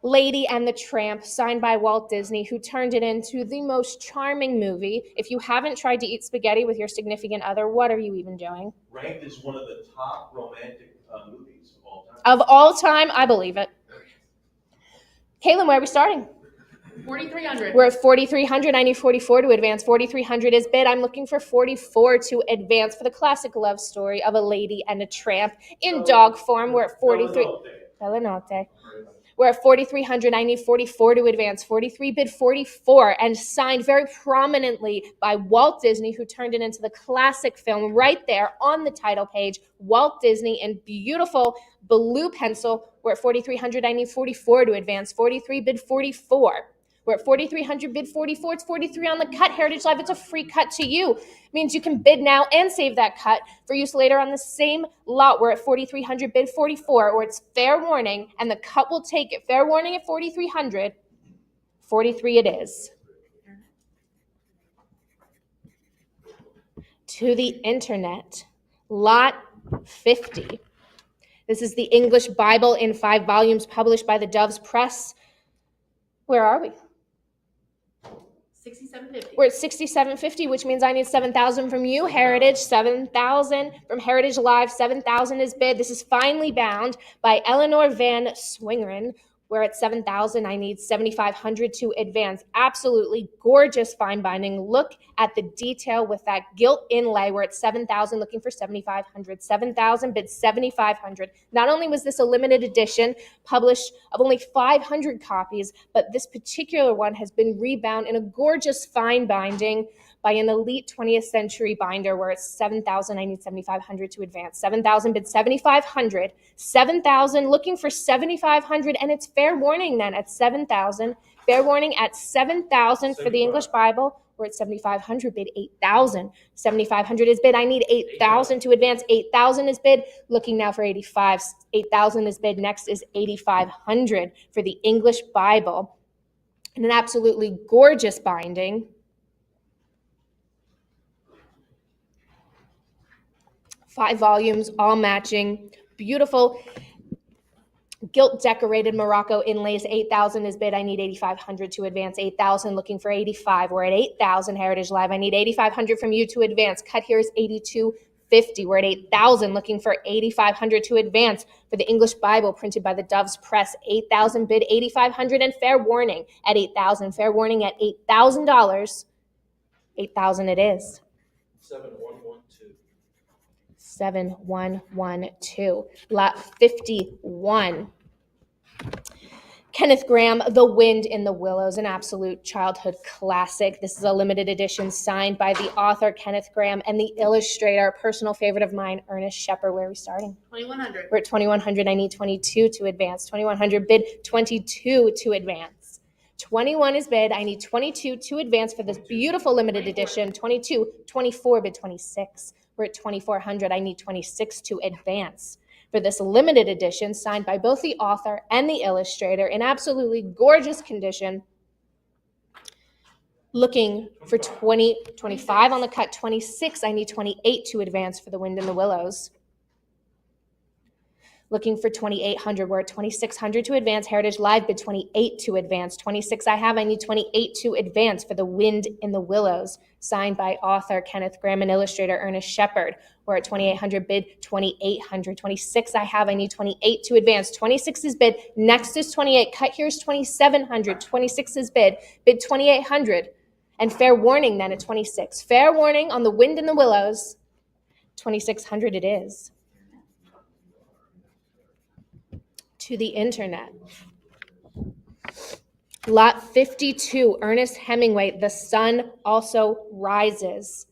Lady and the Tramp, signed by Walt Disney, who turned it into the most charming movie. If you haven't tried to eat spaghetti with your significant other, what are you even doing? Ranked as one of the top romantic movies of all time. Of all time, I believe it. Caitlin, where are we starting? 4,300. We're at 4,300. I need 44 to advance. 4,300 is bid. I'm looking for 44 to advance for the classic love story of a lady and a tramp in dog form. We're at 43. Bella Notte. We're at 4,300. I need 44 to advance. 43 bid 44 and signed very prominently by Walt Disney, who turned it into the classic film right there on the title page. Walt Disney in beautiful blue pencil. We're at 4,300. I need 44 to advance. 43 bid 44. We're at 4,300, bid 44. It's 43 on the cut. Heritage Live, it's a free cut to you. It means you can bid now and save that cut for use later on the same lot. We're at 4,300, bid 44, or it's fair warning, and the cut will take it. Fair warning at 4,300. 43 it is. To the internet. Lot 50. This is the English Bible in 5 volumes published by the Doves Press. Where are we? 6,750. We're at 6,750, which means I need 7,000 from you, Heritage. 7,000 from Heritage Live. 7,000 is bid. This is finely bound by Eleanor Van Swingeren, We're at 7,000. I need 7,500 to advance. Absolutely gorgeous fine binding. Look at the detail with that gilt inlay. We're at 7,000, looking for 7,500. 7,000, bid 7,500. Not only was this a limited edition, published of only 500 copies, but this particular one has been rebound in a gorgeous fine binding by an elite 20th century binder. Where it's 7,000, I need 7,500 to advance. 7,000, bid 7,500. 7,000, looking for 7,500, and it's fair warning then at 7,000. Fair warning at 7,000 for the English Bible. We're at 7,500, bid 8,000. 7,500 is bid. I need 8,000 to advance. 8,000 is bid. Looking now for 85. 8,000 is bid. Next is 8,500 for the English Bible. And an absolutely gorgeous binding. Five volumes, all matching, beautiful gilt decorated Morocco inlays. 8,000 is bid. I need 8,500 to advance. 8,000, looking for 85. We're at 8,000, Heritage Live. I need 8,500 from you to advance. Cut here is 82.50. We're at 8,000, looking for 8,500 to advance for the English Bible printed by the Doves Press. 8,000, bid 8,500, and fair warning at 8,000. Fair warning at $8,000. 8,000 it is. 7112. 7112. Lot 51. Kenneth Grahame, The Wind in the Willows, an absolute childhood classic. This is a limited edition signed by the author, Kenneth Grahame, and the illustrator, a personal favorite of mine, Ernest Shepard. Where are we starting? 2,100. We're at 2,100. I need 22 to advance. 2,100, bid 22 to advance. 21 is bid. I need 22 to advance for this beautiful limited edition. 22, 24, bid 26. We're at 2,400. I need 26 to advance for this limited edition signed by both the author and the illustrator in absolutely gorgeous condition. Looking for 20, 25 on the cut, 26. I need 28 to advance for The Wind in the Willows. Looking for 2,800. We're at 2,600 to advance. Heritage Live bid 28 to advance. 26 I have. I need 28 to advance for The Wind in the Willows, signed by author Kenneth Grahame and illustrator Ernest Shepard. We're at 2,800, bid 2,800. 26 I have. I need 28 to advance. 26 is bid. Next is 28. Cut here is 2,700. 26 is bid. Bid 2,800. And fair warning then at 26. Fair warning on The Wind in the Willows. 2,600 it is. To the internet. Lot 52, Ernest Hemingway, The Sun Also Rises.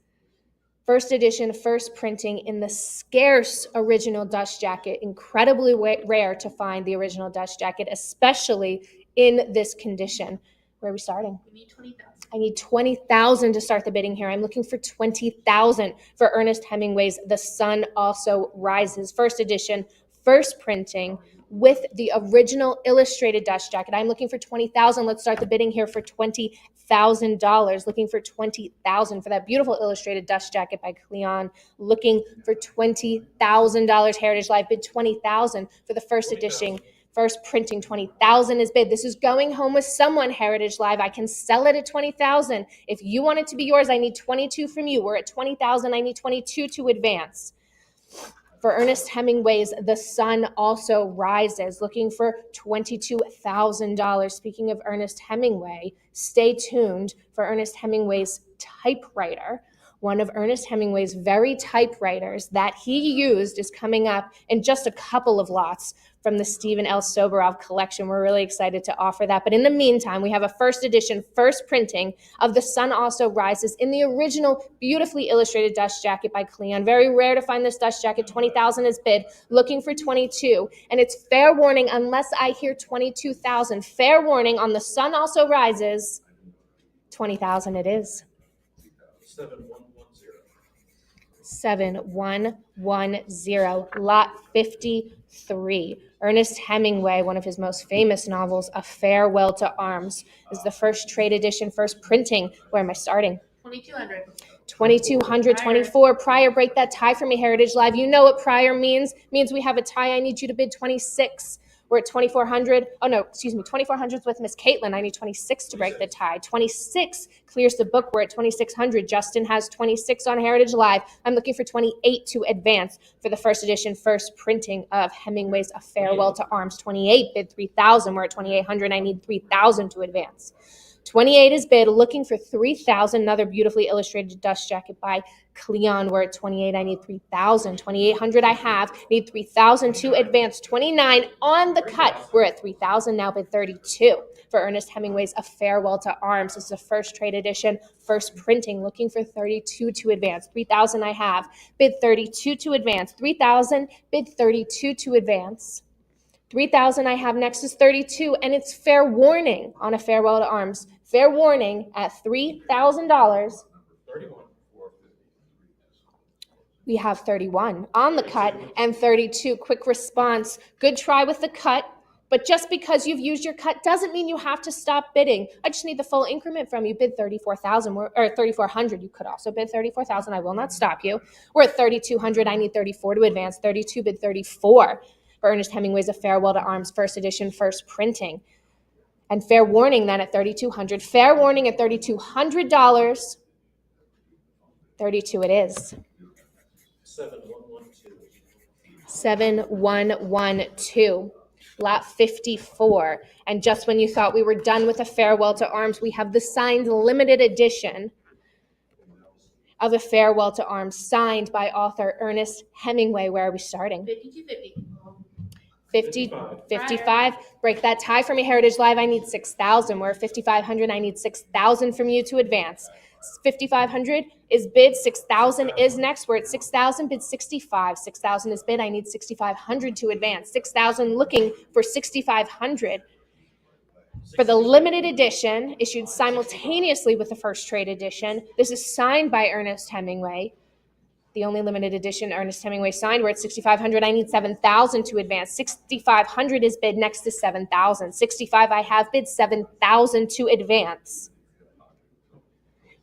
First edition, first printing in the scarce original dust jacket. Incredibly rare to find the original dust jacket, especially in this condition. Where are we starting? We need 20,000. I need 20,000 to start the bidding here. I'm looking for 20,000 for Ernest Hemingway's The Sun Also Rises. First edition, first printing, with the original illustrated dust jacket. I'm looking for 20,000. Let's start the bidding here for $20,000. Looking for 20,000 for that beautiful illustrated dust jacket by Cleon. Looking for $20,000. Heritage Live bid 20,000 for the first edition. First printing, 20,000 is bid. This is going home with someone, Heritage Live. I can sell it at 20,000. If you want it to be yours, I need 22 from you. We're at 20,000. I need 22 to advance. For Ernest Hemingway's The Sun Also Rises, looking for $22,000. Speaking of Ernest Hemingway, stay tuned for Ernest Hemingway's typewriter. One of Ernest Hemingway's very typewriters that he used is coming up in just a couple of lots from the Stephen L. Soberov collection. We're really excited to offer that. But in the meantime, we have a first edition, first printing of The Sun Also Rises in the original beautifully illustrated dust jacket by Cleon. Very rare to find this dust jacket. 20,000 is bid. Looking for 22. And it's fair warning unless I hear 22,000. Fair warning on The Sun Also Rises. 20,000 it is. 7110. Lot 53. Ernest Hemingway, one of his most famous novels, A Farewell to Arms, is the first trade edition, first printing. Where am I starting? 2,200. 2,224. Prior, break that tie for me, Heritage Live. You know what prior means. Means we have a tie. I need you to bid 26. We're at 2,400. Oh no, excuse me, 2,400 with Miss Caitlin. I need 26 to break the tie. 26 clears the book. We're at 2,600. Justin has 26 on Heritage Live. I'm looking for 28 to advance for the first edition, first printing of Hemingway's A Farewell to Arms. 28 bid 3,000. We're at 2,800. I need 3,000 to advance. 28 is bid, looking for 3,000. Another beautifully illustrated dust jacket by Cleon. We're at 28. I need 3,000. 2,800 I have. Need 3,000 to advance. 29 on the cut. We're at 3,000 now, bid 32 for Ernest Hemingway's A Farewell to Arms. This is a first trade edition, first printing, looking for 32 to advance. 3,000 I have. Bid 32 to advance. 3,000, bid 32 to advance. 3,000 I have next is 32, and it's Fair Warning on A Farewell to Arms. Fair Warning at $3,000. 31. We have 31 on the cut and 32. Quick response. Good try with the cut, but just because you've used your cut doesn't mean you have to stop bidding. I just need the full increment from you. Bid 34,000 or 3,400. You could also bid 34,000. I will not stop you. We're at 3,200. I need 34 to advance. 32 bid 34 for Ernest Hemingway's A Farewell to Arms, first edition, first printing. And Fair Warning then at 3,200. Fair Warning at $3,200. 32 it is. 7112. 7112. Lot 54. And just when you thought we were done with A Farewell to Arms, we have the signed limited edition of A Farewell to Arms, signed by author Ernest Hemingway. Where are we starting? 5250. 55. Break that tie for me, Heritage Live. I need 6,000. We're at 5,500. I need 6,000 from you to advance. 5,500 is bid. 6,000 is next. We're at 6,000. Bid 65. 6,000 is bid. I need 6,500 to advance. 6,000 looking for 6,500 for the limited edition, issued simultaneously with the first trade edition. This is signed by Ernest Hemingway. The only limited edition Ernest Hemingway signed. We're at 6,500. I need 7,000 to advance. 6,500 is bid. Next to 7,000. 65 I have. Bid 7,000 to advance.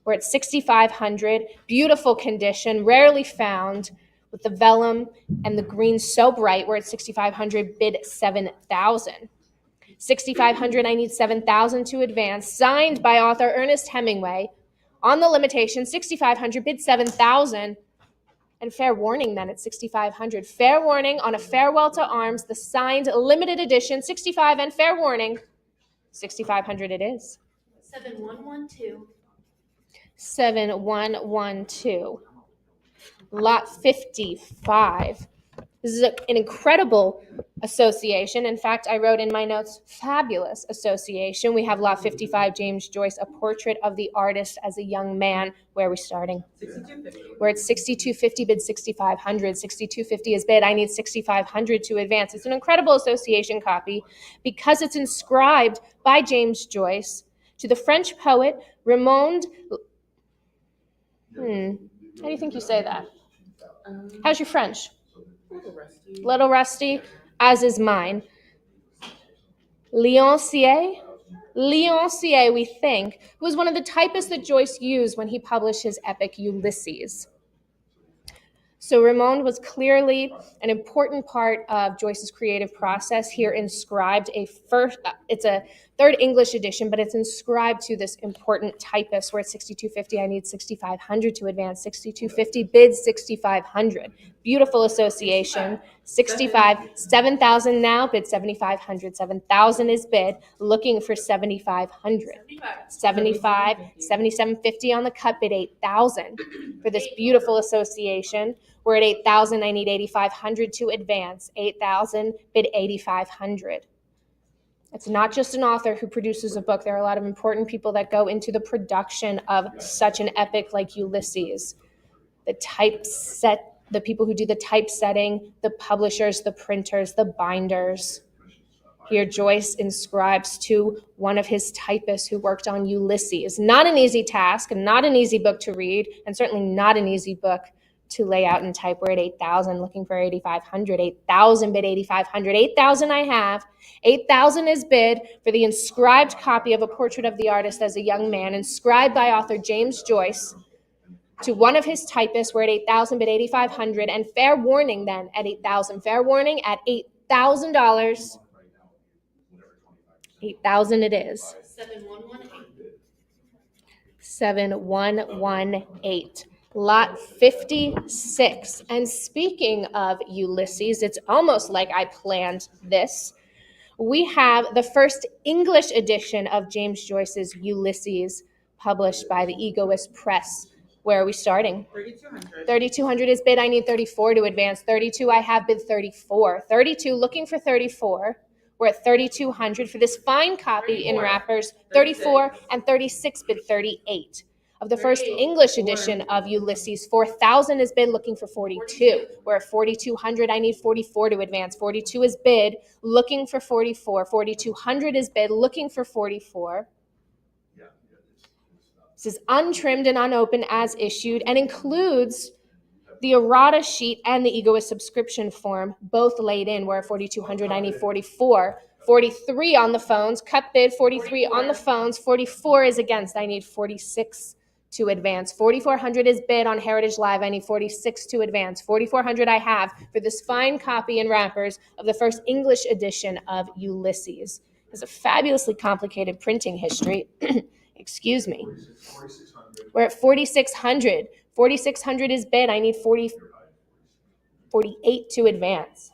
We're at 6,500. Beautiful condition, rarely found, with the vellum and the green so bright. We're at 6,500. Bid 7,000. 6,500. I need 7,000 to advance. Signed by author Ernest Hemingway. On the limitation, 6,500. Bid 7,000. And Fair Warning then at 6,500. Fair Warning on A Farewell to Arms, the signed limited edition, 65 and Fair Warning, 6,500 it is. 7112. 7112. Lot 55. This is an incredible association. In fact, I wrote in my notes, fabulous association. We have Lot 55, James Joyce, A Portrait of the Artist as a Young Man. Where are we starting? 6250. We're at 6,250, bid 6,500. 6,250 is bid. I need 6,500 to advance. It's an incredible association copy because it's inscribed by James Joyce to the French poet Raymond. How do you think you say that? How's your French? Little rusty, as is mine. Leoncier, we think, who was one of the typists that Joyce used when he published his epic Ulysses. So Raymond was clearly an important part of Joyce's creative process. Here inscribed it's a third English edition, but it's inscribed to this important typist. We're at 6,250. I need 6,500 to advance. 6,250 bids 6,500. Beautiful association. 65, 7,000 now, bid 7,500. 7,000 is bid, looking for 7,500. 75, 7,750 on the cut, bid 8,000 for this beautiful association. We're at 8,000. I need 8,500 to advance. 8,000, bid 8,500. It's not just an author who produces a book. There are a lot of important people that go into the production of such an epic like Ulysses. The people who do the typesetting, the publishers, the printers, the binders. Here, Joyce inscribes to one of his typists who worked on Ulysses. Not an easy task, not an easy book to read, and certainly not an easy book to lay out and type. We're at 8,000, looking for 8,500. 8,000 bid 8,500. 8,000 I have. 8,000 is bid for the inscribed copy of A Portrait of the Artist as a Young Man, inscribed by author James Joyce to one of his typists. We're at 8,000 bid 8,500. And Fair Warning then at 8,000. Fair Warning at $8,000. 8,000 it is. 7118. 7118. Lot 56. And speaking of Ulysses, it's almost like I planned this. We have the first English edition of James Joyce's Ulysses, published by the Egoist Press. Where are we starting? 3,200. 3,200 is bid. I need 34 to advance. 32, I have bid 34. 32, looking for 34. We're at 3,200 for this fine copy in 34. wrappers. 34 and 36 bid 38. Of the first 38. English edition of Ulysses, 4,000 is bid, looking for 42. We're at 4,200. I need 44 to advance. 42 is bid, looking for 44. 4,200 is bid, looking for 44. This is untrimmed and unopened as issued and includes the errata sheet and the Egoist subscription form, both laid in. We're at 4,200. I need 44. 43 on the phones. Cut bid. 43 on the phones. 44 is against. I need 46 to advance. 4,400 is bid on Heritage Live. I need 46 to advance. 4,400 I have for this fine copy in wrappers of the first English edition of Ulysses. It's a fabulously complicated printing history. Excuse me. We're at 4,600. 4,600 is bid. I need 48 to advance.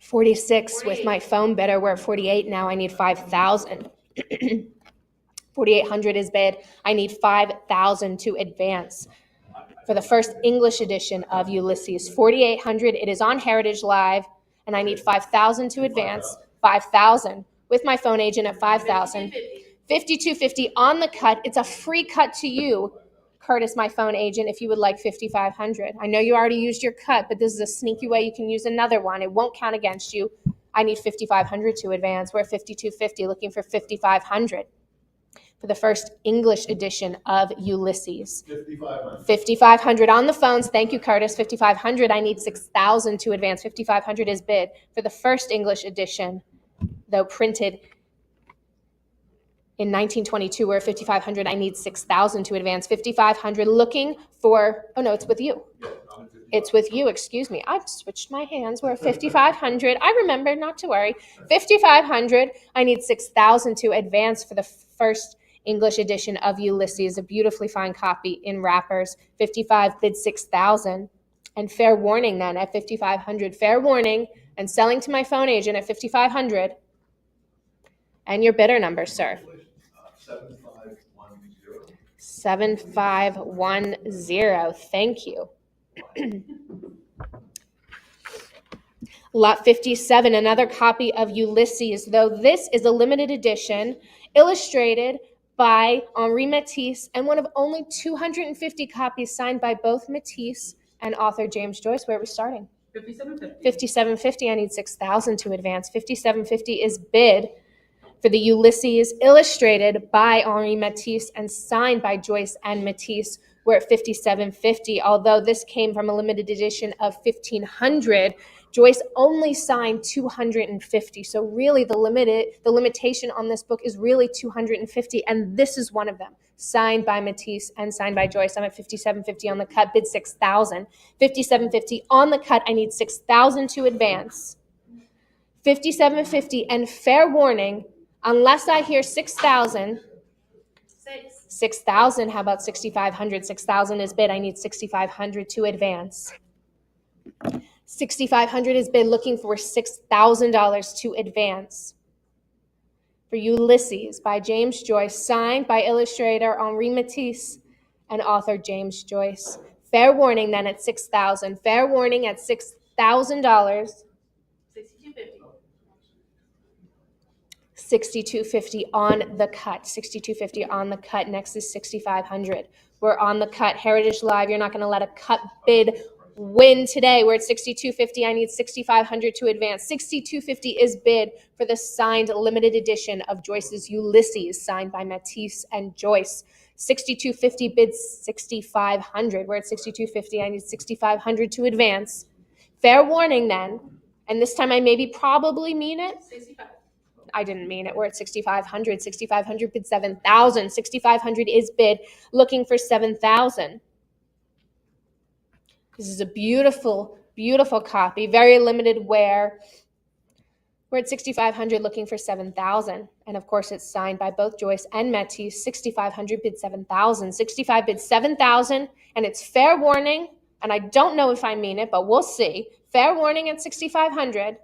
46 with my phone bidder. We're at 48 now. I need 5,000. 4,800 is bid. I need 5,000 to advance for the first English edition of Ulysses. 4,800. It is on Heritage Live, and I need 5,000 to advance. 5,000 with my phone agent at 5,000. 52.50 on the cut. It's a free cut to you, Curtis, my phone agent, if you would like 5,500. I know you already used your cut, but this is a sneaky way you can use another one. It won't count against you. I need 5,500 to advance. We're at 52.50, looking for 5,500 for the first English edition of Ulysses. 5,500. 5,500 on the phones. Thank you, Curtis. 5,500. I need 6,000 to advance. 5,500 is bid for the first English edition, though printed in 1922. We're at 5,500. I need 6,000 to advance. 5,500 looking for, oh no, it's with you. It's with you, excuse me. I've switched my hands. We're at 5,500. I remember, not to worry. 5,500. I need 6,000 to advance for the first English edition of Ulysses, a beautifully fine copy in wrappers. 55 bid 6,000. And fair warning then at 5,500. Fair warning and selling to my phone agent at 5,500. And your bidder number, sir. 7510. 7510. Thank you. Lot 57, another copy of Ulysses, though this is a limited edition, illustrated by Henri Matisse, and one of only 250 copies signed by both Matisse and author James Joyce. Where are we starting? 57.50. 57.50. I need 6,000 to advance. 57.50 is bid for the Ulysses, illustrated by Henri Matisse and signed by Joyce and Matisse. We're at 57.50. Although this came from a limited edition of 1,500, Joyce only signed 250. So really the limitation on this book is really 250, and this is one of them, signed by Matisse and signed by Joyce. I'm at 57.50 on the cut, bid 6,000. 57.50 on the cut. I need 6,000 to advance. 57.50, and fair warning, unless I hear 6,000, 6,000, how about 6,500? 6,000 is bid. I need 6,500 to advance. 6,500 is bid, looking for $6,000 to advance. For Ulysses by James Joyce, signed by illustrator Henri Matisse and author James Joyce. Fair warning then at 6,000. Fair warning at $6,000. 62.50 on the cut. 62.50 on the cut. Next is 6,500. We're on the cut. Heritage Live, you're not going to let a cut bid win today. We're at 62.50. I need 6,500 to advance. 62.50 is bid for the signed limited edition of Joyce's Ulysses, signed by Matisse and Joyce. 62.50 bid 6,500. We're at 62.50. I need 6,500 to advance. Fair warning then, and this time I maybe probably mean it. 65. I didn't mean it. We're at 6,500. 6,500 bid 7,000. 6,500 is bid, looking for 7,000. This is a beautiful Beautiful copy, very limited wear. We're at 6,500 looking for 7,000. And of course, it's signed by both Joyce and Matisse. 6,500 bid 7,000. 65 bid 7,000. And it's fair warning. And I don't know if I mean it, but we'll see. Fair warning at 6,500.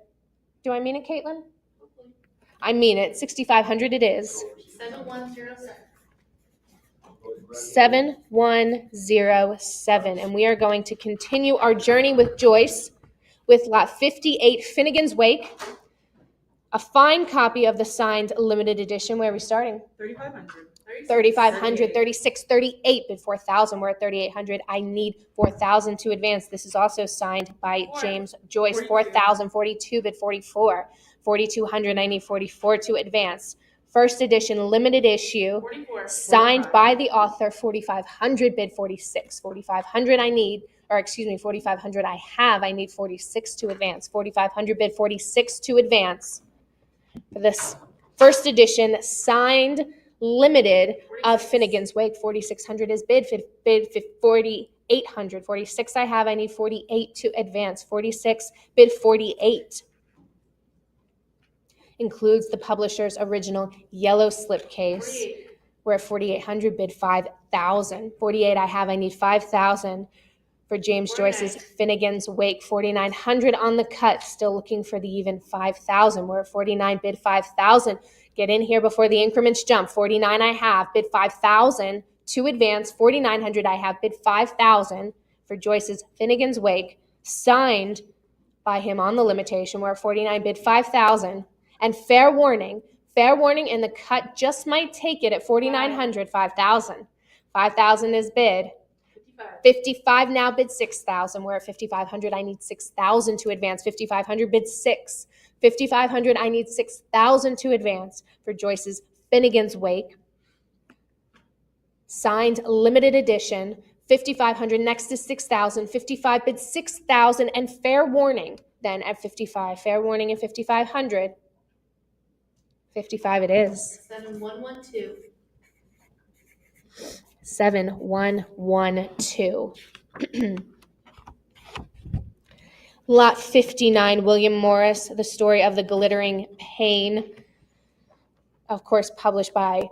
Do I mean it, Caitlin? I mean it. 6,500 it is. 7107. 7107. And we are going to continue our journey with Joyce with lot 58, Finnegan's Wake. A fine copy of the signed limited edition. Where are we starting? 3,500. 3,500, 36, 38, bid 4,000. We're at 3,800. I need 4,000 to advance. This is also signed by James Joyce. 4,000, 42, bid 44. 4,200, I need 44 to advance. First edition, limited issue, 44. signed by the author. 4,500, bid 46. 4,500 I need, or excuse me, 4,500 I have. I need 46 to advance. 4,500, bid 46 to advance. For this first edition, signed limited of Finnegan's Wake. 4,600 is bid 4,800. 46 I have. I need 48 to advance. 46 bid 48. Includes the publisher's original yellow slipcase. 48. We're at 4,800 bid 5,000. 48 I have. I need 5,000 for James Joyce's Finnegan's Wake. 4,900 on the cut. Still looking for the even 5,000. We're at 49 bid 5,000. Get in here before the increments jump. 49 I have, bid 5,000 to advance. 4,900 I have, bid 5,000 for Joyce's Finnegan's Wake, signed by him on the limitation. We're at 49 bid 5,000. And fair warning, and the cut just might take it at 4,900, 5,000. 5,000 is bid. 55 now, bid 6,000. We're at 5,500. I need 6,000 to advance. 5,500 bid 6. 5,500. I need 6,000 to advance for Joyce's Finnegan's Wake. Signed limited edition. 5,500. Next is 6,000. 55 bid 6,000. And fair warning then at 55. Fair warning at 5,500. 55 it is. 7112. 7112. Lot 59, William Morris, The Story of the Glittering Pain. Of course, published by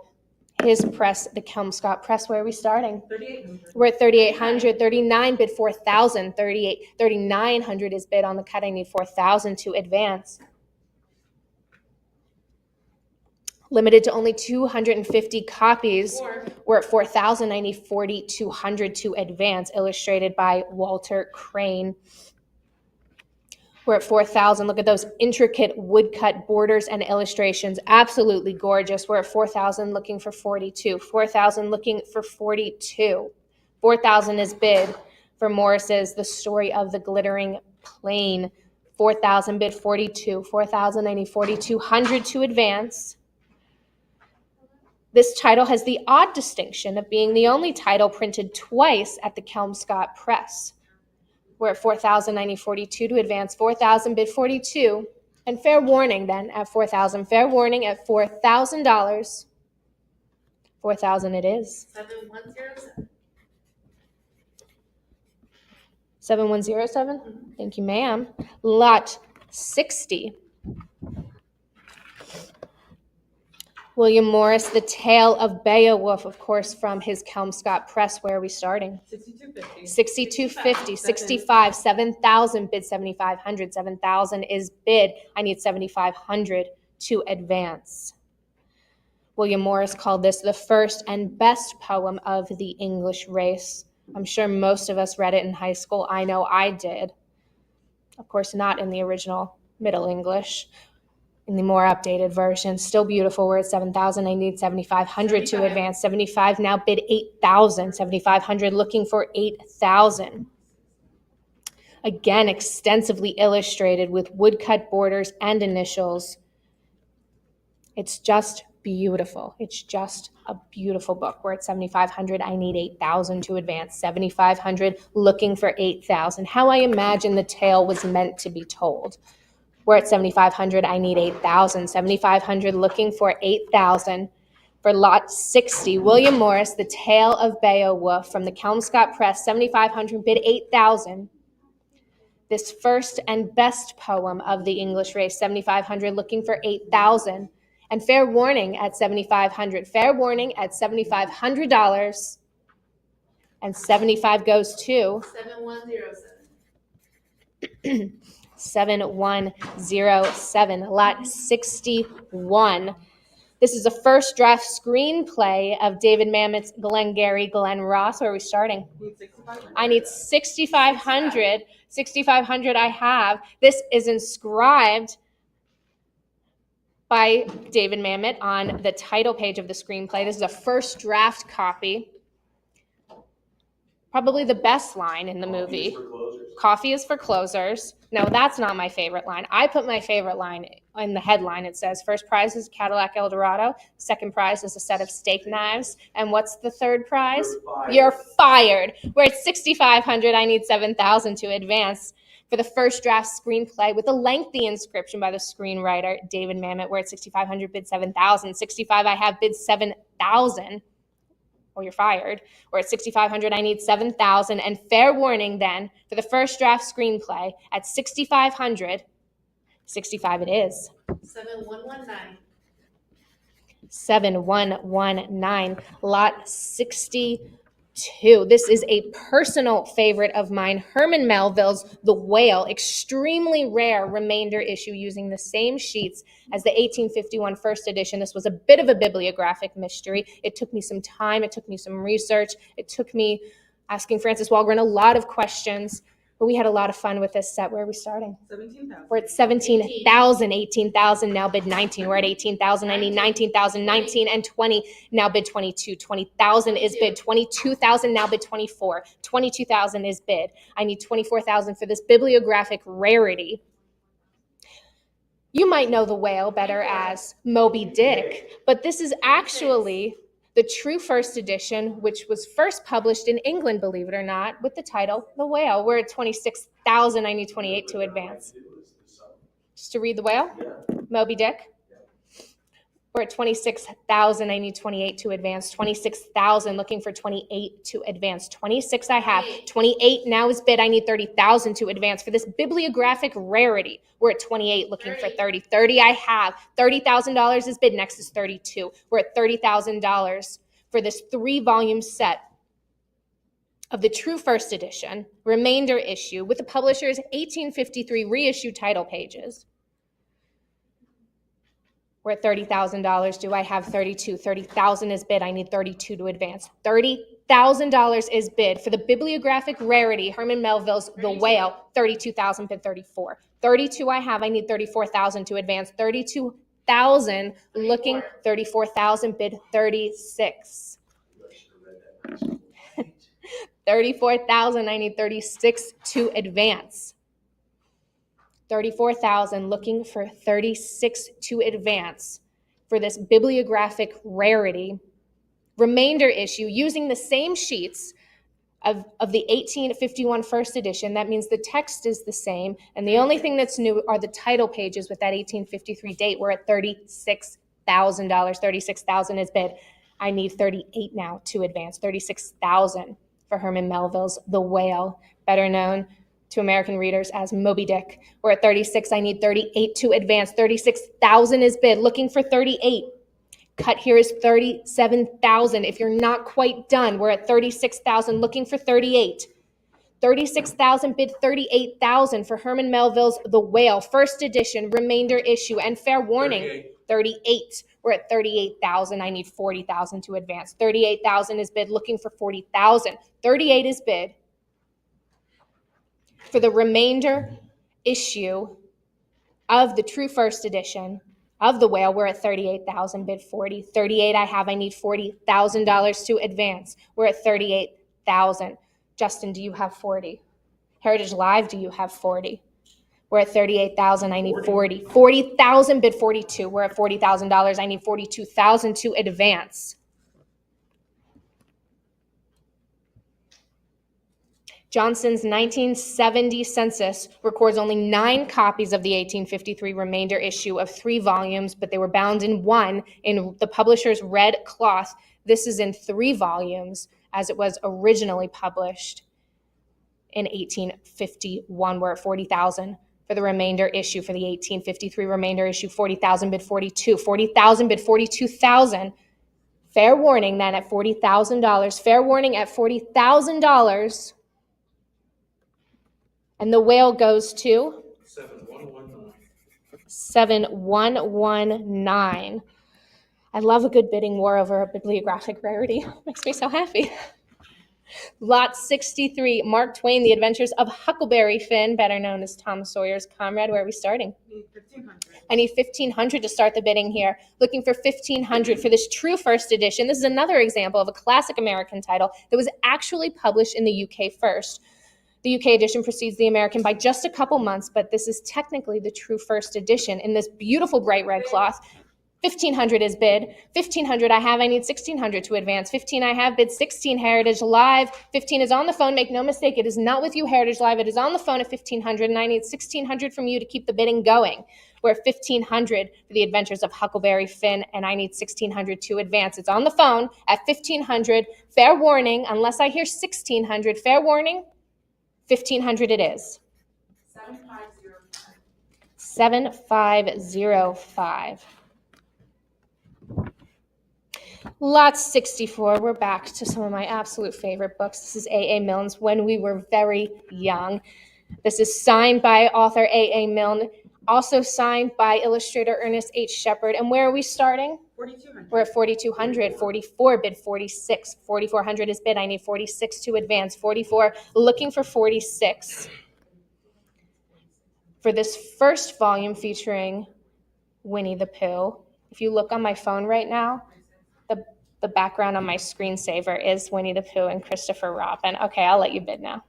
his press, the Kelmscott Press. Where are we starting? 3,800. We're at 3,800. 39 bid 4,000. 3,900 is bid on the cut. I need 4,000 to advance. Limited to only 250 copies. We're at 4,000. I need 4,200 to advance. Illustrated by Walter Crane. We're at 4,000. Look at those intricate woodcut borders and illustrations. Absolutely gorgeous. We're at 4,000 looking for 42. 4,000 looking for 42. 4,000 is bid for Morris's The Story of the Glittering Plain. 4,000 bid 42. 4,000, I need 4,200 to advance. This title has the odd distinction of being the only title printed twice at the Kelmscott Press. We're at 4,000, I need 42 to advance. 4,000 bid 42. And fair warning then at 4,000. Fair warning at $4,000. 4,000 it is. 7107. 7107? Thank you, ma'am. Lot 60. William Morris, The Tale of Beowulf, of course, from his Kelmscott Press. Where are we starting? 6,250. 6,250, 65, 7,000 bid 7,500. 7,000 is bid. I need 7,500 to advance. William Morris called this the first and best poem of the English race. I'm sure most of us read it in high school. I know I did. Of course, not in the original Middle English. In the more updated version, still beautiful. We're at 7,000. I need 7,500 to advance. 75 now, bid 8,000. 7,500 looking for 8,000. Again, extensively illustrated with woodcut borders and initials. It's just beautiful. It's just a beautiful book. We're at 7,500. I need 8,000 to advance. 7,500 looking for 8,000. How I imagine the tale was meant to be told. We're at 7,500. I need 8,000. 7,500 looking for 8,000. For lot 60, William Morris, The Tale of Beowulf from the Kelmscott Press. 7,500 bid 8,000. this first and best poem of the English race, 7,500, looking for 8,000. And fair warning at 7,500. Fair warning at $7,500. And 75 goes to 7107. 7107, lot 61. This is a first draft screenplay of David Mamet's Glengarry Glen Ross. Where are we starting? I need 6,500. 6,500 I have. This is inscribed by David Mamet on the title page of the screenplay. This is a first draft copy. Probably the best line in the movie. Coffee is for closers. No, that's not my favorite line. I put my favorite line in the headline. It says, first prize is Cadillac Eldorado. Second prize is a set of steak knives. And what's the third prize? You're fired. We're at 6,500. I need 7,000 to advance. For the first draft screenplay with a lengthy inscription by the screenwriter, David Mamet, we're at 6,500, bid 7,000. 65, I have bid 7,000. Or you're fired. We're at 6,500, I need 7,000. And fair warning then, for the first draft screenplay at 6,500, 65 it is. 7119. 7119, lot 62. This is a personal favorite of mine, Herman Melville's The Whale, extremely rare remainder issue using the same sheets as the 1851 first edition. This was a bit of a bibliographic mystery. It took me some time. It took me some research. It took me asking Francis Walgren a lot of questions, but we had a lot of fun with this set. Where are we starting? 17,000. We're at 17,000, 18,000, now bid 19. We're at 18,000, I need 19,000, 19 and 20, now bid 22. 20,000 is bid, 22,000, now bid 24. 22,000 is bid. I need 24,000 for this bibliographic rarity. You might know The Whale better as Moby Dick, but this is actually the true first edition, which was first published in England, believe it or not, with the title The Whale. We're at 26,000. I need 28 to advance. Just to read The Whale? Moby Dick? We're at 26,000. I need 28 to advance. 26,000, looking for 28 to advance. 26 I have. 28 now is bid. I need 30,000 to advance. For this bibliographic rarity, we're at 28, looking for 30. 30 I have. $30,000 is bid. Next is 32. We're at $30,000 for this 3-volume set of the true first edition, remainder issue, with the publisher's 1853 reissue title pages. We're at $30,000. Do I have 32? 30,000 is bid. I need 32 to advance. $30,000 is bid for the bibliographic rarity, Herman Melville's The Whale. 32,000 bid 34. 32 I have. I need 34,000 to advance. 32,000 looking. 34,000 bid 36. 34,000. I need 36 to advance. 34,000 looking for 36 to advance for this bibliographic rarity remainder issue using the same sheets of the 1851 first edition. That means the text is the same, and the only thing that's new are the title pages with that 1853 date. We're at $36,000. 36,000 is bid. I need 38 now to advance. 36,000 for Herman Melville's The Whale, better known to American readers as Moby Dick. We're at 36. I need 38 to advance. 36,000 is bid. Looking for 38. Cut here is 37,000. If you're not quite done, we're at 36,000. Looking for 38. 36,000 bid 38,000 for Herman Melville's The Whale, first edition, remainder issue, and fair warning, 38. We're at 38,000. I need 40,000 to advance. 38,000 is bid. Looking for 40,000. 38 is bid for the remainder issue of the true first edition of The Whale. We're at 38,000, bid 40. 38 I have. I need $40,000 to advance. We're at 38,000. Justin, do you have 40? Heritage Live, do you have 40? We're at 38,000. I need 40. 40,000, bid 42. We're at $40,000. I need 42,000 to advance. Johnson's 1970 census records only 9 copies of the 1853 remainder issue of 3 volumes, but they were bound in 1 in the publisher's red cloth. This is in 3 volumes as it was originally published. in 1851. We're at 40,000 for the remainder issue. For the 1853 remainder issue, 40,000 bid 42. 40,000 bid 42,000. Fair warning then at $40,000. Fair warning at $40,000. And the whale goes to 7119. 7119. I love a good bidding war over a bibliographic rarity. Makes me so happy. Lot 63, Mark Twain, The Adventures of Huckleberry Finn, better known as Tom Sawyer's Comrade. Where are we starting? Need 1500. I need 1,500 to start the bidding here. Looking for 1,500 for this true first edition. This is another example of a classic American title that was actually published in the UK first. The UK edition precedes the American by just a couple months, but this is technically the true first edition in this beautiful bright red cloth. 1,500 is bid. 1,500 I have. I need 1,600 to advance. 15 I have. Bid 16. Heritage Live. 15 is on the phone. Make no mistake. It is not with you, Heritage Live. It is on the phone at 1,500, and I need 1,600 from you to keep the bidding going. We're at 1,500 for The Adventures of Huckleberry Finn, and I need 1,600 to advance. It's on the phone at 1,500. Fair warning, unless I hear 1,600. Fair warning, 1,500 it is. 7505. 7505. Lot 64. We're back to some of my absolute favorite books. This is A.A. Milne's When We Were Very Young. This is signed by author A.A. Milne, also signed by illustrator Ernest H. Shepard. And where are we starting? 4200. We're at 4,200. 44 bid 46. 4,400 is bid. I need 46 to advance. 44, looking for 46. For this first volume featuring Winnie the Pooh, if you look on my phone right now, the background on my screensaver is Winnie the Pooh and Christopher Robin. Okay, I'll let you bid now.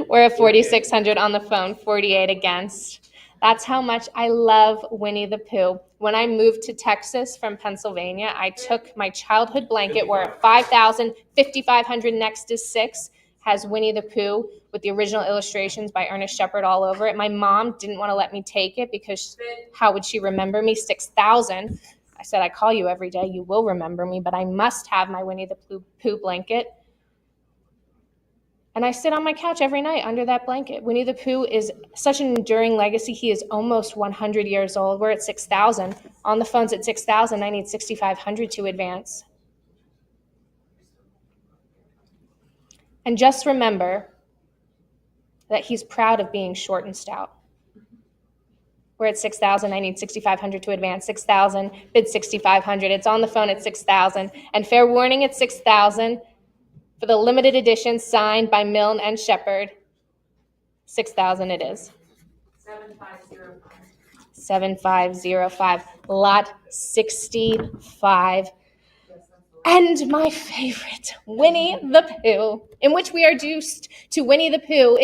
We're at 4,600 on the phone, 48 against. That's how much I love Winnie the Pooh. When I moved to Texas from Pennsylvania, I took my childhood blanket. We're at 5,000, 5,500 next is 6. Has Winnie the Pooh with the original illustrations by Ernest Shepard all over it. My mom didn't want to let me take it because how would she remember me? 6,000. I said, I call you every day. You will remember me, but I must have my Winnie the Pooh blanket. And I sit on my couch every night under that blanket. Winnie the Pooh is such an enduring legacy. He is almost 100 years old. We're at 6,000. On the phone's at 6,000. I need 6,500 to advance. And just remember that he's proud of being short and stout. We're at 6,000. I need 6,500 to advance. 6,000. Bid 6,500. It's on the phone at 6,000. And fair warning at 6,000 for the limited edition signed by Milne and Shepard. 6,000 it is. 7505. 7505. Lot 65. And my favorite, Winnie the Pooh, in which we are introduced to Winnie the Pooh,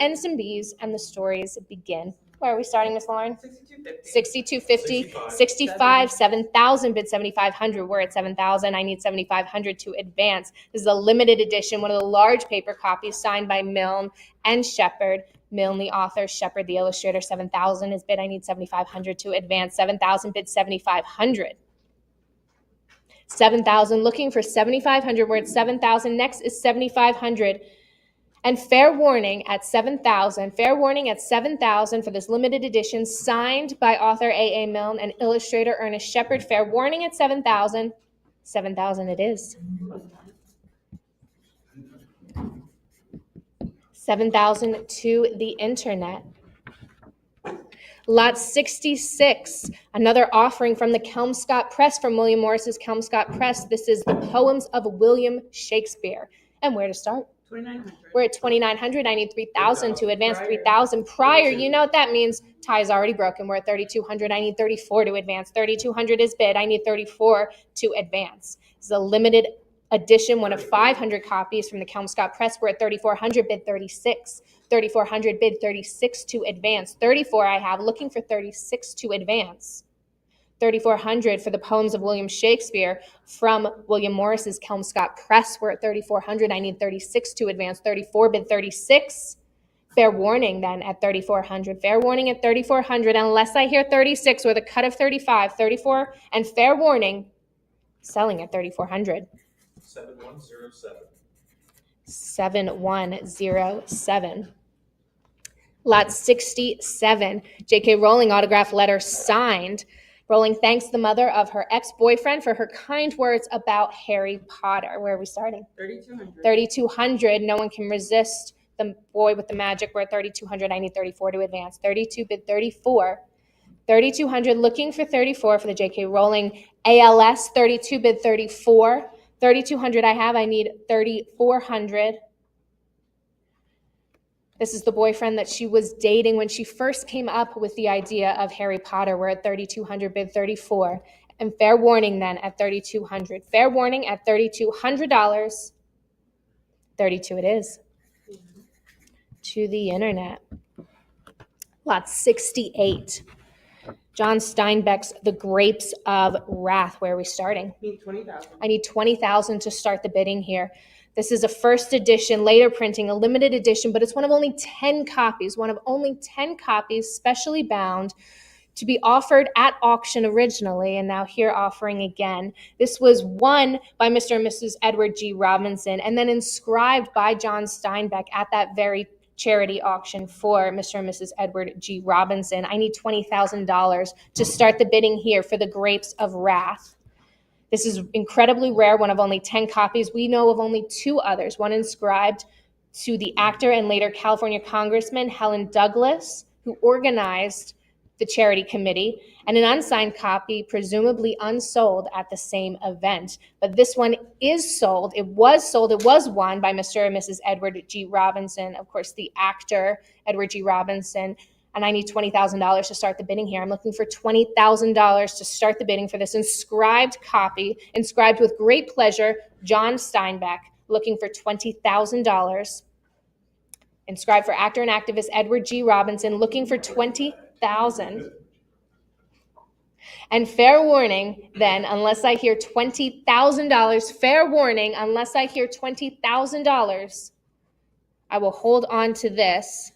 and some bees, and the stories begin. Where are we starting, Miss Lauren? 6250. 6250, 65, 7,000, bid 7,500. We're at 7,000. I need 7,500 to advance. This is a limited edition, one of the large paper copies signed by Milne and Shepard. Milne, the author, Shepard, the illustrator. 7,000 is bid. I need 7,500 to advance. 7,000, bid 7,500. 7,000, looking for 7,500. We're at 7,000. Next is 7,500. And fair warning at 7,000. Fair warning at 7,000 for this limited edition signed by author A.A. Milne and illustrator Ernest Shepard. Fair warning at 7,000. 7,000 it is. 7,000 to the internet. Lot 66, another offering from the Kelmscott Press, from William Morris's Kelmscott Press. This is the Poems of William Shakespeare. And where to start? 2,900. We're at 2,900. I need 3,000 to advance. 3,000 prior. You know what that means. Tie is already broken. We're at 3,200. I need 34 to advance. 3,200 is bid. I need 34 to advance. This is a limited edition, one of 500 copies from the Kelmscott Press. We're at 3,400. Bid 36. 3,400. Bid 36 to advance. 34 I have. Looking for 36 to advance. 3,400 for the Poems of William Shakespeare from William Morris's Kelmscott Press. We're at 3,400. I need 36 to advance. 34, bid 36. Fair warning then at 3,400. Fair warning at 3,400 unless I hear 36 or the cut of 35. 34 and fair warning selling at 3,400. 7107. 7107. Lot 67, J.K. Rowling autograph letter signed. Rowling thanks the mother of her ex-boyfriend for her kind words about Harry Potter. Where are we starting? 3,200. 3,200. No one can resist the boy with the magic. We're at 3,200. I need 34 to advance. 32 bid 34. 3,200, looking for 34 for the J.K. Rowling ALS. 32 bid 34. 3,200 I have. I need 3,400. This is the boyfriend that she was dating when she first came up with the idea of Harry Potter. We're at 3,200 bid 34. And fair warning then at 3,200. Fair warning at $3,200. 32 it is. To the internet. Lot 68. John Steinbeck's The Grapes of Wrath. Where are we starting? Need 20,000. I need 20,000 to start the bidding here. This is a first edition, later printing, a limited edition, but it's one of only 10 copies, specially bound, to be offered at auction originally, and now here offering again. This was won by Mr. and Mrs. Edward G. Robinson, and then inscribed by John Steinbeck at that very charity auction for Mr. and Mrs. Edward G. Robinson. I need $20,000 to start the bidding here for The Grapes of Wrath. This is incredibly rare, one of only 10 copies. We know of only 2 others, one inscribed to the actor and later California Congressman Helen Douglas, who organized the charity committee, and an unsigned copy, presumably unsold at the same event. But this one is sold. It was won by Mr. and Mrs. Edward G. Robinson, of course, the actor Edward G. Robinson. And I need $20,000 to start the bidding here. I'm looking for $20,000 to start the bidding for this inscribed copy, inscribed with great pleasure, John Steinbeck, looking for $20,000. Inscribed for actor and activist Edward G. Robinson, looking for $20,000. And fair warning, then, unless I hear $20,000, fair warning, unless I hear $20,000, I will hold on to this.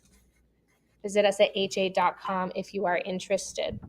Visit us at ha.com if you are interested.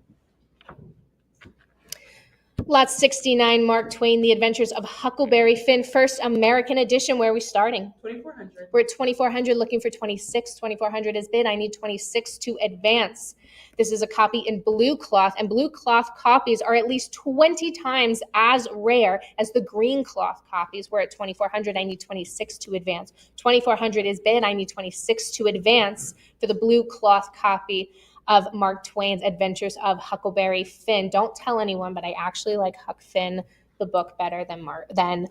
Lot 69, Mark Twain, The Adventures of Huckleberry Finn, first American edition. Where are we starting? 2,400. We're at 2,400, looking for 26. 2,400 is bid. I need 26 to advance. This is a copy in blue cloth, and blue cloth copies are at least 20 times as rare as the green cloth copies. We're at 2,400. I need 26 to advance. 2,400 is bid. I need 26 to advance for the blue cloth copy of Mark Twain's Adventures of Huckleberry Finn. Don't tell anyone, but I actually like Huck Finn, the book, better than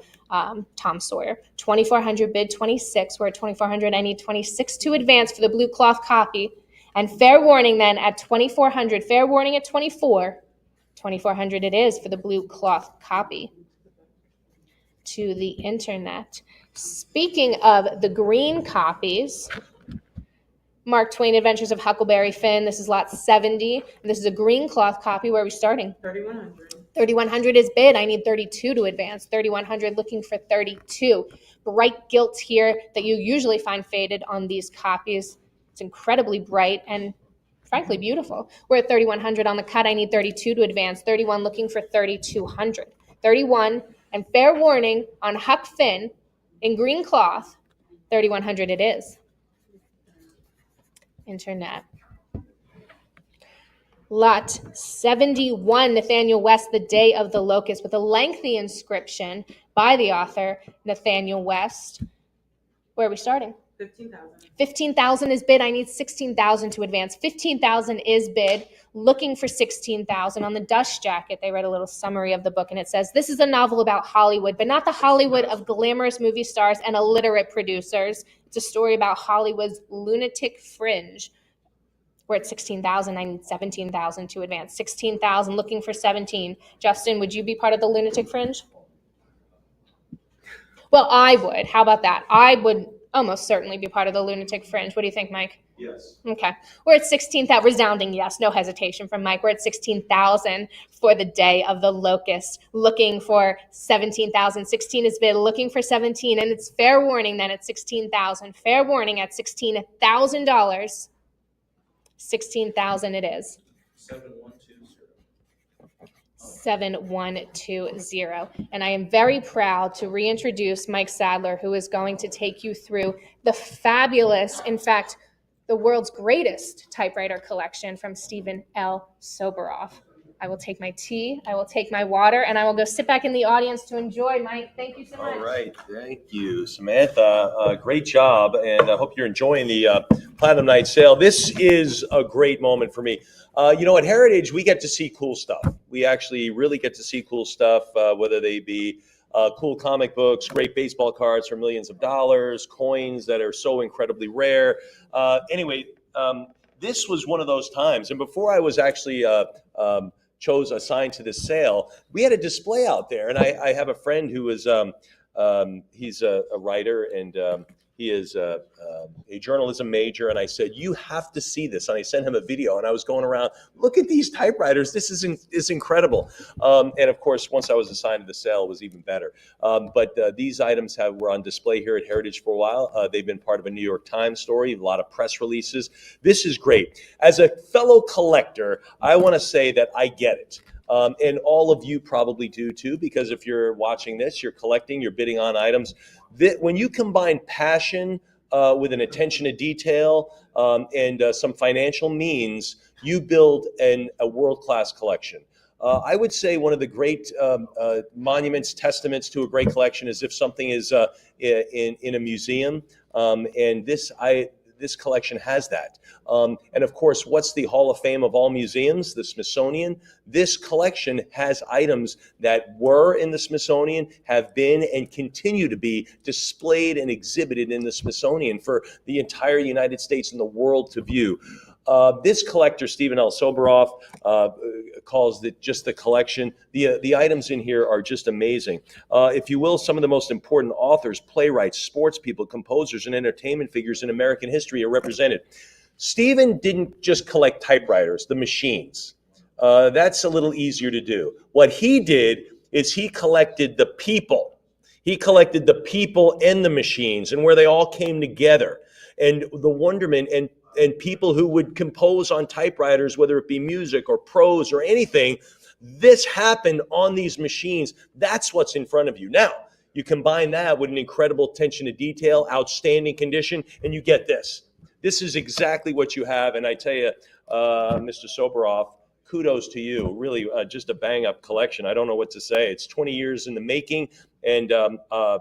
Tom Sawyer. 2,400 bid 26. We're at 2,400. I need 26 to advance for the blue cloth copy. And fair warning then at 2,400. Fair warning at 24. 2,400 it is for the blue cloth copy. To the internet. Speaking of the green copies, Mark Twain Adventures of Huckleberry Finn. This is lot 70. This is a green cloth copy. Where are we starting? 3,100. 3,100 is bid. I need 32 to advance. 3,100 looking for 32. Bright gilt here that you usually find faded on these copies. It's incredibly bright and frankly beautiful. We're at 3,100 on the cut. I need 32 to advance. 31 looking for 3,200. 31 and fair warning on Huck Finn in green cloth. 3,100 it is. Internet. Lot 71, Nathaniel West, The Day of the Locust, with a lengthy inscription by the author, Nathaniel West. Where are we starting? 15,000. 15,000 is bid. I need 16,000 to advance. 15,000 is bid. Looking for 16,000. On the dust jacket, they read a little summary of the book, and it says, this is a novel about Hollywood, but not the Hollywood of glamorous movie stars and illiterate producers. It's a story about Hollywood's lunatic fringe. We're at 16,000. I need 17,000 to advance. 16,000, looking for 17. Justin, would you be part of the lunatic fringe? Well, I would. How about that? I would almost certainly be part of the lunatic fringe. What do you think, Mike? Yes. Okay. We're at 16,000. Resounding yes. No hesitation from Mike. We're at 16,000 for the Day of the Locust. Looking for 17,000. 16 is bid. Looking for 17. And it's fair warning then at 16,000. Fair warning at $16,000. 16,000 it is. 7120. 7120. And I am very proud to reintroduce Mike Sadler, who is going to take you through the fabulous, in fact, the world's greatest typewriter collection from Stephen L. Soberoff. I will take my tea, I will take my water, and I will go sit back in the audience to enjoy. Mike, thank you so much. All right, thank you, Samantha. Great job, and I hope you're enjoying the Platinum Night sale. This is a great moment for me. At Heritage, we get to see cool stuff. We actually really get to see cool stuff, whether they be cool comic books, great baseball cards for millions of dollars, coins that are so incredibly rare. This was one of those times. And before I was actually assigned to this sale, we had a display out there. And I have a friend who is, he's a writer, and he is a journalism major. And I said, you have to see this. And I sent him a video, and I was going around, look at these typewriters. This is incredible. And of course, once I was assigned to the sale, it was even better. But these items were on display here at Heritage for a while. They've been part of a New York Times story, a lot of press releases. This is great. As a fellow collector, I want to say that I get it. And all of you probably do too, because if you're watching this, you're collecting, you're bidding on items. When you combine passion with an attention to detail and some financial means, you build a world-class collection. I would say one of the great monuments, testaments to a great collection is if something is in a museum, and this collection has that. And of course, what's the Hall of Fame of all museums? The Smithsonian. This collection has items that were in the Smithsonian, have been, and continue to be displayed and exhibited in the Smithsonian for the entire United States and the world to view. This collector, Stephen L. Soberoff, calls it just the collection. The items in here are just amazing. If you will, some of the most important authors, playwrights, sports people, composers, and entertainment figures in American history are represented. Stephen didn't just collect typewriters, the machines. That's a little easier to do. What he did is he collected the people. He collected the people and the machines and where they all came together, and the wonderment and people who would compose on typewriters, whether it be music or prose or anything. This happened on these machines. That's what's in front of you. Now, you combine that with an incredible attention to detail, outstanding condition, and you get this. This is exactly what you have. And I tell you, Mr. Soberoff, kudos to you. Really, just a bang-up collection. I don't know what to say. It's 20 years in the making, and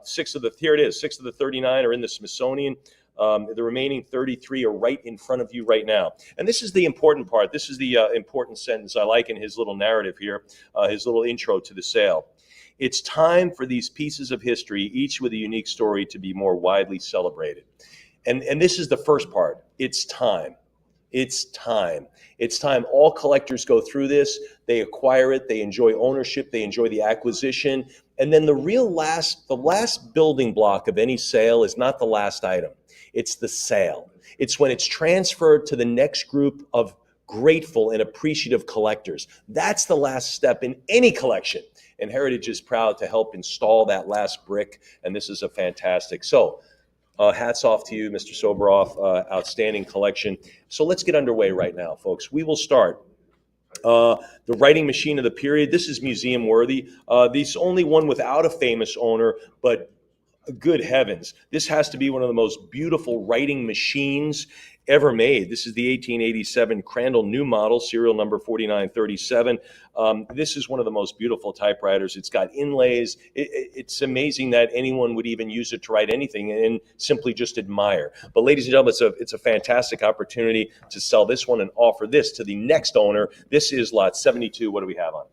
6 of the 39 are in the Smithsonian. The remaining 33 are right in front of you right now. And this is the important part. This is the important sentence I like in his little narrative here, his little intro to the sale. It's time for these pieces of history, each with a unique story, to be more widely celebrated. And this is the first part. It's time. It's time. It's time. All collectors go through this. They acquire it. They enjoy ownership. They enjoy the acquisition. And then the last building block of any sale is not the last item. It's the sale. It's when it's transferred to the next group of grateful and appreciative collectors. That's the last step in any collection. And Heritage is proud to help install that last brick. And this is a fantastic. So hats off to you, Mr. Soberoff. Outstanding collection. So let's get underway right now, folks. We will start. The writing machine of the period. This is museum worthy. This only one without a famous owner, but good heavens, this has to be one of the most beautiful writing machines ever made. This is the 1887 Crandall New Model, serial number 4937. This is one of the most beautiful typewriters. It's got inlays. It's amazing that anyone would even use it to write anything and simply just admire. But ladies and gentlemen, it's a fantastic opportunity to sell this one and offer this to the next owner. This is lot 72. What do we have on?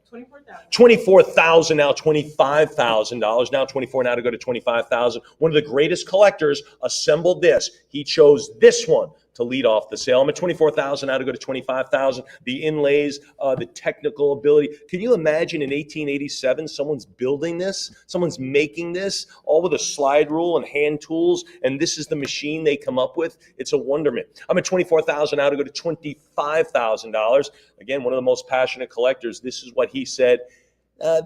$24,000 now, $25,000 now, 24 now to go to 25,000. One of the greatest collectors assembled this. He chose this one to lead off the sale. I'm at 24,000 now to go to 25,000. The inlays, the technical ability. Can you imagine in 1887, someone's building this, someone's making this, all with a slide rule and hand tools, and this is the machine they come up with? It's a wonderment. I'm at 24,000 now to go to $25,000. Again, one of the most passionate collectors. This is what he said.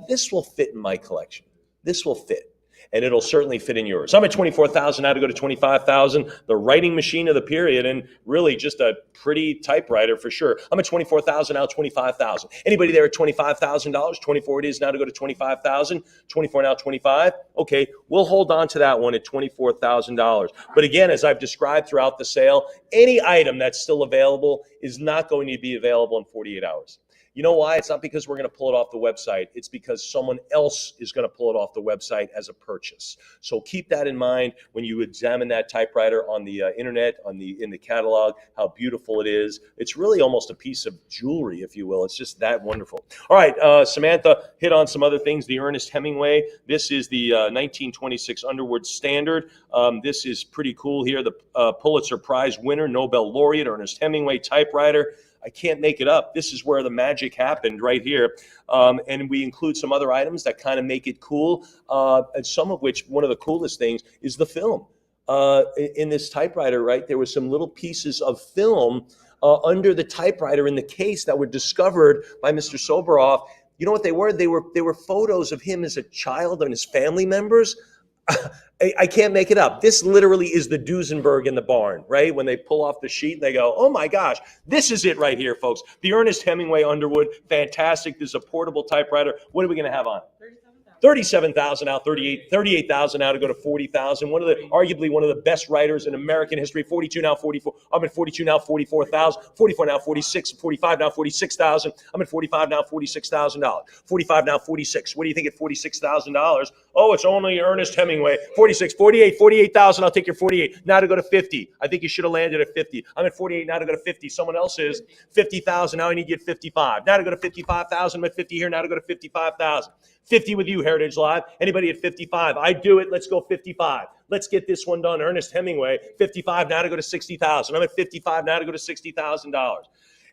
This will fit in my collection. This will fit. and it'll certainly fit in yours. I'm at 24,000 now to go to 25,000. The writing machine of the period, and really just a pretty typewriter for sure. I'm at 24,000 now, 25,000. Anybody there at $25,000? 24 it is now to go to 25,000. 24 now, 25. Okay, we'll hold on to that one at $24,000. But again, as I've described throughout the sale, any item that's still available is not going to be available in 48 hours. You know why? It's not because we're going to pull it off the website. It's because someone else is going to pull it off the website as a purchase. So keep that in mind when you examine that typewriter on the internet, in the catalog, how beautiful it is. It's really almost a piece of jewelry, if you will. It's just that wonderful. All right, Samantha hit on some other things. The Ernest Hemingway. This is the 1926 Underwood Standard. This is pretty cool here. The Pulitzer Prize winner, Nobel laureate, Ernest Hemingway typewriter. I can't make it up. This is where the magic happened right here. And we include some other items that kind of make it cool. And some of which, one of the coolest things is the film. In this typewriter, right, there were some little pieces of film under the typewriter in the case that were discovered by Mr. Soboroff. You know what they were? They were photos of him as a child and his family members. I can't make it up. This literally is the Duesenberg in the barn, right? When they pull off the sheet and they go, oh my gosh, this is it right here, folks. The Ernest Hemingway Underwood, fantastic. This is a portable typewriter. What are we going to have on? 37,000 out, 38,000 now to go to 40,000. Arguably one of the best writers in American history. 42 now, 44. I'm at 42 now, 44,000. 44 now, 46. 45 now, 46,000. I'm at 45 now, $46,000. 45 now, 46. What do you think at $46,000? Oh, it's only Ernest Hemingway. 46, 48, 48,000. I'll take your 48. Now to go to 50. I think you should have landed at 50. I'm at 48 now to go to 50. Someone else is 50,000. Now I need you at 55. Now to go to 55,000. I'm at 50 here. Now to go to 55,000. 50 with you, Heritage Live. Anybody at 55? I do it. Let's go 55. Let's get this one done. Ernest Hemingway, 55 now to go to 60,000. I'm at 55 now to go to $60,000.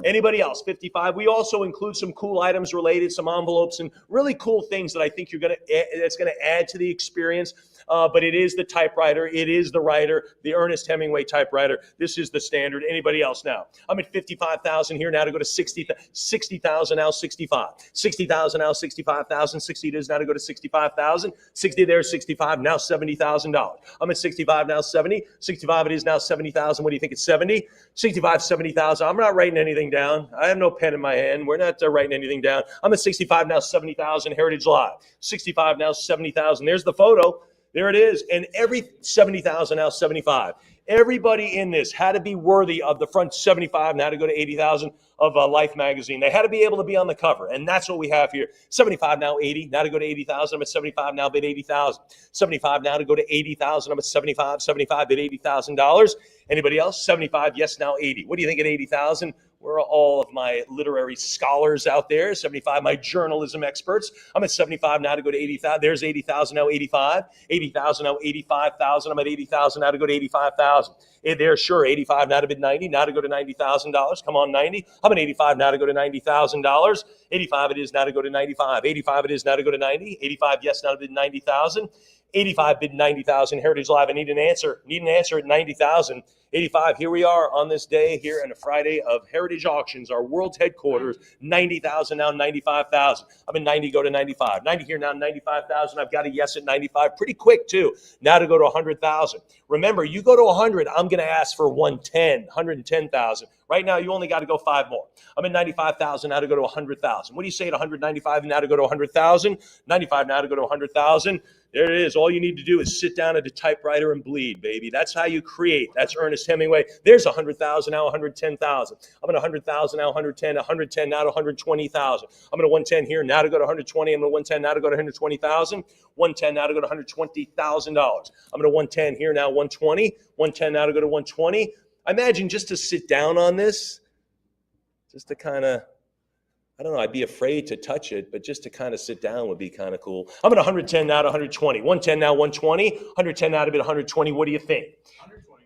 Anybody else? 55. We also include some cool items related, some envelopes, and really cool things that I think that's going to add to the experience. But it is the typewriter. It is the writer, the Ernest Hemingway typewriter. This is the standard. Anybody else now? I'm at 55,000 here now to go to 60,000 now, 65. 60,000 now, 65,000. 60 it is now to go to 65,000. 60 there, 65 now, $70,000. I'm at 65 now, 70. 65 it is now, 70,000. What do you think? It's 70. 65, 70,000. I'm not writing anything down. I have no pen in my hand. We're not writing anything down. I'm at 65 now, 70,000. Heritage Live. 65 now, 70,000. There's the photo. There it is. And every 70,000 now, 75. Everybody in this had to be worthy of the front 75 now to go to 80,000 of Life magazine. They had to be able to be on the cover. And that's what we have here. 75 now, 80. Now to go to 80,000. I'm at 75 now, bid 80,000. 75 now to go to 80,000. I'm at 75. 75 bid $80,000. Anybody else? 75. Yes, now 80. What do you think at 80,000? Where are all of my literary scholars out there? 75, my journalism experts. I'm at 75 now to go to 80,000. There's 80,000 now, 85. 80,000 now, 85,000. I'm at 80,000 now to go to 85,000. There, sure, 85 now to bid 90. Now to go to $90,000. Come on, 90. I'm at 85 now to go to $90,000. 85 it is now to go to 95. 85 it is now to go to 90. 85, yes, now to bid 90,000. 85 bid 90,000. Heritage Live. I need an answer. Need an answer at 90,000. 85. Here we are on this day here on a Friday of Heritage Auctions, our world headquarters. 90,000 now, 95,000. I'm in 90, go to 95. 90 here now, 95,000. I've got a yes at 95. Pretty quick too. Now to go to 100,000. Remember, you go to 100, I'm going to ask for 110, 110,000. Right now, you only got to go 5 more. I'm at 95,000 now to go to 100,000. What do you say at 195 now to go to 100,000? 95 now to go to 100,000. There it is. All you need to do is sit down at a typewriter and bleed, baby. That's how you create. That's Ernest Hemingway. There's 100,000 now, 110,000. I'm at 100,000 now, 110, 110 now to 120,000. I'm at 110 here now to go to 120. I'm at 110 now to go to 120,000. 110 now to go to $120,000. I'm at 110 here now, 120. 110 now to go to 120. I imagine just to sit down on this, just to kind of, I don't know, I'd be afraid to touch it, but just to kind of sit down would be kind of cool. I'm at 110 now to 120. 110 now, 120. 110 now to bid 120. What do you think?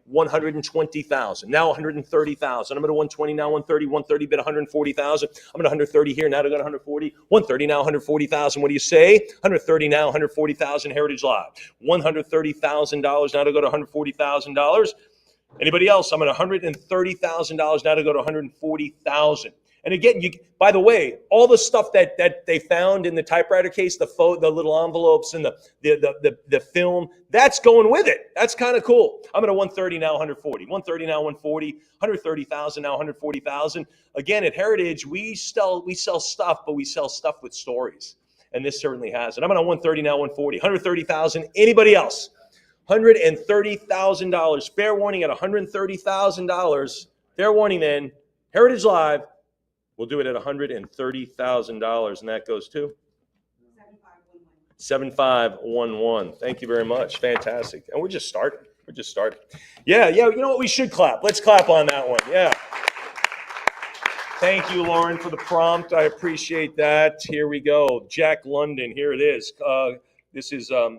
120,000. Now 130,000. I'm at 120 now, 130. 130 bid 140,000. I'm at 130 here now to go to 140. 130 now, 140,000. What do you say? 130 now, 140,000. Heritage Live. $130,000 now to go to $140,000. Anybody else? I'm at $130,000 now to go to $140,000. And again, by the way, all the stuff that they found in the typewriter case, the little envelopes and the film, that's going with it. That's kind of cool. I'm at a 130 now, 140. 130 now, 140. 130,000 now, 140,000. Again, at Heritage, we sell stuff, but we sell stuff with stories. And this certainly has it. I'm at a 130 now, 140. 130,000. Anybody else? $130,000. Fair warning at $130,000. Fair warning then. Heritage Live. We'll do it at $130,000, and that goes to 7511. Thank you very much. Fantastic. And we're just starting. Yeah. You know what? We should clap. Let's clap on that one. Yeah. Thank you, Lauren, for the prompt. I appreciate that. Here we go. Jack London. Here it is. This is a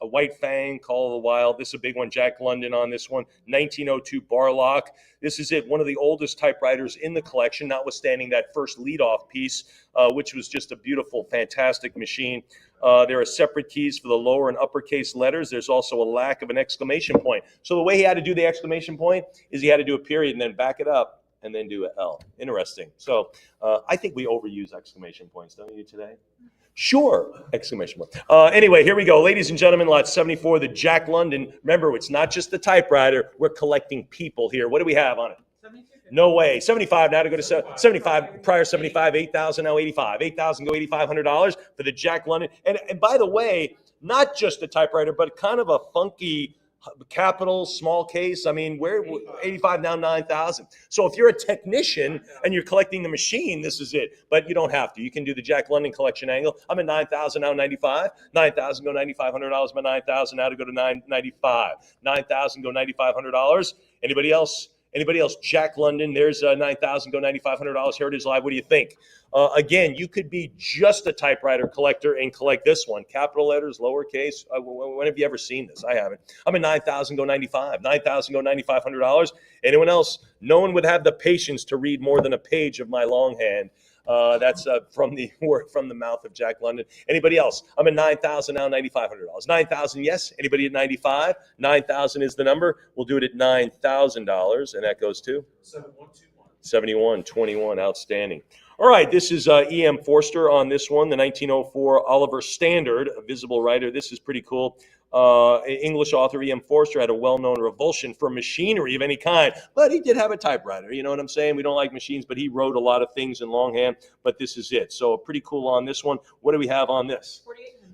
White Fang, Call of the Wild. This is a big one. Jack London on this one. 1902 Barlock. This is it. One of the oldest typewriters in the collection, notwithstanding that first leadoff piece, which was just a beautiful, fantastic machine. There are separate keys for the lower and uppercase letters. There's also a lack of an exclamation point. So the way he had to do the exclamation point is he had to do a period and then back it up and then do an L. Interesting. So I think we overuse exclamation points, don't you, today? Sure! Exclamation point. Anyway, here we go. Ladies and gentlemen, lot 74, the Jack London. Remember, it's not just the typewriter. We're collecting people here. What do we have on it? 72. No way. 75 now to go to 75. Prior 75, 8,000, now 85. 8,000 go $8,500 for the Jack London. And by the way, not just a typewriter, but kind of a funky capital small case. I mean, we're 85 now, 9,000. So if you're a technician and you're collecting the machine, this is it. But you don't have to. You can do the Jack London collection angle. I'm at 9,000 now, 95. 9,000 go $9,500. My 9,000 now to go to 995. 9,000 go $9,500. Anybody else? Jack London, there's 9,000, go $9,500. Heritage Live, what do you think? Again, you could be just a typewriter collector and collect this one. Capital letters, lowercase. When have you ever seen this? I haven't. I'm at 9,000, go 95. 9,000, go $9,500. Anyone else? No one would have the patience to read more than a page of my longhand. That's from the mouth of Jack London. Anybody else? I'm at 9,000 now, $9,500. 9,000, yes. Anybody at 95? 9,000 is the number. We'll do it at $9,000, and that goes to 7121. Outstanding. All right, this is E.M. Forster on this one, the 1904 Oliver Standard, a visible writer. This is pretty cool. English author E.M. Forster had a well-known revulsion for machinery of any kind, but he did have a typewriter. You know what I'm saying? We don't like machines, but he wrote a lot of things in longhand, but this is it. So pretty cool on this one. What do we have on this?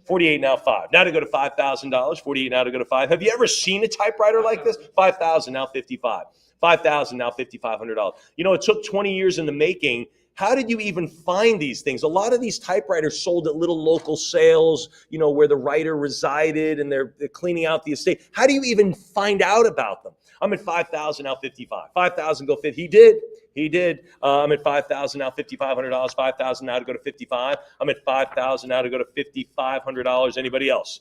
48 now, 5. Now to go to $5,000. 48 now to go to 5. Have you ever seen a typewriter like this? 5,000 now, 55. 5,000 now, $5,500. You know, it took 20 years in the making. How did you even find these things? A lot of these typewriters sold at little local sales, you know, where the writer resided and they're cleaning out the estate. How do you even find out about them? I'm at 5,000 now, 55. 5,000 go 50. He did. I'm at 5,000 now, $5,500. 5,000 now to go to 55. I'm at 5,000 now to go to $5,500. Anybody else?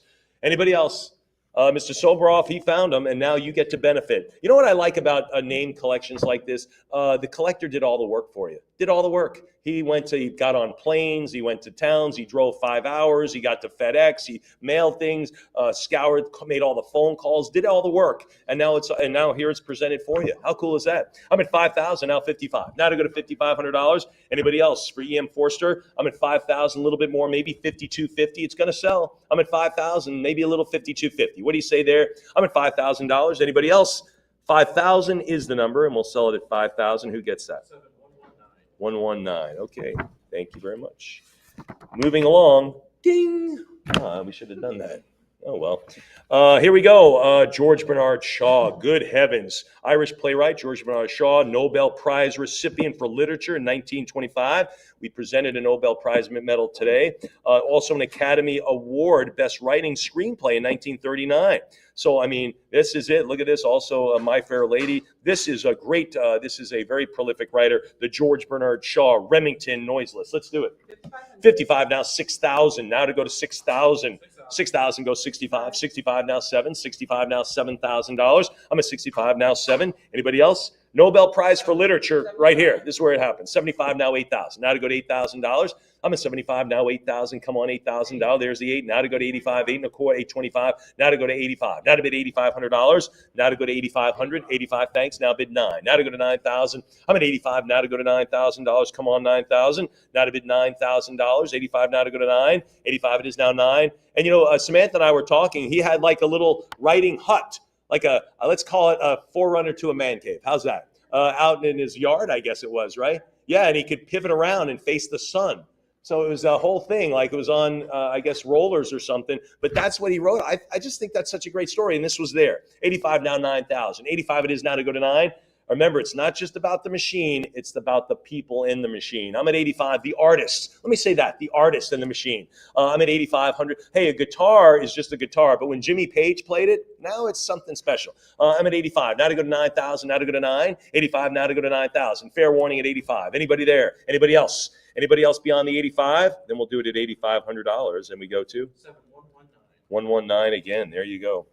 Mr. Soboroff, he found them, and now you get to benefit. You know what I like about name collections like this? The collector did all the work for you. Did all the work. He got on planes, he went to towns, he drove 5 hours, he got to FedEx, he mailed things, scoured, made all the phone calls, did all the work, and now here it's presented for you. How cool is that? I'm at 5,000 now, 55. Now to go to $5,500. Anybody else for E.M. Forster? I'm at 5,000, a little bit more, maybe 5,250. It's going to sell. I'm at 5,000, maybe a little 5,250. What do you say there? I'm at $5,000. Anybody else? 5,000 is the number, and we'll sell it at 5,000. Who gets that? 119. Okay. Thank you very much. Moving along. Ding. We should have done that. Oh, well. Here we go. George Bernard Shaw. Good heavens. Irish playwright George Bernard Shaw, Nobel Prize recipient for literature in 1925. We presented a Nobel Prize medal today. Also an Academy Award, Best Writing Screenplay in 1939. So, I mean, this is it. Look at this. Also, My Fair Lady. This is a very prolific writer, the George Bernard Shaw, Remington, Noiseless. Let's do it. 55 now, 6,000. Now to go to 6,000. 6,000 goes 65. 65 now, 7. 65 now, $7,000. I'm at 65 now, 7. Anybody else? Nobel Prize for Literature right here. This is where it happens. 75, now 8,000. Now to go to $8,000. I'm at 75, now 8,000. Come on, $8,000. There's the 8. Now to go to 85, 8 and a quarter, 825. Now to go to 85. Now to bid $8,500. Now to go to 8,500. 85, thanks. Now bid 9. Now to go to 9,000. I'm at 85. Now to go to $9,000. Come on, 9,000. Now to bid $9,000. 85. Now to go to 9. 85. It is now 9. And you know, Samantha and I were talking. He had like a little writing hut, like a let's call it a forerunner to a man cave. How's that? Out in his yard, I guess it was, right? Yeah, and he could pivot around and face the sun. So it was a whole thing, like it was on, I guess, rollers or something. But that's what he wrote. I just think that's such a great story. And this was there. 85, now 9,000. 85 it is now to go to 9. Remember, it's not just about the machine. It's about the people in the machine. I'm at 85, the artist. Let me say that, the artist in the machine. I'm at 8,500. Hey, a guitar is just a guitar. But when Jimmy Page played it, now it's something special. I'm at 85. Now to go to 9,000. Now to go to 9. 85. Now to go to 9,000. Fair warning at 85. Anybody there? Anybody else? Anybody else beyond the 85? Then we'll do it at $8,500. And we go to 119 again. There you go.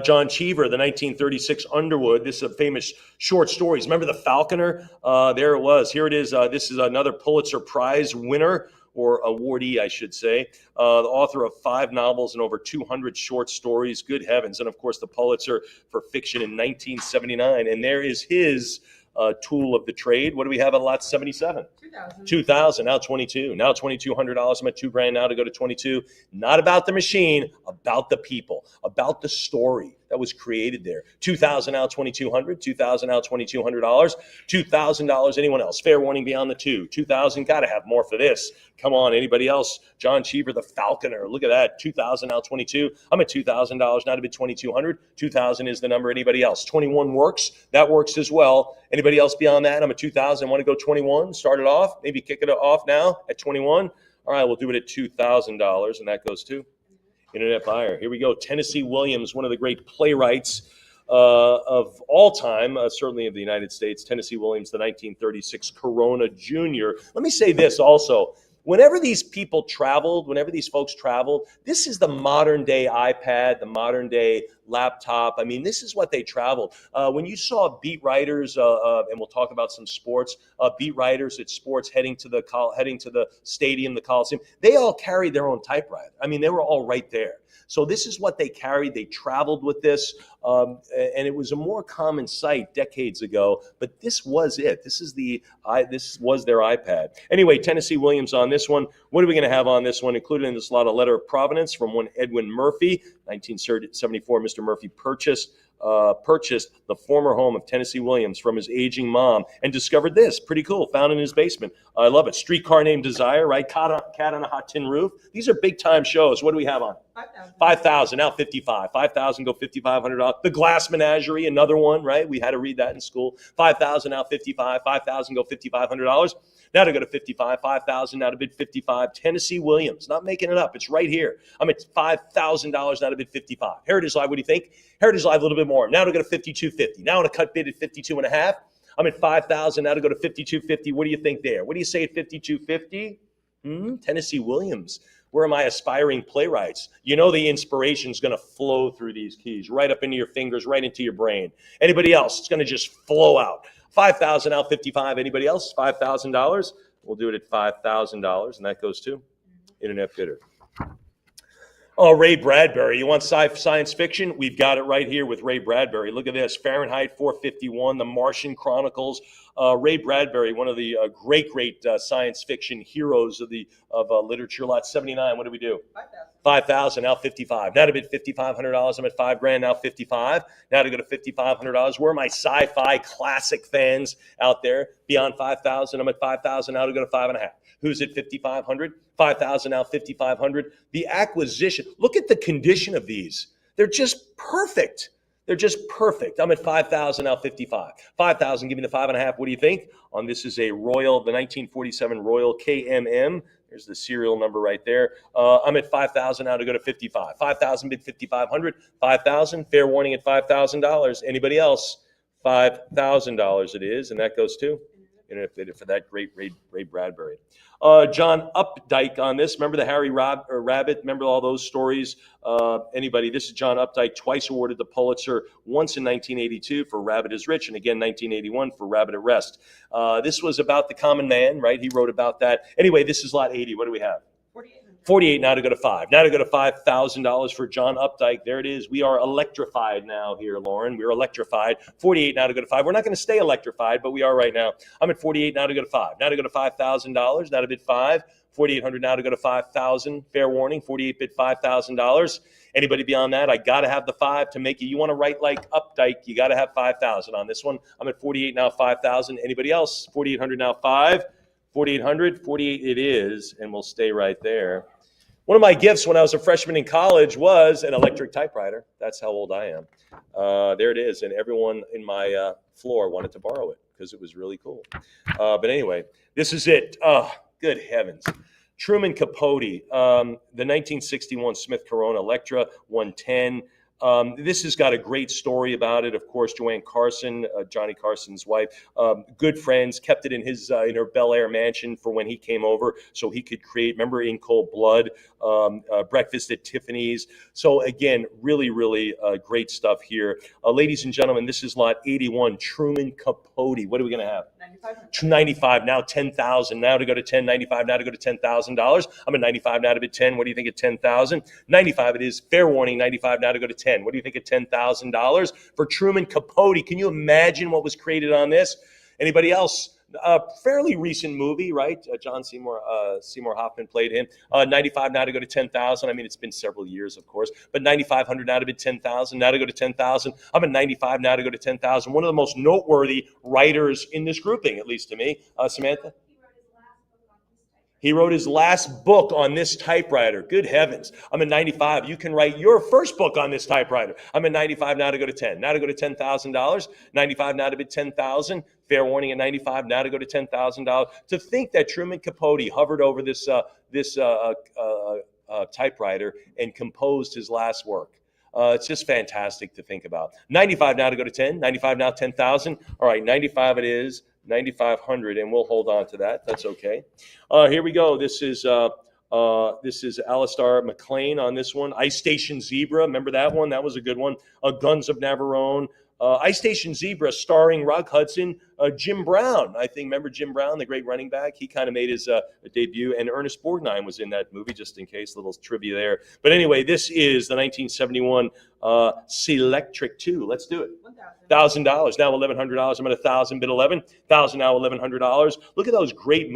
John Cheever, the 1936 Underwood. This is a famous short stories. Remember the Falconer? There it was. Here it is. This is another Pulitzer Prize winner, or awardee, I should say. The author of 5 novels and over 200 short stories. Good heavens. And, of course, the Pulitzer for fiction in 1979. And there is his tool of the trade. What do we have on lot 77? 2,000, now 22. Now $2,200. I'm at $2,000 now to go to 22. Not about the machine, about the people, about the story that was created there. 2,000 now 2,200. 2,000 now $2,200. $2,000. Anyone else? Fair warning beyond the 2. 2,000. Got to have more for this. Come on, anybody else? John Cheever, the Falconer. Look at that. 2,000 now 22. I'm at $2,000 now to bid 2,200. 2,000 is the number. Anybody else? 21 works. That works as well. Anybody else beyond that? I'm at 2,000. Want to go 21? Start it off. Maybe kick it off now at 21. All right, we'll do it at $2,000, and that goes to Internet Buyer. Here we go. Tennessee Williams, one of the great playwrights of all time, certainly of the United States. Tennessee Williams, the 1936 Corona Jr. Let me say this also. Whenever these people traveled, whenever these folks traveled, this is the modern day iPad, the modern day laptop. I mean, this is what they traveled. When you saw beat writers, and we'll talk about some sports, beat writers at sports heading to the stadium, the Coliseum, they all carried their own typewriter. I mean, they were all right there. So this is what they carried. They traveled with this, and it was a more common sight decades ago. But this was it. This was their iPad. Anyway, Tennessee Williams on this one. What are we going to have on this one? Included in this lot, a letter of provenance from one Edwin Murphy, 1974. Mr. Murphy purchased the former home of Tennessee Williams from his aging mom and discovered this. Pretty cool. Found in his basement. I love it. Streetcar Named Desire, right? Cat on a Hot Tin Roof. These are big time shows. What do we have on? 5,000. Now 55. 5,000. Go $5,500. The Glass Menagerie, another one, right? We had to read that in school. 5,000. Now 55. 5,000. Go $5,500. Now to go to 55. 5,000. Now to bid 55. Tennessee Williams. Not making it up. It's right here. I'm at $5,000. Now to bid 55. Heritage Live. What do you think? Heritage Live a little bit more. Now to go to 52.50. Now to cut bid at 52.5. I'm at 5,000. Now to go to 52.50. What do you think there? What do you say at 52.50? Tennessee Williams. Where are my aspiring playwrights? You know the inspiration is going to flow through these keys, right up into your fingers, right into your brain. Anybody else? It's going to just flow out. 5,000 out 55. Anybody else? $5,000. We'll do it at $5,000, and that goes to Internet Bidder. Oh, Ray Bradbury. You want science fiction? We've got it right here with Ray Bradbury. Look at this. Fahrenheit 451, The Martian Chronicles. Ray Bradbury, one of the great science fiction heroes of literature. Lot 79. What do we do? 5,000. Now 55. Now to bid $5,500. I'm at $5,000. Now 55. Now to go to $5,500. Where are my sci-fi classic fans out there? Beyond 5,000. I'm at 5,000. Now to go to 5.5. Who's at 5,500? 5,000 now 5,500. The acquisition. Look at the condition of these. They're just perfect. They're just perfect. I'm at 5,000 now 55. 5,000. Give me the 5.5. What do you think? On this is a Royal, the 1947 Royal KMM. There's the serial number right there. I'm at 5,000 now to go to 55. 5,000 bid 5,500. 5,000. Fair warning at $5,000. Anybody else? $5,000 it is, and that goes to for that great Ray Bradbury. John Updike on this. Remember the Harry Rabbit? Remember all those stories? Anybody? This is John Updike, twice awarded the Pulitzer, once in 1982 for Rabbit is Rich, and again 1981 for Rabbit at Rest. This was about the common man, right? He wrote about that. Anyway, this is lot 80. What do we have? 48 now to go to 5. Now to go to $5,000 for John Updike. There it is. We are electrified now here, Lauren. We're electrified. 48 now to go to 5. We're not going to stay electrified, but we are right now. I'm at 48 now to go to 5. Now to go to $5,000. Now to bid 5. 4,800 now to go to 5,000. Fair warning. 48 bid $5,000. Anybody beyond that? I got to have the 5 to make it. You want to write like Updike, you got to have 5,000 on this one. I'm at 48 now, 5,000. Anybody else? 4,800 now, 5. 4,800, 48 it is, and we'll stay right there. One of my gifts when I was a freshman in college was an electric typewriter. That's how old I am. There it is, and everyone in my floor wanted to borrow it because it was really cool. But anyway, this is it. Oh, good heavens. Truman Capote, the 1961 Smith Corona Electra 110. This has got a great story about it. Of course, Joanne Carson, Johnny Carson's wife, good friends, kept it in her Bel Air mansion for when he came over so he could create, remember, In Cold Blood, Breakfast at Tiffany's. So again, really, really great stuff here. Ladies and gentlemen, this is lot 81, Truman Capote. What are we going to have? 95 now, 10,000 now to go to 10, 95 now to go to $10,000. I'm at 95 now to bid 10. What do you think at 10,000? 95 it is. Fair warning, 95 now to go to 10. What do you think at $10,000 for Truman Capote? Can you imagine what was created on this? Anybody else? Fairly recent movie, right? John Seymour Hoffman played him. 95 now to go to 10,000. I mean, it's been several years, of course, but 9,500 now to bid 10,000. Now to go to 10,000. I'm at 95 now to go to 10,000. One of the most noteworthy writers in this grouping, at least to me. Samantha? He wrote his last book on this typewriter. Good heavens. I'm at 95. You can write your first book on this typewriter. I'm at 95 now to go to 10. Now to go to $10,000. 95 now to bid 10,000. Fair warning at 95 now to go to $10,000. To think that Truman Capote hovered over this typewriter and composed his last work. It's just fantastic to think about. 95 now to go to 10. 95 now 10,000. All right, 95 it is. 9,500, and we'll hold on to that. That's okay. Here we go. This is Alistair MacLean on this one. Ice Station Zebra. Remember that one? That was a good one. Guns of Navarone. Ice Station Zebra starring Rock Hudson, Jim Brown. I think, remember Jim Brown, the great running back? He kind of made his debut, and Ernest Borgnine was in that movie, just in case, little trivia there. But anyway, this is the 1971 Selectric 2. Let's do it. $1,000. Now $1,100. I'm at 1,000, bid 11. 1,000 now $1,100. Look at those great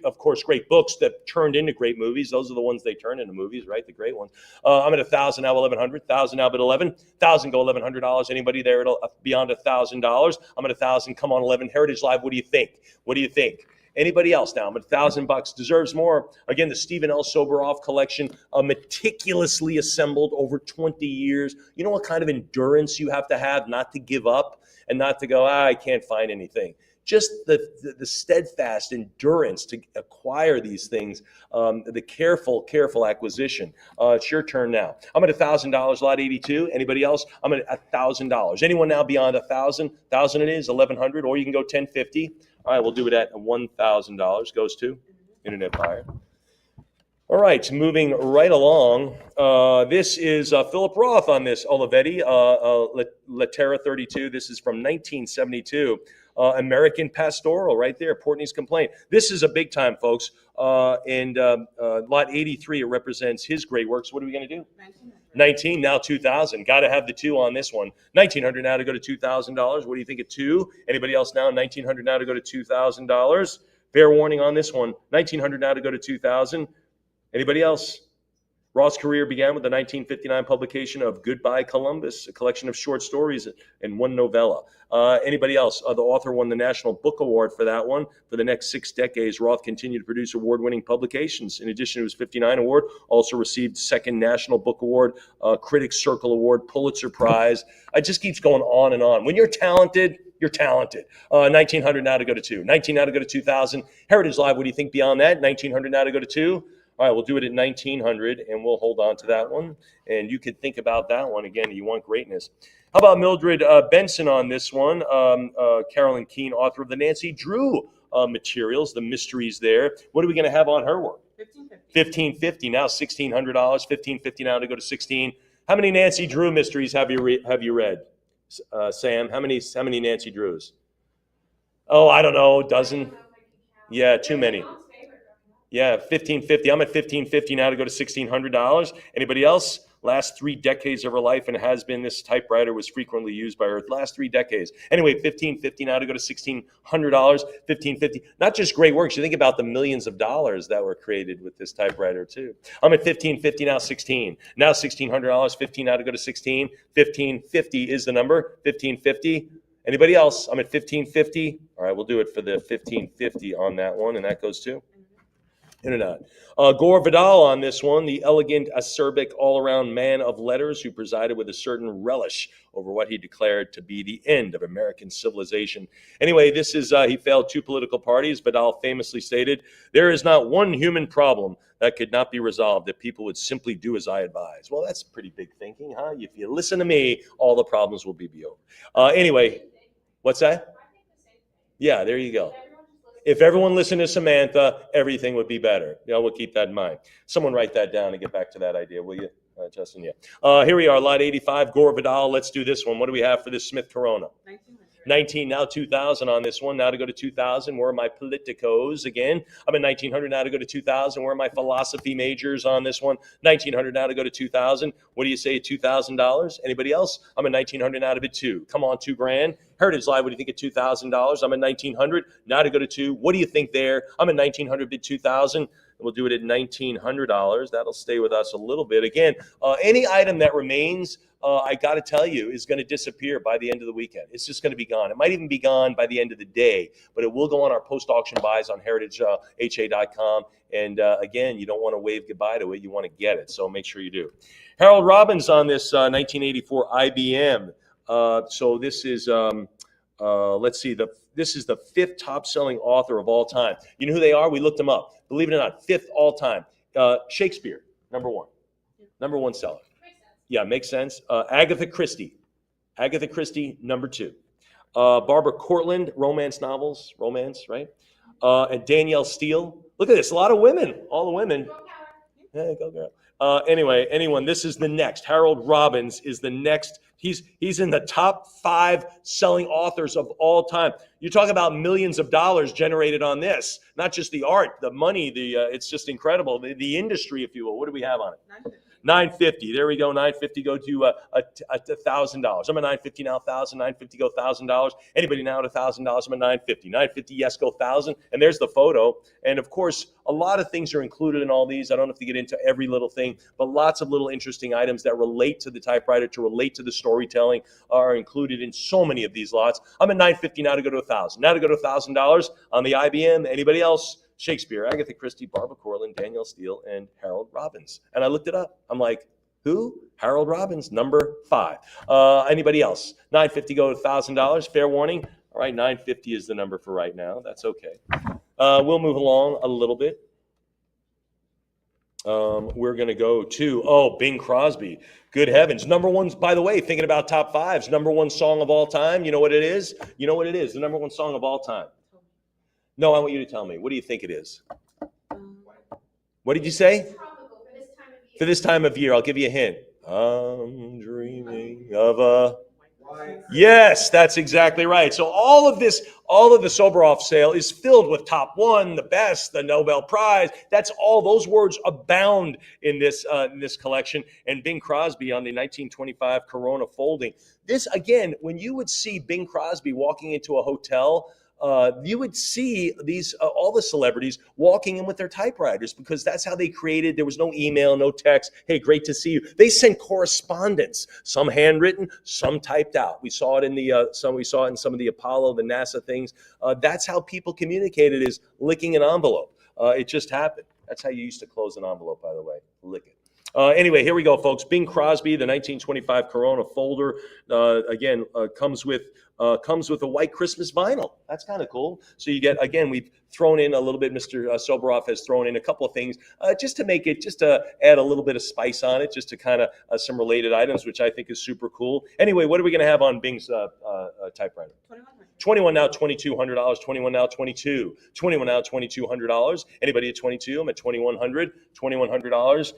of course, great books that turned into great movies. Those are the ones they turn into movies, right? The great ones. I'm at 1,000 now, 1,100. 1,000 now, bid 11. 1,000 go $1,100. Anybody there beyond $1,000? I'm at 1,000. Come on, 11. Heritage Live. What do you think? What do you think? Anybody else now? I'm at $1,000. Deserves more. Again, the Stephen L. Soberoff collection, meticulously assembled over 20 years. You know what kind of endurance you have to have not to give up and not to go, I can't find anything. Just the steadfast endurance to acquire these things, the careful acquisition. It's your turn now. I'm at $1,000, lot 82. Anybody else? I'm at $1,000. Anyone now beyond 1,000? 1,000 it is, 1,100, or you can go 1,050. All right, we'll do it at $1,000. Goes to Internet Buyer. All right, moving right along. This is Philip Roth on this Olivetti, Latera 32. This is from 1972. American Pastoral, right there, Portney's Complaint. This is a big time, folks. And lot 83, it represents his great works. What are we going to do? 19, now 2,000. Got to have the 2 on this one. 1,900 now to go to $2,000. What do you think at 2? Anybody else now? 1,900 now to go to $2,000. Fair warning on this one. 1,900 now to go to 2,000. Anybody else? Roth's career began with the 1959 publication of Goodbye Columbus, a collection of short stories and one novella. Anybody else? The author won the National Book Award for that one. For the next 6 decades, Roth continued to produce award-winning publications. In addition to his 59 award, also received second National Book Award, Critics Circle Award, Pulitzer Prize. It just keeps going on and on. When you're talented, you're talented. 1,900 now to go to 2. 19 now to go to 2,000. Heritage Live, what do you think beyond that? 1,900 now to go to 2. All right, we'll do it at 1,900, and we'll hold on to that one. And you could think about that one again. You want greatness. How about Mildred Benson on this one? Carolyn Keene, author of the Nancy Drew materials, the mysteries there. What are we going to have on her work? $1,550 now, $1,600. $1,550 now to go to 16. How many Nancy Drew mysteries have you read, Sam? How many Nancy Drews? Oh, I don't know, a dozen. Yeah, too many. Yeah, $1,550. I'm at $1,550 now to go to $1,600. Anybody else? Last 3 decades of her life, and has been, this typewriter was frequently used by her. Last 3 decades. Anyway, $1,550 now to go to $1,600. $1,550. Not just great works. You think about the millions of dollars that were created with this typewriter too. I'm at $1,550 now. 16. Now $1,600. 15 now to go to 16. $1,550 is the number. $1,550. Anybody else? I'm at $1,550. All right, we'll do it for the $1,550 on that one, and that goes too. Internet. Gore Vidal on this one, the elegant, acerbic, all-around man of letters who presided with a certain relish over what he declared to be the end of American civilization. Anyway, this is, he failed 2 political parties. Vidal famously stated, "There is not one human problem that could not be resolved if people would simply do as I advise." Well, that's pretty big thinking, huh? If you listen to me, all the problems will be over. Anyway, what's that? Yeah, there you go. If everyone listened to Samantha, everything would be better. We'll keep that in mind. Someone write that down and get back to that idea, will you, Justin? Yeah. Here we are, lot 85, Gore Vidal. Let's do this one. What do we have for this Smith Corona? 19, now 2,000 on this one. Now to go to 2,000. Where are my politicos again? I'm at 1,900 now to go to 2,000. Where are my philosophy majors on this one? 1,900 now to go to 2,000. What do you say, $2,000? Anybody else? I'm at 1,900 now to bid 2. Come on, $2,000. Heritage Live, what do you think at $2,000? I'm at 1,900 now to go to 2. What do you think there? I'm at 1,900, bid 2,000. We'll do it at $1,900. That'll stay with us a little bit. Again, any item that remains, I got to tell you, is going to disappear by the end of the weekend. It's just going to be gone. It might even be gone by the end of the day, but it will go on our post-auction buys on heritageha.com. And again, you don't want to wave goodbye to it. You want to get it, so make sure you do. Harold Robbins on this 1984 IBM. So this is, let's see, this is the 5th top-selling author of all time. You know who they are? We looked them up. Believe it or not, 5th all time. Shakespeare, number 1. Number 1 seller. Yeah, makes sense. Agatha Christie, number 2. Barbara Cortland, romance novels, right? And Danielle Steele. Look at this, a lot of women, all the women. Yeah, go girl. Anyway, this is the next. Harold Robbins is the next. He's in the top 5 selling authors of all time. You're talking about millions of dollars generated on this, not just the art, the money, it's just incredible. The industry, if you will. What do we have on it? $950. There we go. $950 go to $1,000. I'm at $950 now. $1,000. $950 go $1,000. Anybody now at $1,000? I'm at $950. $950. Yes, go $1,000. And there's the photo. And of course, a lot of things are included in all these. I don't have to get into every little thing, but lots of little interesting items that relate to the typewriter, to relate to the storytelling, are included in so many of these lots. I'm at $950 now to go to $1,000. Now to go to $1,000 on the IBM. Anybody else? Shakespeare, Agatha Christie, Barbara Cortland, Danielle Steele, and Harold Robbins. And I looked it up. I'm like, who? Harold Robbins, number 5. Anybody else? $950 go to $1,000. Fair warning. All right, $950 is the number for right now. That's okay. We'll move along a little bit. We're going to go to, Bing Crosby. Good heavens. Number 1, by the way, thinking about top 5s, number 1 song of all time. You know what it is? You know what it is, the number 1 song of all time. No, I want you to tell me. What do you think it is? What did you say? For this time of year. I'll give you a hint. I'm dreaming of a... Yes, that's exactly right. So all of the Soberoff sale is filled with top 1, the best, the Nobel Prize. That's all. Those words abound in this collection. And Bing Crosby on the 1925 Corona folding. This, again, when you would see Bing Crosby walking into a hotel, you would see these all the celebrities walking in with their typewriters, because that's how they created. There was no email, no text. Hey, great to see you. They sent correspondence, some handwritten, some typed out. We saw it in some of the Apollo, the NASA things. That's how people communicated, is licking an envelope. It just happened. That's how you used to close an envelope, by the way. Lick it. Anyway, here we go, folks. Bing Crosby, the 1925 Corona folder, comes with Comes with a white Christmas vinyl. That's kind of cool. So you get, again, we've thrown in a little bit, Mr. Soboroff has thrown in a couple of things just to make it, just to add a little bit of spice on it, just to kind of some related items, which I think is super cool. Anyway, what are we going to have on Bing's typewriter? 21 now, $2,200. 21 now, 22. 21 now, $2,200. Anybody at 22? I'm at $2,100. $2,100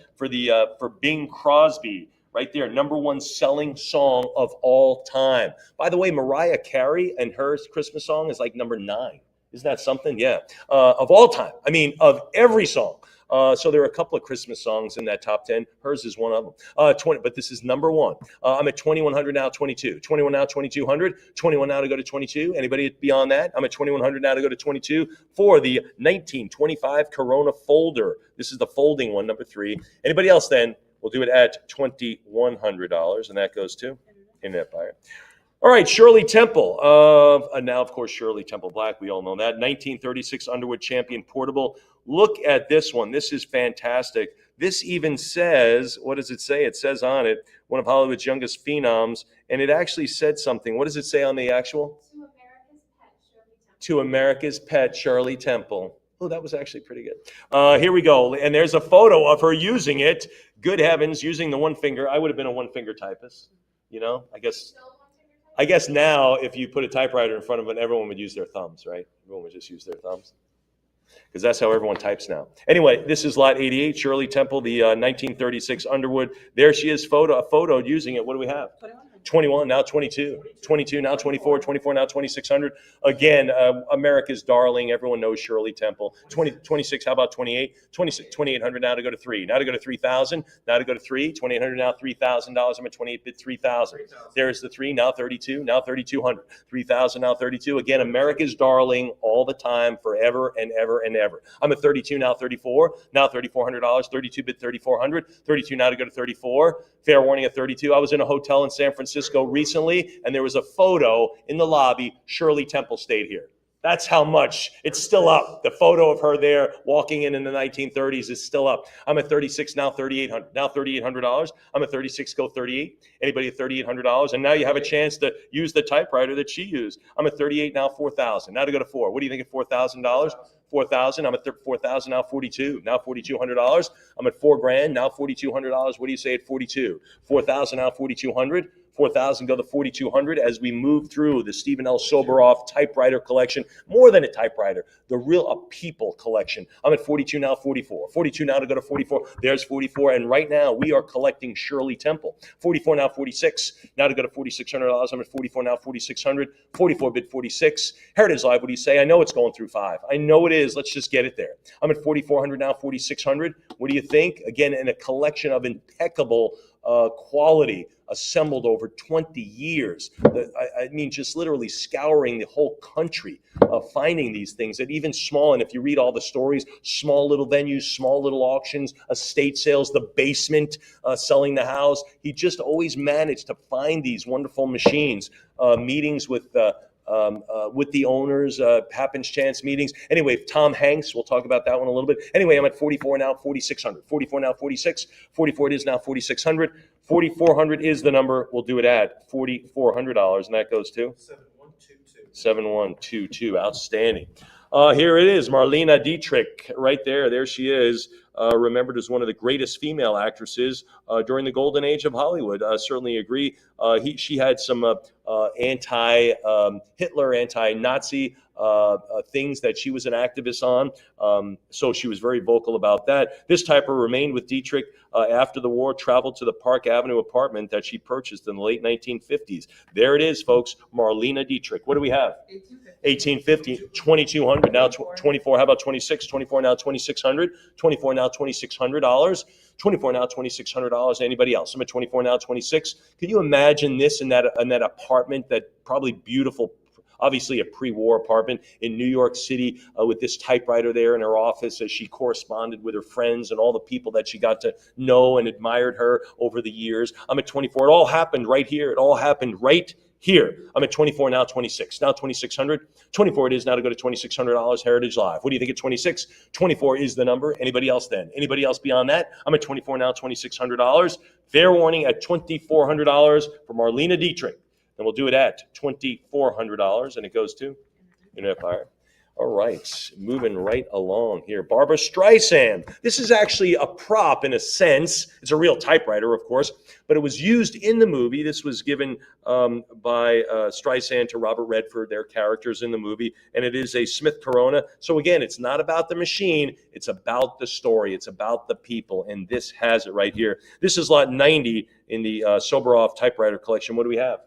for Bing Crosby. Right there, number one selling song of all time. By the way, Mariah Carey and her Christmas song is like number 9. Isn't that something? Yeah. Of all time. I mean, of every song. So there are a couple of Christmas songs in that top 10. Hers is one of them. 20, but this is number one. I'm at 2,100 now, 22. 21 now, 2,200. 21 now to go to 22. Anybody beyond that? I'm at 2,100 now to go to 22 for the 1925 Corona folder. This is the folding one, number 3. Anybody else then? We'll do it at $2,100, and that goes to Internet Buyer. All right, Shirley Temple. Now, of course, Shirley Temple Black. We all know that. 1936 Underwood Champion Portable. Look at this one. This is fantastic. This even says, what does it say? It says on it, one of Hollywood's youngest phenoms, and it actually said something. What does it say on the actual? To America's Pet, Shirley Temple. Oh, that was actually pretty good. Here we go. And there's a photo of her using it. Good heavens, using the one finger. I would have been a one-finger typist. You know, I guess now if you put a typewriter in front of it, everyone would use their thumbs, right? Everyone would just use their thumbs. Because that's how everyone types now. Anyway, this is lot 88, Shirley Temple, the 1936 Underwood. There she is, a photo using it. What do we have? 21, now 22. 22, now 24. 24, now 2,600. Again, America's darling. Everyone knows Shirley Temple. 26, how about 28? 2,800 now to go to 3. Now to go to 3,000. Now to go to 3. 2,800 now, $3,000. I'm at 28-bit, 3,000. There's the 3, now 32. Now 3,200. 3,000, now 32. Again, America's darling all the time, forever and ever and ever. I'm at 32, now 34. Now $3,400. 32-bit, 3,400. 32 now to go to 34. Fair warning at 32. I was in a hotel in San Francisco recently, and there was a photo in the lobby. Shirley Temple stayed here. That's how much. It's still up. The photo of her there walking in the 1930s is still up. I'm at 36, now 3,800. Now $3,800. I'm at 36, go 38. Anybody at $3,800? And now you have a chance to use the typewriter that she used. I'm at 38, now 4,000. Now to go to 4. What do you think at $4,000? 4,000. I'm at 4,000. Now 42. Now $4,200. I'm at $4,000. Now $4,200. What do you say at 42? 4,000. Now 4,200. 4,000 go to 4,200 as we move through the Stephen L. Soboroff typewriter collection. More than a typewriter, a people collection. I'm at 42 now, 44. 42 now to go to 44. There's 44. And right now we are collecting Shirley Temple. 44 now, 46. Now to go to $4,600. I'm at 44 now, 4,600. 44-bit, 46. Heritage Live, what do you say? I know it's going through 5. I know it is. Let's just get it there. I'm at 4,400 now, 4,600. What do you think? Again, in a collection of impeccable quality assembled over 20 years. I mean, just literally scouring the whole country, finding these things that even small, and if you read all the stories, small little venues, small little auctions, estate sales, the basement, selling the house. He just always managed to find these wonderful machines, meetings with the owners, happens chance meetings. Anyway, Tom Hanks, we'll talk about that one a little bit. Anyway, I'm at 44 now, 4,600. 44 now, 46. 44 it is now, 4,600. 4,400 is the number. We'll do it at $4,400, and that goes to 7122. 7122. Outstanding. Here it is, Marlene Dietrich, right there. There she is. Remembered as one of the greatest female actresses during the golden age of Hollywood. Certainly agree. She had some anti-Hitler, anti-Nazi things that she was an activist on. So she was very vocal about that. This typer remained with Dietrich after the war, traveled to the Park Avenue apartment that she purchased in the late 1950s. There it is, folks, Marlene Dietrich. What do we have? 1850, 2,200, now 24. How about 26? 24 now, 2,600. 24 now, $2,600. 24 now, $2,600. Anybody else? I'm at 24 now, 26. Can you imagine this in that apartment, that probably beautiful, obviously a pre-war apartment in New York City, with this typewriter there in her office as she corresponded with her friends and all the people that she got to know and admired her over the years. I'm at 24. It all happened right here. It all happened right here. I'm at 24 now, 26. Now 2,600. 24 it is now to go to $2,600. Heritage Live. What do you think at 26? 24 is the number. Anybody else then? Anybody else beyond that? I'm at 24 now, $2,600. Fair warning at $2,400 for Marlene Dietrich. and we'll do it at $2,400, and it goes to Inner Empire. All right, moving right along here. Barbara Streisand. This is actually a prop in a sense. It's a real typewriter, of course, but it was used in the movie. This was given by Streisand to Robert Redford, their characters in the movie, and it is a Smith Corona. So again, it's not about the machine. It's about the story. It's about the people, and this has it right here. This is lot 90 in the Soberov typewriter collection. What do we have?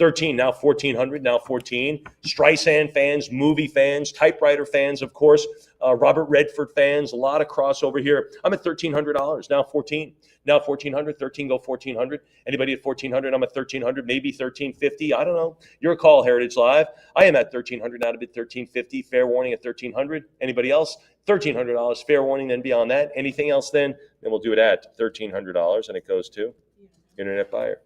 13, now 1,400, now 14. Streisand fans, movie fans, typewriter fans, of course, Robert Redford fans, a lot of crossover here. I'm at $1,300, now 14. Now 1,400, 13 go 1,400. Anybody at 1,400? I'm at 1,300, maybe 1,350. I don't know. Your call, Heritage Live. I am at 1,300, now to bid 1,350. Fair warning at 1,300. Anybody else? $1,300. Fair warning, then beyond that. Anything else then? Then we'll do it at $1,300, and it goes to Internet Buyer.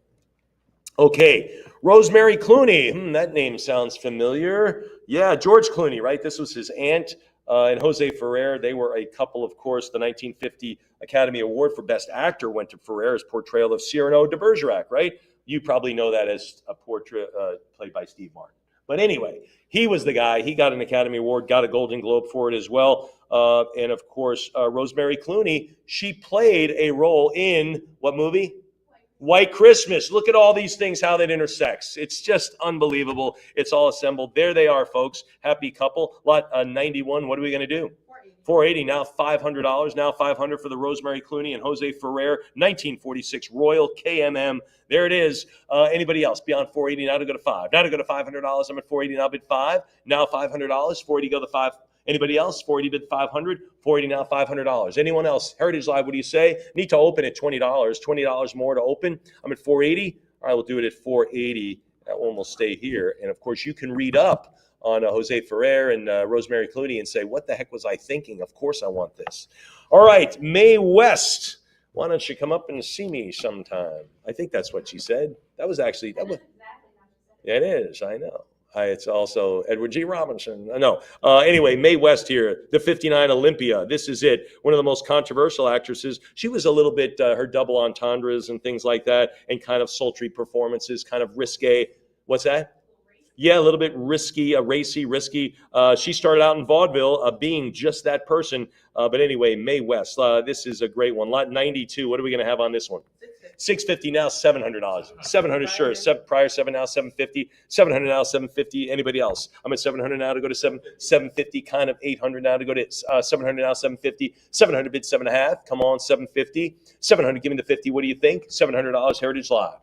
Okay, Rosemary Clooney. That name sounds familiar. Yeah, George Clooney, right? This was his aunt and Jose Ferrer. They were a couple, of course. The 1950 Academy Award for Best Actor went to Ferrer's portrayal of Cyrano de Bergerac, right? You probably know that as a portrait played by Steve Martin. But anyway, he was the guy. He got an Academy Award, got a Golden Globe for it as well. And of course, Rosemary Clooney, she played a role in what movie? White Christmas. Look at all these things, how that intersects. It's just unbelievable. It's all assembled. There they are, folks. Happy couple. Lot 91. What are we going to do? 480. Now $500. Now $500 for the Rosemary Clooney and Jose Ferrer 1946 Royal KMM. There it is. Anybody else beyond 480? Now to go to 5. Now to go to $500. I'm at 480. Now bid 5. Now $500. 480 go to 5. Anybody else? 480 bid 500. 480 now $500. Anyone else? Heritage Live, what do you say? Need to open at $20. $20 more to open. I'm at 480. All right, we'll do it at 480. That one will stay here. And of course, you can read up on Jose Ferrer and Rosemary Clooney and say, what the heck was I thinking? Of course I want this. All right, Mae West. Why don't you come up and see me sometime? I think that's what she said. That was actually, yeah, it is. I know. It's also Edward G. Robinson. No. Anyway, Mae West here, the 59 Olympia. This is it. One of the most controversial actresses. She was a little bit, her double entendres and things like that, and kind of sultry performances, kind of risque. What's that? Yeah, a little bit risky, racy, risky. She started out in vaudeville being just that person. But anyway, Mae West, this is a great one. Lot 92. What are we going to have on this one? $650 now, $700. $700, sure. Prior 7 now, $750. $700 now, $750. Anybody else? I'm at $700 now to go to $750. Kind of $800 now to go to $700 now, $750. $700 bid 7.5. Come on, $750. $700. Give me the 50. What do you think? $700. Heritage Live.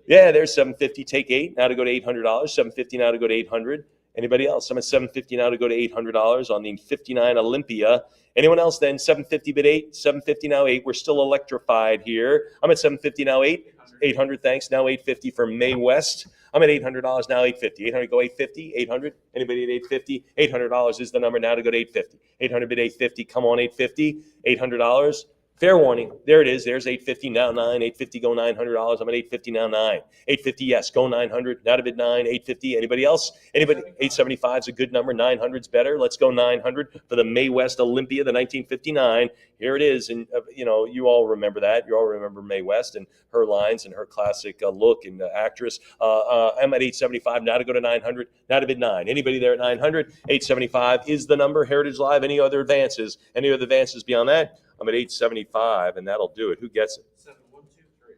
Yeah, there's $750. Take 8 now to go to $800. $750 now to go to $800. Anybody else? I'm at $750 now to go to $800 on the 59 Olympia. Anyone else then? $750 bid 8, $750 now 8. We're still electrified here. I'm at $750 now 8, $800 thanks. Now $850 for Mae West. I'm at $800 now $850. $800 go $850. $800. Anybody at $850? $800 is the number now to go to $850. $800 bid $850. Come on $850. $800. Fair warning. There it is. There's $850 now 9. $850 go $900. I'm at $850 now 9. $850 yes. Go $900. Now to bid 9. $850. Anybody else? Anybody? $875 is a good number. $900's better. Let's go $900 for the Mae West Olympia, the 1959. Here it is, and you all remember that. You all remember Mae West and her lines and her classic look and actress. I'm at $875 now to go to $900. Now to bid 9. Anybody there at $900? $875 is the number. Heritage Live. Any other advances? Any other advances beyond that? I'm at $875, and that'll do it. Who gets it?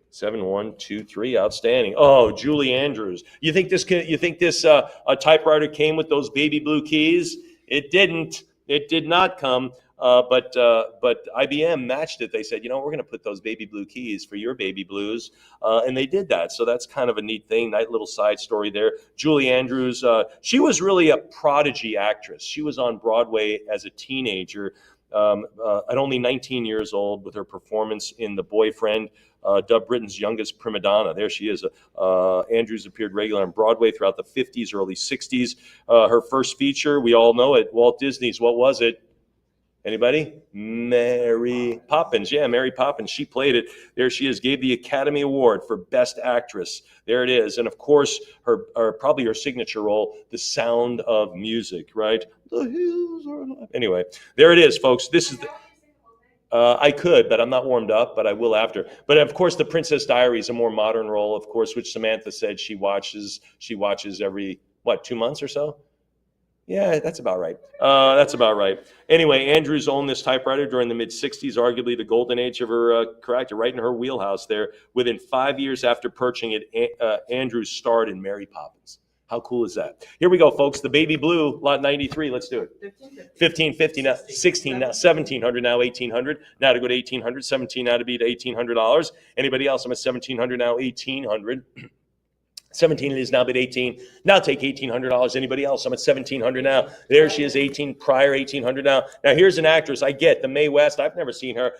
7123. Outstanding. Oh, Julie Andrews. You think this typewriter came with those baby blue keys? It didn't. It did not come. But IBM matched it. They said, we're going to put those baby blue keys for your baby blues, and they did that. So that's kind of a neat thing. Nice little side story there. Julie Andrews. She was really a prodigy actress. She was on Broadway as a teenager. At only 19 years old, with her performance in The Boyfriend, dubbed Britain's youngest prima donna. There she is. Andrews appeared regular on Broadway throughout the 50s, early 60s. Her first feature, we all know it, Walt Disney's. What was it? Anybody? Mary Poppins. Yeah, Mary Poppins. She played it. There she is. Gave the Academy Award for Best Actress. There it is. And of course, probably her signature role, The Sound of Music, right? The hills are alive. Anyway, there it is, folks. This is I could, but I'm not warmed up, but I will after. But of course, The Princess Diaries, a more modern role, of course, which Samantha said she watches every, 2 months or so? Yeah, that's about right. That's about right. Anyway, Andrews owned this typewriter during the mid-'60s, arguably the golden age of her character, right in her wheelhouse there. Within 5 years after purchasing it, Andrews starred in Mary Poppins. How cool is that? Here we go, folks. The baby blue, lot 93. Let's do it. 1550 now, 16 now, 1700 now, 1800. Now to go to 1800, 17 now to be to $1,800. Anybody else? I'm at 1700 now, 1800. 17 it is now, but 18. Now take $1,800. Anybody else? I'm at 1,700 now. There she is, 18 prior, 1,800 now. Now here's an actress. I get the Mae West. I've never seen her.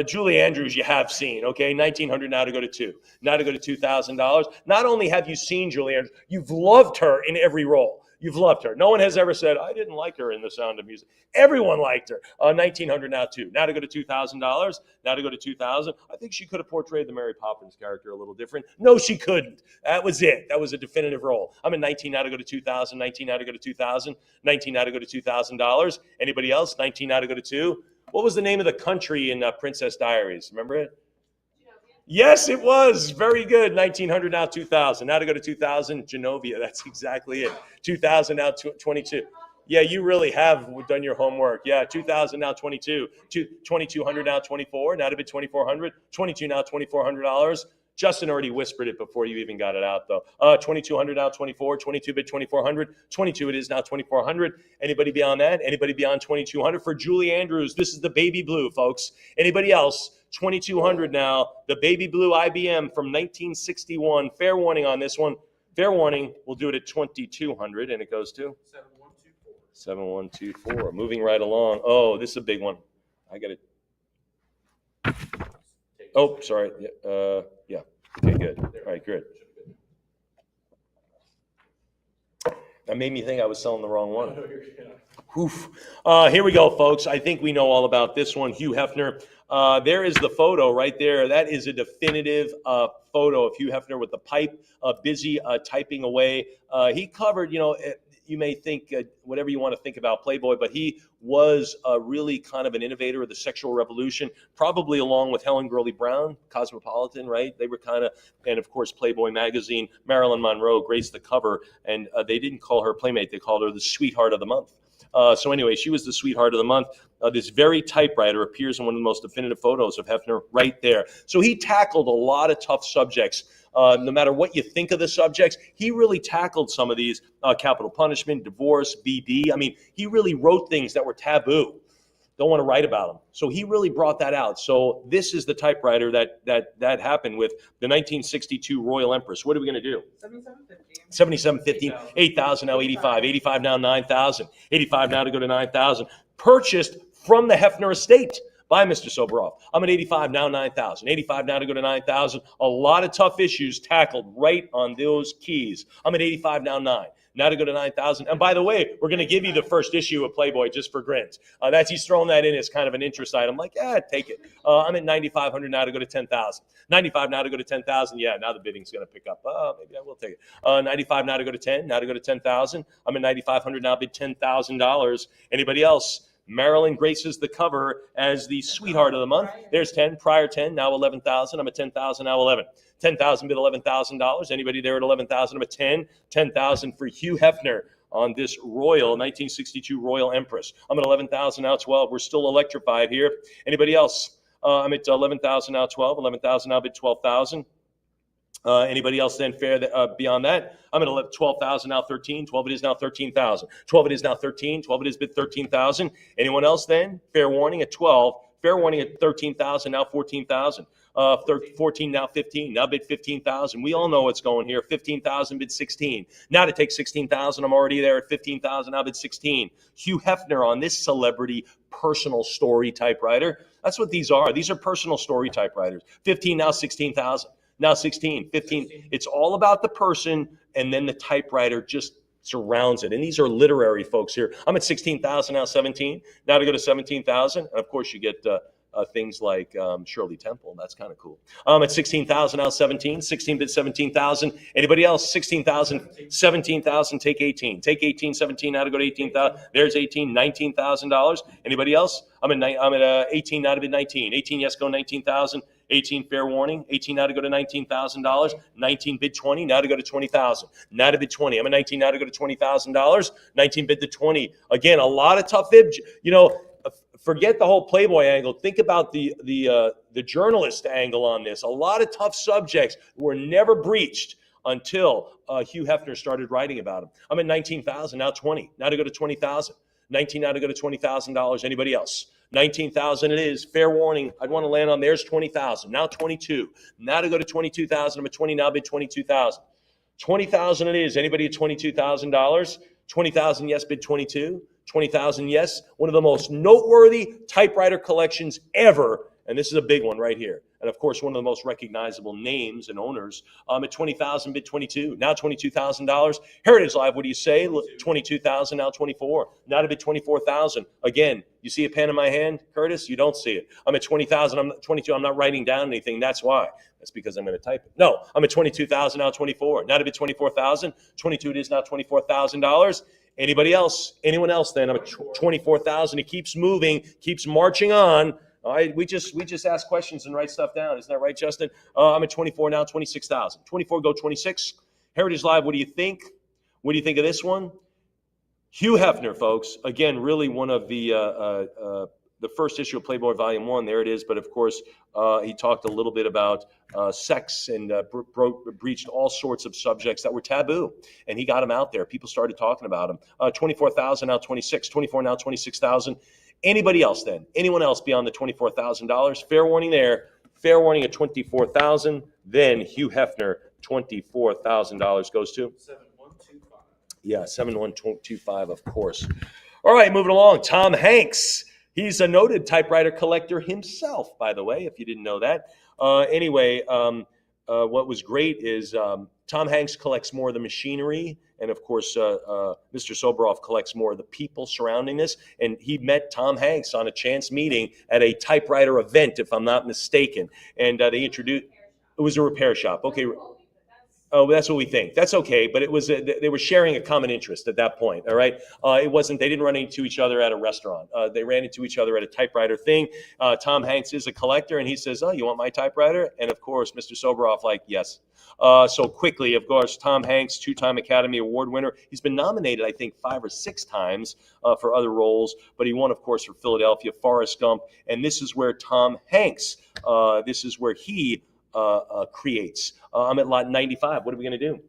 Julie Andrews, you have seen, okay? 1,900 now to go to 2. Now to go to $2,000. Not only have you seen Julie Andrews, you've loved her in every role. You've loved her. No one has ever said, I didn't like her in The Sound of Music. Everyone liked her. 1,900 now, too. Now to go to $2,000. Now to go to 2,000. I think she could have portrayed the Mary Poppins character a little different. No, she couldn't. That was it. That was a definitive role. I'm at 19 now to go to 2,000. 19 now to go to 2,000. 19 now to go to $2,000. Anybody else? 19 now to go to 2. What was the name of the country in Princess Diaries? Remember it? Yes, it was. Very good. 1,900 now, 2,000. Now to go to 2,000, Genovia. That's exactly it. 2,000 now, 22. Yeah, you really have done your homework. Yeah, 2,000 now, 22. 2,200 now, 24. Now to bid 2,400. 22 now, $2,400. Justin already whispered it before you even got it out, though. 2,200 now, 24. 22 bid 2,400. 22 it is now, 2,400. Anybody beyond that? Anybody beyond 2,200? For Julie Andrews, this is the baby blue, folks. Anybody else? 2,200 now. The baby blue IBM from 1961. Fair warning on this one. Fair warning. We'll do it at 2,200, and it goes to 7124. 7124. Moving right along. Oh, this is a big one. I got it. Oh, sorry. Yeah. Okay, good. All right, good. That made me think I was selling the wrong one. Oof. Here we go, folks. I think we know all about this one. Hugh Hefner. There is the photo right there. That is a definitive photo of Hugh Hefner with the pipe, busy typing away. He covered, you may think whatever you want to think about Playboy, but he was really kind of an innovator of the sexual revolution, probably along with Helen Gurley Brown, Cosmopolitan, right? They were kind of, and of course, Playboy magazine. Marilyn Monroe graced the cover, and they didn't call her Playmate. They called her the Sweetheart of the Month. So anyway, she was the Sweetheart of the Month. This very typewriter appears in one of the most definitive photos of Hefner right there. So he tackled a lot of tough subjects. No matter what you think of the subjects, he really tackled some of these: capital punishment, divorce, BD. I mean, he really wrote things that were taboo. Don't want to write about them. So he really brought that out. So this is the typewriter that happened with the 1962 Royal Empress. What are we going to do? 7750. 7750, 8,000 now, 85, 85 now, 9,000, 85 now to go to 9,000. Purchased from the Hefner estate by Mr. Soboroff. I'm at 85 now, 9,000, 85 now to go to 9,000. A lot of tough issues tackled right on those keys. I'm at 85 now, 9. Now to go to 9,000. And by the way, we're going to give you the first issue of Playboy just for grins. He's throwing that in as kind of an interest item. Like, take it. I'm at 9,500 now to go to 10,000. 95 now to go to 10,000. Yeah, now the bidding's going to pick up. Maybe I will take it. 95 now to go to 10. Now to go to 10,000. I'm at 9,500 now, bid $10,000. Anybody else? Marilyn graces the cover as the Sweetheart of the Month. There's 10, prior 10, now 11,000. I'm at 10,000, now 11. 10,000 bid $11,000. Anybody there at 11,000? I'm at 10. 10,000 for Hugh Hefner on this Royal 1962 Royal Empress. I'm at 11,000, now 12. We're still electrified here. Anybody else? I'm at 11,000, now 12. 11,000, now bid 12,000. Anybody else then fair beyond that? I'm at 12,000, now 13. 12 it is now 13,000. 12 it is now 13. 12 it is bid 13,000. Anyone else then? Fair warning at 12. Fair warning at 13,000, now 14,000. 14 now 15. Now bid 15,000. We all know what's going here. 15,000 bid 16. Now to take 16,000. I'm already there at 15,000. Now bid 16. Hugh Hefner on this celebrity personal story typewriter. That's what these are. These are personal story typewriters. 15 now 16,000. Now 16, 15. It's all about the person, and then the typewriter just surrounds it. And these are literary folks here. I'm at 16,000, now 17. Now to go to 17,000. And of course, you get things like Shirley Temple. That's kind of cool. At 16,000, now 17. 16 bid 17,000. Anybody else? 16,000, 17,000. Take 18. Take 18, 17. Now to go to 18,000. There's 18, $19,000. Anybody else? I'm at 18 now to bid 19. 18, yes, go 19,000. 18, fair warning. 18 now to go to $19,000. 19 bid 20 now to go to 20,000. Now to bid 20. I'm at 19 now to go to $20,000. 19 bid to 20. Again, a lot of tough bid. Forget the whole Playboy angle. Think about the journalist angle on this. A lot of tough subjects were never breached until Hugh Hefner started writing about them. I'm at 19,000, now 20. Now to go to 20,000. 19 now to go to $20,000. Anybody else? 19,000 it is. Fair warning. I'd want to land on there's 20,000. Now 22. Now to go to 22,000. I'm at 20. Now bid 22,000. 20,000 it is. Anybody at $22,000? 20,000 yes, bid 22. 20,000 yes. One of the most noteworthy typewriter collections ever. And this is a big one right here. And of course, one of the most recognizable names and owners. At 20,000, bid 22. Now $22,000. Heritage Live, what do you say? 22,000, now 24. Now to bid 24,000. Again, you see a pen in my hand, Curtis? You don't see it. I'm at 20,000. I'm 22. I'm not writing down anything. That's why. That's because I'm going to type it. No, I'm at 22,000, now 24. Now to bid 24,000. 22 it is now $24,000. Anybody else? Anyone else then? I'm at 24,000. It keeps moving, keeps marching on. All right, we just ask questions and write stuff down. Isn't that right, Justin? I'm at 24 now, 26,000. 24, go 26. Heritage Live, what do you think? What do you think of this one? Hugh Hefner, folks. Again, really one of the first issue of Playboy Volume 1. There it is. But of course, he talked a little bit about sex and breached all sorts of subjects that were taboo. And he got him out there. People started talking about him. 24,000, now 26. 24, now 26,000. Anybody else then? Anyone else beyond the $24,000? Fair warning there. Fair warning at 24,000. Then Hugh Hefner, $24,000 goes to 7125. Yeah, 7125, of course. All right, moving along. Tom Hanks. He's a noted typewriter collector himself, by the way, if you didn't know that. Anyway, what was great is Tom Hanks collects more of the machinery. And of course, Mr. Soboroff collects more of the people surrounding this. And he met Tom Hanks on a chance meeting at a typewriter event, if I'm not mistaken. And they introduced, it was a repair shop. Okay. Oh, that's what we think. That's okay, but it was they were sharing a common interest at that point. All right, it wasn't. They didn't run into each other at a restaurant. They ran into each other at a typewriter thing. Tom Hanks is a collector, and he says, "Oh, you want my typewriter?" And of course, Mr. Soboroff, like, yes. So quickly, of course, Tom Hanks, two-time Academy Award winner. He's been nominated, I think, 5 or 6 times for other roles, but he won, of course, for Philadelphia, Forrest Gump, and this is where Tom Hanks. This is where he creates. I'm at lot 95. What are we going to do?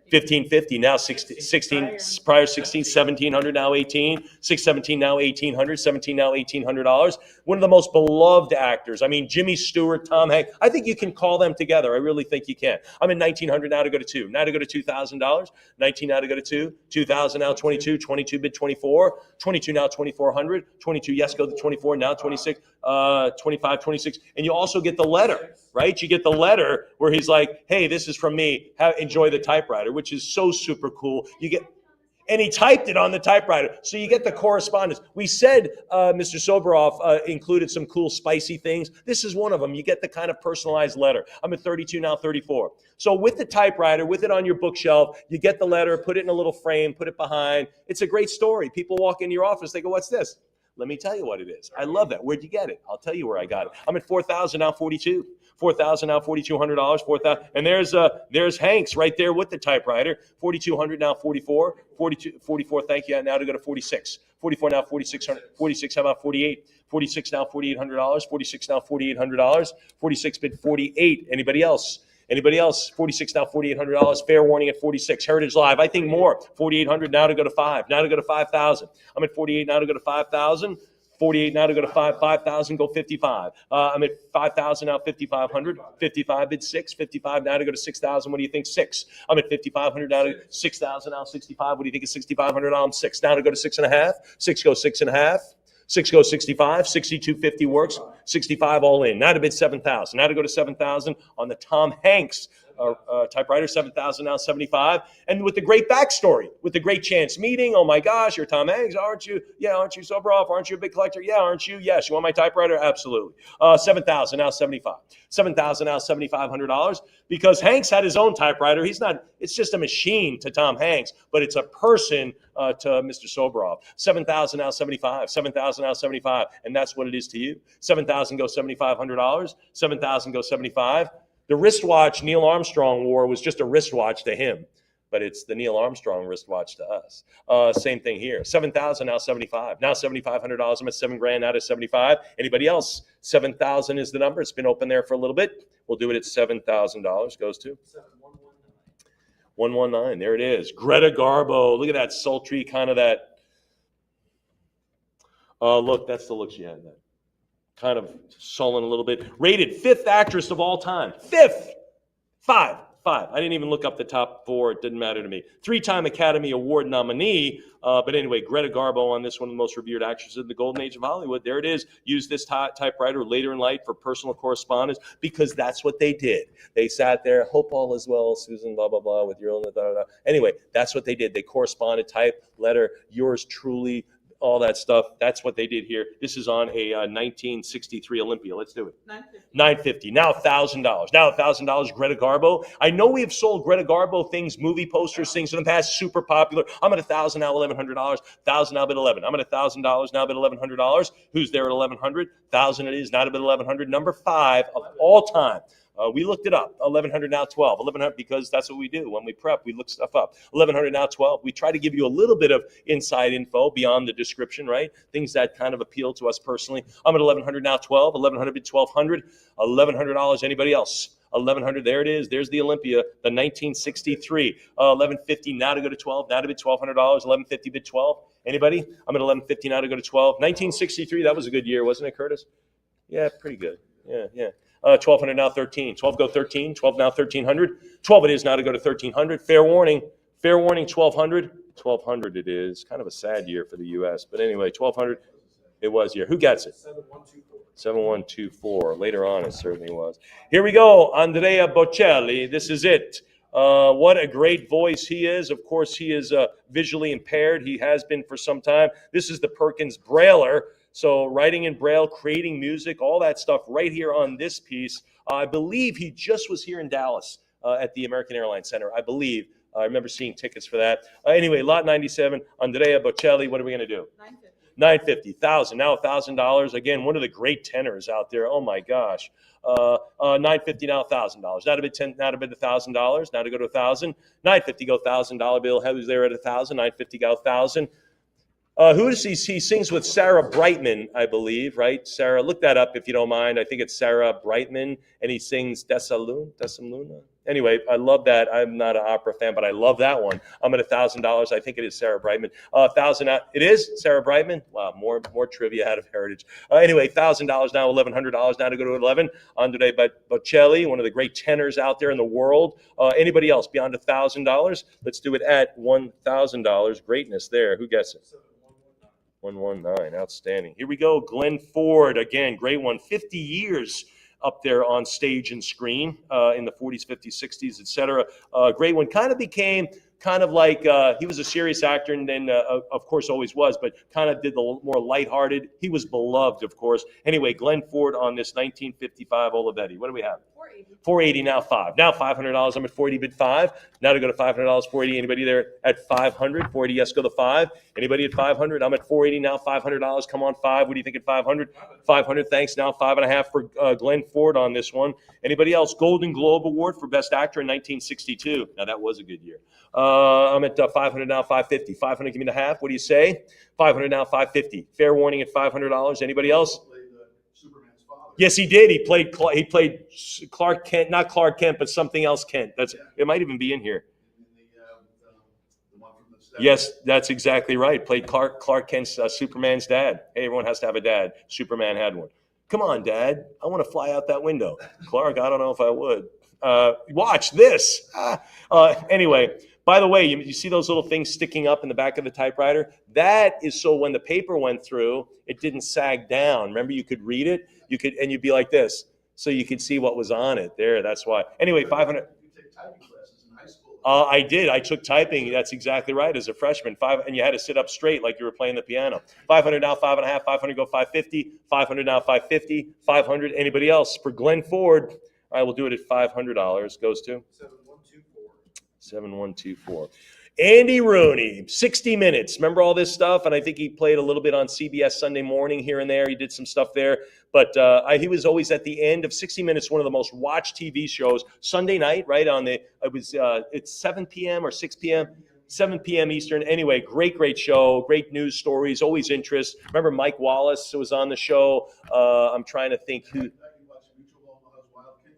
1550. Now 16, prior 16, 1700, now 18, 617, now 1800, 17, now $1,800. One of the most beloved actors. I mean, Jimmy Stewart, Tom Hanks. I think you can call them together. I really think you can. I'm at 1900 now to go to 2. Now to go to $2,000. 19 now to go to 2. 2000 now 22. 22 bid 24. 22 now 2400. 22 yes go to 24 now 26. 25, 26. And you also get the letter, right? You get the letter where he's like, hey, this is from me. Enjoy the typewriter, which is so super cool. And he typed it on the typewriter. So you get the correspondence. We said Mr. Soboroff included some cool, spicy things. This is one of them. You get the kind of personalized letter. I'm at 32, now 34. So with the typewriter, with it on your bookshelf, you get the letter, put it in a little frame, put it behind. It's a great story. People walk into your office, they go, what's this? Let me tell you what it is. I love that. Where'd you get it? I'll tell you where I got it. I'm at 4,000, now 42. 4,000 now $4,200. 4,000, and there's Hanks right there with the typewriter. 4,200 now 44. 44. Thank you. Now to go to 46. 44 now 4,600. 46. How about 48? 46 now $4,800. 46 now $4,800. 46 bid 48. Anybody else? Anybody else? 46 now $4,800. Fair warning at 46. Heritage Live. I think more. 4,800 now to go to 5. Now to go to 5,000. I'm at 48 now to go to 5,000. 48 now to go to 5,000, go 55. I'm at 5,000 now, 5,500. 55 bid 6. 55 now to go to 6,000. What do you think? 6. I'm at 5,500 now to 6,000 now, 65. What do you think of 6,500 now? I'm 6. Now to go to 6.5. 6 goes 6.5. 6 goes 65. 62.50 works. 65 all in. Now to bid 7,000. Now to go to 7,000 on the Tom Hanks typewriter, 7,000 now 75. And with the great backstory, with the great chance meeting, oh my gosh, you're Tom Hanks, aren't you? Yeah, aren't you Soboroff? Aren't you a big collector? Yeah, aren't you? Yes. You want my typewriter? Absolutely. 7,000 now 75. 7,000 now $7,500 because Hanks had his own typewriter. He's not. It's just a machine to Tom Hanks, but it's a person to Mr. Soboroff. 7,000 now 75. 7,000 now 75, and that's what it is to you. 7,000 goes $7,500. 7,000 goes 75. The wristwatch Neil Armstrong wore was just a wristwatch to him, but it's the Neil Armstrong wristwatch to us. Same thing here. 7,000 now 75. Now $7,500. I'm at $7,000 now to 75. Anybody else? 7,000 is the number. It's been open there for a little bit. We'll do it at $7,000. Goes to 119. There it is. Greta Garbo. Look at that sultry kind of that. Look, that's the look she had. That kind of sullen a little bit. Rated 5th actress of all time. 5th. 5. I didn't even look up the top 4. It didn't matter to me. 3-time Academy Award nominee. But anyway, Greta Garbo on this one, the most revered actress in the golden age of Hollywood. There it is. Used this typewriter later in life for personal correspondence because that's what they did. They sat there, hope all is well, Susan, blah, blah, blah, with your illness, blah, blah, blah. Anyway, that's what they did. They corresponded, type, letter, yours truly, all that stuff. That's what they did here. This is on a 1963 Olympia. Let's do it. $950. Now $1,000. Now $1,000. Greta Garbo. I know we have sold Greta Garbo things, movie posters, things in the past, super popular. I'm at $1,000 now, $1,100. $1,000 now, bid $11. I'm at $1,000 now, bid $1,100. Who's there at $1,100? $1,000 it is. Not a bid $1,100. Number 5 of all time. We looked it up. 1,100 now 12. 1,100 because that's what we do when we prep. We look stuff up. 1,100 now 12. We try to give you a little bit of inside info beyond the description, right? Things that kind of appeal to us personally. I'm at 1,100 now 12. 1,100 bid 1,200. $1,100. Anybody else? 1,100. There it is. There's the Olympia, the 1963. 1,150 now to go to 12. Now to bid $1,200. 1,150 bid 12. Anybody? I'm at 1,150 now to go to 12. 1963. That was a good year, wasn't it, Curtis? Yeah, pretty good. Yeah. 1,200 now 13. 12 go 13. 12 now 1,300. 12 it is now to go to 1,300. Fair warning. 1,200. 1,200 it is. Kind of a sad year for the U.S. But anyway, 1,200 it was here. Who gets it? 7124. Later on it certainly was. Here we go. Andrea Bocelli. This is it. What a great voice he is. Of course, he is visually impaired. He has been for some time. This is the Perkins Brailler. So writing in Braille, creating music, all that stuff right here on this piece. I believe he just was here in Dallas at the American Airlines Center, I believe. I remember seeing tickets for that. Anyway, lot 97, Andrea Bocelli. What are we going to do? $950. $1,000. Now $1,000. Again, one of the great tenors out there. Oh, my gosh. $950 now $1,000. Now to bid $1,000. Now to go to $1,000. $950 go $1,000 bill. Who's there at $1,000? $950 go $1,000. Who does he sings with Sarah Brightman, I believe, right? Sarah, look that up if you don't mind. I think it's Sarah Brightman, and he sings Desaluna. Anyway, I love that. I'm not an opera fan, but I love that one. I'm at $1,000. I think it is Sarah Brightman. $1,000. It is Sarah Brightman. Wow, more trivia out of Heritage. Anyway, $1,000 now, $1,100 now to go to 11. Andre Bocelli, one of the great tenors out there in the world. Anybody else beyond $1,000? Let's do it at $1,000. Greatness there. Who gets it? 119. Outstanding. Here we go. Glenn Ford. Again, great one. 50 years up there on stage and screen in the 40s, 50s, 60s, etc. Great one. Kind of became kind of like he was a serious actor and then, of course, always was, but kind of did the more lighthearted. He was beloved, of course. Anyway, Glenn Ford on this 1955 Olivetti. What do we have? 480 now 5. Now $500. I'm at 480 bid 5. Now to go to $500, 480. Anybody there at 500? 480, yes, go to 5. Anybody at 500? I'm at 480 now, $500. Come on, 5. What do you think at 500? 500, thanks. Now 5.5 for Glenn Ford on this one. Anybody else? Golden Globe Award for Best Actor in 1962. Now that was a good year. I'm at 500 now, 550. 500, give me the half. What do you say? 500 now, 550. Fair warning at $500. Anybody else? Superman's father. Yes, he did. He played Clark Kent, not Clark Kent, but something else Kent. It might even be in here. The one from the Yes, that's exactly right. Played Clark Kent's Superman's dad. Hey, everyone has to have a dad. Superman had one. Come on, Dad. I want to fly out that window. Clark, I don't know if I would. Watch this. Anyway, by the way, you see those little things sticking up in the back of the typewriter? That is so when the paper went through, it didn't sag down. Remember, you could read it, and you'd be like this, so you could see what was on it. There, that's why. Anyway, 500. You take typing classes in high school. I did. I took typing. That's exactly right. As a freshman, and you had to sit up straight like you were playing the piano. 500 now, 5.5. 500 go 550. 500 now, 550. 500. Anybody else for Glenn Ford? All right, we'll do it at $500. Goes to 7124. 7124. Andy Rooney, 60 Minutes. Remember all this stuff? And I think he played a little bit on CBS Sunday Morning here and there. He did some stuff there. But he was always at the end of 60 Minutes, one of the most watched TV shows. Sunday night, right on it's 7 p.m. or 6 p.m. 7 p.m. Eastern. Anyway, great show. Great news stories. Always interest. Remember Mike Wallace was on the show. I'm trying to think who.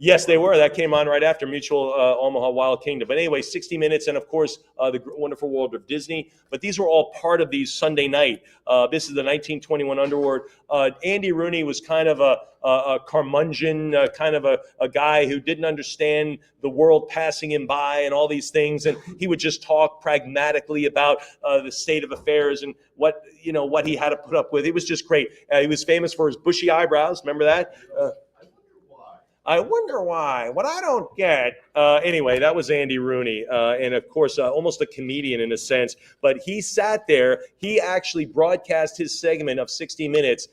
Yes, they were. That came on right after Mutual Omaha Wild Kingdom. But anyway, 60 Minutes and, of course, The Wonderful World of Disney. But these were all part of these Sunday night. This is the 1921 Underworld. Andy Rooney was kind of a curmudgeon, kind of a guy who didn't understand the world passing him by and all these things. And he would just talk pragmatically about the state of affairs and what he had to put up with. It was just great. He was famous for his bushy eyebrows. Remember that? I wonder why. What I don't get. Anyway, that was Andy Rooney. And, of course, almost a comedian in a sense. But he sat there. He actually broadcast his segment of 60 Minutes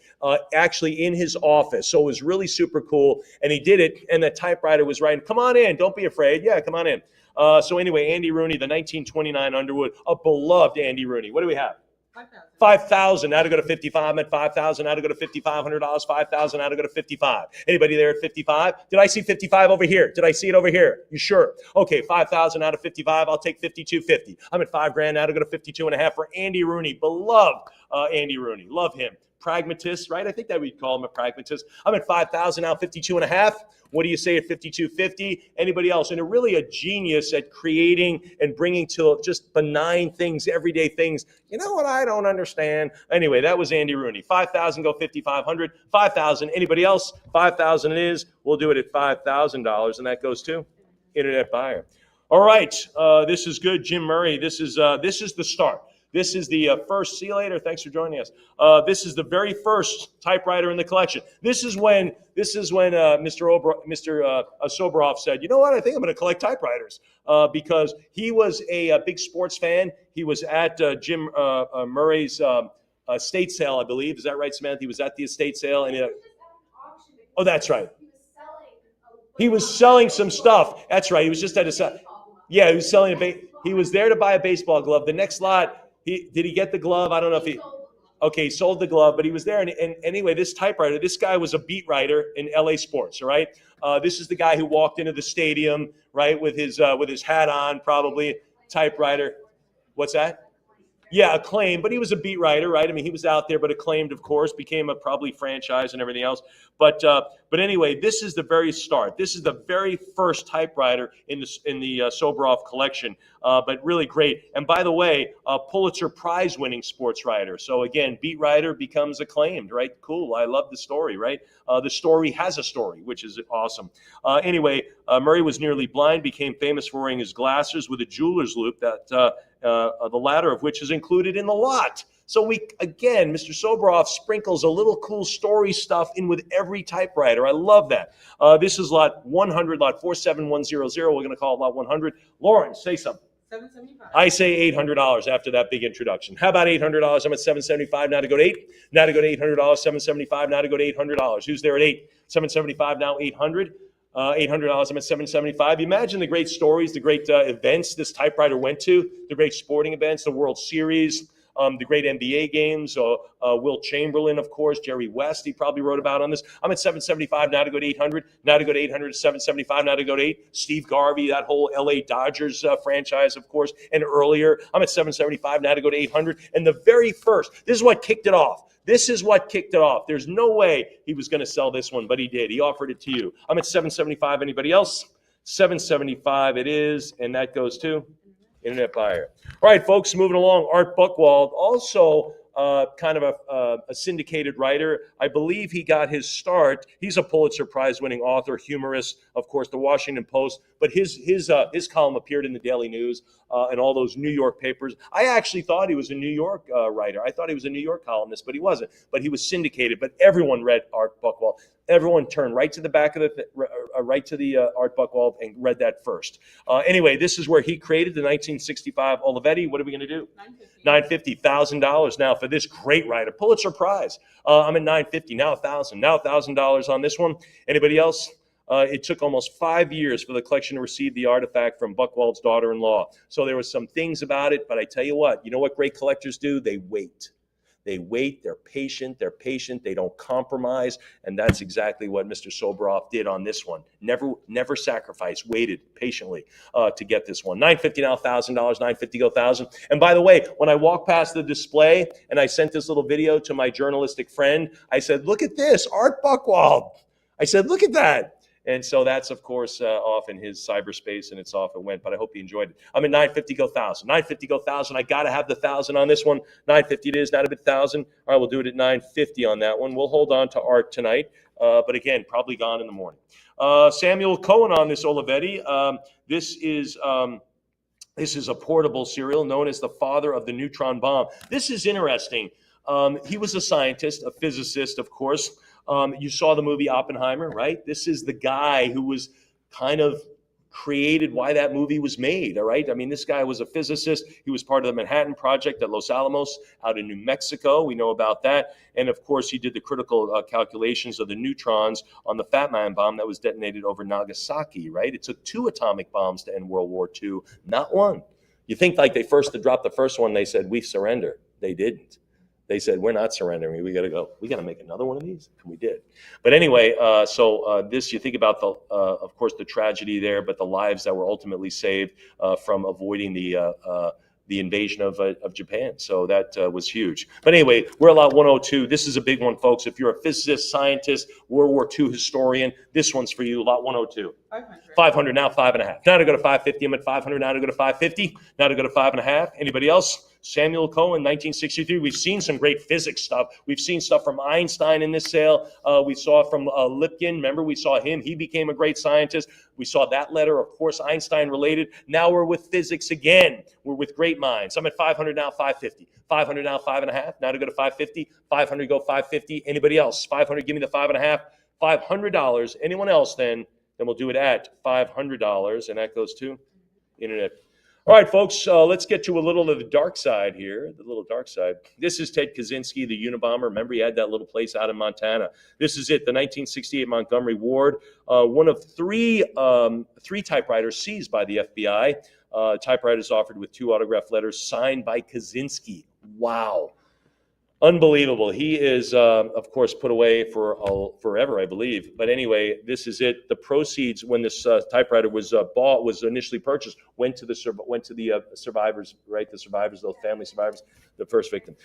actually in his office. So it was really super cool. And he did it. And the typewriter was writing, "Come on in. Don't be afraid." Yeah, come on in. So anyway, Andy Rooney, the 1929 Underwood, a beloved Andy Rooney. What do we have? 5,000. Now to go to 55. I'm at 5,000. Now to go to $5,500. 5,000. Now to go to 55. Anybody there at 55? Did I see 55 over here? Did I see it over here? You sure? Okay, 5,000 out of 55. I'll take 52.50. I'm at $5,000. Now to go to 52.5 for Andy Rooney. Beloved Andy Rooney. Love him. Pragmatist, right? I think that we'd call him a pragmatist. I'm at 5,000 now, 52.5. What do you say at 52.50? Anybody else? And really a genius at creating and bringing to just benign things, everyday things. You know what I don't understand? Anyway, that was Andy Rooney. 5,000 go 5,500. 5,000. Anybody else? 5,000 it is. We'll do it at $5,000, and that goes to Internet Buyer. All right, this is good, Jim Murray. This is the start. This is the first. See you later. Thanks for joining us. This is the very first typewriter in the collection. This is when Mr. Soboroff said, "You know what? I think I'm going to collect typewriters," because he was a big sports fan. He was at Jim Murray's estate sale, I believe. Is that right, Samantha? He was at the estate sale, and oh, that's right. He was selling some stuff. That's right. He was just at a. Yeah, he was selling he was there to buy a baseball glove. The next lot. Did he get the glove? I don't know if he. Okay, he sold the glove, but he was there. And anyway, this typewriter, this guy was a beat writer in LA Sports. All right, this is the guy who walked into the stadium, right, with his hat on, probably typewriter. What's that? Yeah, acclaimed, but he was a beat writer, right? I mean, he was out there, but acclaimed, of course, became a probably franchise and everything else. But anyway, this is the very start. This is the very first typewriter in the Soboroff collection. But really great. And by the way, Pulitzer Prize-winning sports writer. So again, beat writer becomes acclaimed, right? Cool. I love the story, right? The story has a story, which is awesome. Anyway, Murray was nearly blind, became famous for wearing his glasses with a jeweler's loop that the latter of which is included in the lot. So Mr. Soboroff sprinkles a little cool story stuff in with every typewriter. I love that. This is lot 100, lot 47100. We're going to call it lot 100. Lauren, say something. $775. I say $800 after that big introduction. How about $800? I'm at $775 now to go to $8. Now to go to $800. $775 now to go to $800. Who's there at $8? $775 now $800. $800. I'm at $775. Imagine the great stories, the great events this typewriter went to, the great sporting events, the World Series, the great NBA games, Will Chamberlain, of course, Jerry West, he probably wrote about on this. I'm at $775 now to go to $800. Now to go to $800, $775 now to go to $8. Steve Garvey, that whole LA Dodgers franchise, of course, and earlier. I'm at $775 now to go to $800. And the very first, this is what kicked it off. This is what kicked it off. There's no way he was going to sell this one, but he did. He offered it to you. I'm at $775. Anybody else? $775 it is, and that goes to Internet Buyer. All right, folks, moving along. Art Buchwald, also kind of a syndicated writer. I believe he got his start. He's a Pulitzer Prize-winning author, humorist, of course, the Washington Post. But his column appeared in the Daily News and all those New York papers. I actually thought he was a New York writer. I thought he was a New York columnist, but he wasn't. But he was syndicated. But everyone read Art Buchwald. Everyone turned right to the back of right to the Art Buchwald and read that first. Anyway, this is where he created the 1965 Olivetti. What are we going to do? $950,000 now for this great writer, Pulitzer Prize. I'm at $950, now $1,000, now $1,000 on this one. Anybody else? It took almost 5 years for the collection to receive the artifact from Buchwald's daughter-in-law. So there were some things about it, but I tell you what great collectors do? They wait. They wait, they're patient, they don't compromise, and that's exactly what Mr. Soboroff did on this one. Never sacrificed, waited patiently to get this one. $950 now, $1,000, $950 go $1,000. And by the way, when I walked past the display and I sent this little video to my journalistic friend, I said, look at this, Art Buchwald. I said, look at that. And so that's, of course, off in his cyberspace, and it's off and went. But I hope you enjoyed it. I'm at $950 go $1,000. $950 go $1,000. I got to have the $1,000 on this one. $950 it is, not a bit $1,000. All right, we'll do it at $950 on that one. We'll hold on to Art tonight. But again, probably gone in the morning. Samuel Cohen on this Olivetti. This is a portable serial known as the father of the neutron bomb. This is interesting. He was a scientist, a physicist, of course. You saw the movie Oppenheimer, right? This is the guy who was kind of created why that movie was made, all right? I mean, this guy was a physicist. He was part of the Manhattan Project at Los Alamos out in New Mexico. We know about that. And, of course, he did the critical calculations of the neutrons on the Fat Man bomb that was detonated over Nagasaki, right? It took 2 atomic bombs to end World War II, not 1. You think like they dropped the first one, they said, we surrender. They didn't. They said, we're not surrendering. We got to go. We got to make another one of these. And we did. But anyway, this, you think about, of course, the tragedy there, but the lives that were ultimately saved from avoiding the invasion of Japan. So that was huge. But anyway, we're at lot 102. This is a big one, folks. If you're a physicist, scientist, World War II historian, this one's for you, lot 102. 500 now, 5.5. Now to go to 550. I'm at 500. Now to go to 550. Now to go to 5.5. Anybody else? Samuel Cohen, 1963. We've seen some great physics stuff. We've seen stuff from Einstein in this sale. We saw from Lipkin. Remember, we saw him. He became a great scientist. We saw that letter, of course, Einstein related. Now we're with physics again. We're with great minds. I'm at 500 now, 550. 500 now, 5.5. Now to go to 550. 500 go 550. Anybody else? 500, give me the 5.5. $500. Anyone else then we'll do it at $500. And that goes to internet. All right, folks, let's get to a little of the dark side here, the little dark side. This is Ted Kaczynski, the Unabomber. Remember, he had that little place out in Montana. This is it, the 1968 Montgomery Ward, one of three typewriters seized by the FBI. Typewriters offered with 2 autograph letters signed by Kaczynski. Wow. Unbelievable. He is, of course, put away for forever, I believe. But anyway, this is it. The proceeds, when this typewriter was initially purchased, went to the survivors, right? The survivors, those family survivors, the first victim.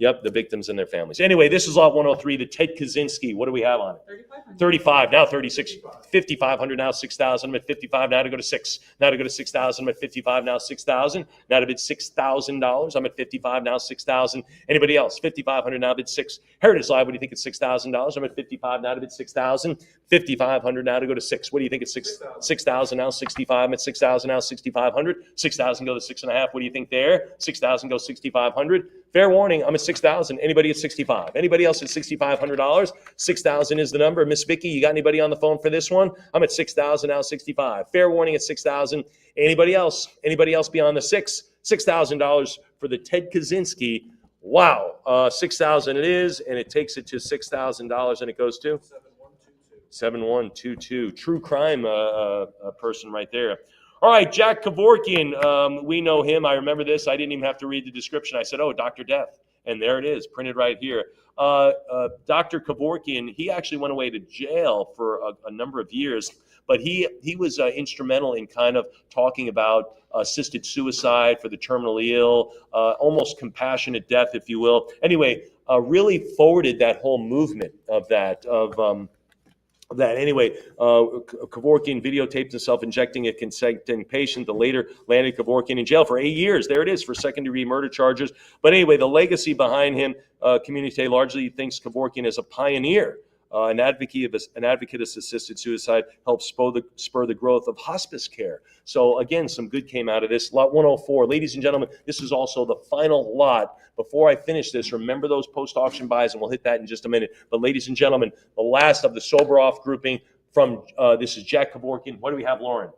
Yep, the victims and their families. Anyway, this is lot 103, the Ted Kaczynski. What do we have on it? 35, now 36, 5,500, now 6,000. I'm at 55, now to go to 6. Now to go to 6,000, I'm at 55, now 6,000. Now to bid $6,000. I'm at 55, now 6,000. Anybody else? 5,500, now bid 6. Heritage Live, what do you think it's $6,000? I'm at 55, now to bid 6,000. 5,500, now to go to 6. What do you think it's 6,000 now, 65. I'm at 6,000 now, 6,500. 6,000 go to 6.5. What do you think there? 6,000 go 6,500. Fair warning, I'm at 6,000. Anybody at 65? Anybody else at $6,500? 6,000 is the number. Miss Vicky, you got anybody on the phone for this one? I'm at 6,000 now, 65. Fair warning at 6,000. Anybody else? Anybody else beyond the $6,000 for the Ted Kaczynski? Wow, 6,000 it is, and it takes it to $6,000, and it goes to 7122. True crime person right there. All right, Jack Kevorkian, we know him. I remember this. I didn't even have to read the description. I said, oh, Dr. Death. And there it is, printed right here. Dr. Kevorkian, he actually went away to jail for a number of years, but he was instrumental in kind of talking about assisted suicide for the terminally ill, almost compassionate death, if you will. Anyway, really forwarded that whole movement of that, Anyway, Kevorkian videotaped himself injecting a consenting patient. The later landed Kevorkian in jail for 8 years. There it is, for second-degree murder charges. But anyway, the legacy behind him, community largely thinks Kevorkian is a pioneer An advocate of assisted suicide helps spur the growth of hospice care. So again, some good came out of this. Lot 104, ladies and gentlemen, this is also the final lot. Before I finish this, remember those post-auction buys, and we'll hit that in just a minute. But ladies and gentlemen, the last of the sober off grouping from this is Jack Kevorkian. What do we have, Lauren?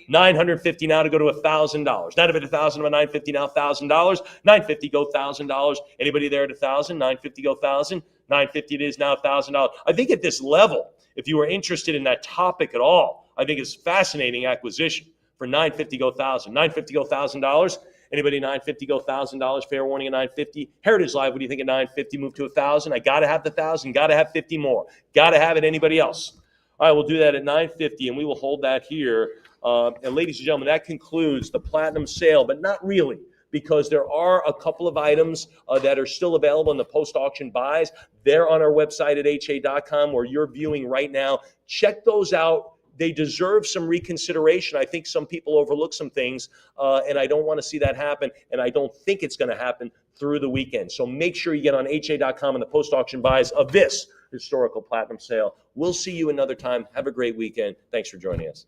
$950 now to go to $1,000. Not a bit, $1,000 to $950 now, $1,000. $950 go $1,000. Anybody there at $1,000? $950 go $1,000. $950 it is now, $1,000. I think at this level, if you were interested in that topic at all, I think it's fascinating acquisition. For $950 go $1,000. $950 go $1,000. Anybody $950 go $1,000? Fair warning at $950. Heritage Live, what do you think at $950? Move to $1,000. I got to have the $1,000. Got to have 50 more. Got to have it. Anybody else? All right, we'll do that at $950, and we will hold that here. And ladies and gentlemen, that concludes the platinum sale, but not really, because there are a couple of items that are still available in the post-auction buys. They're on our website at ha.com, where you're viewing right now. Check those out. They deserve some reconsideration. I think some people overlook some things, and I don't want to see that happen, and I don't think it's going to happen through the weekend. So make sure you get on ha.com and the post-auction buys of this historical platinum sale. We'll see you another time. Have a great weekend. Thanks for joining us.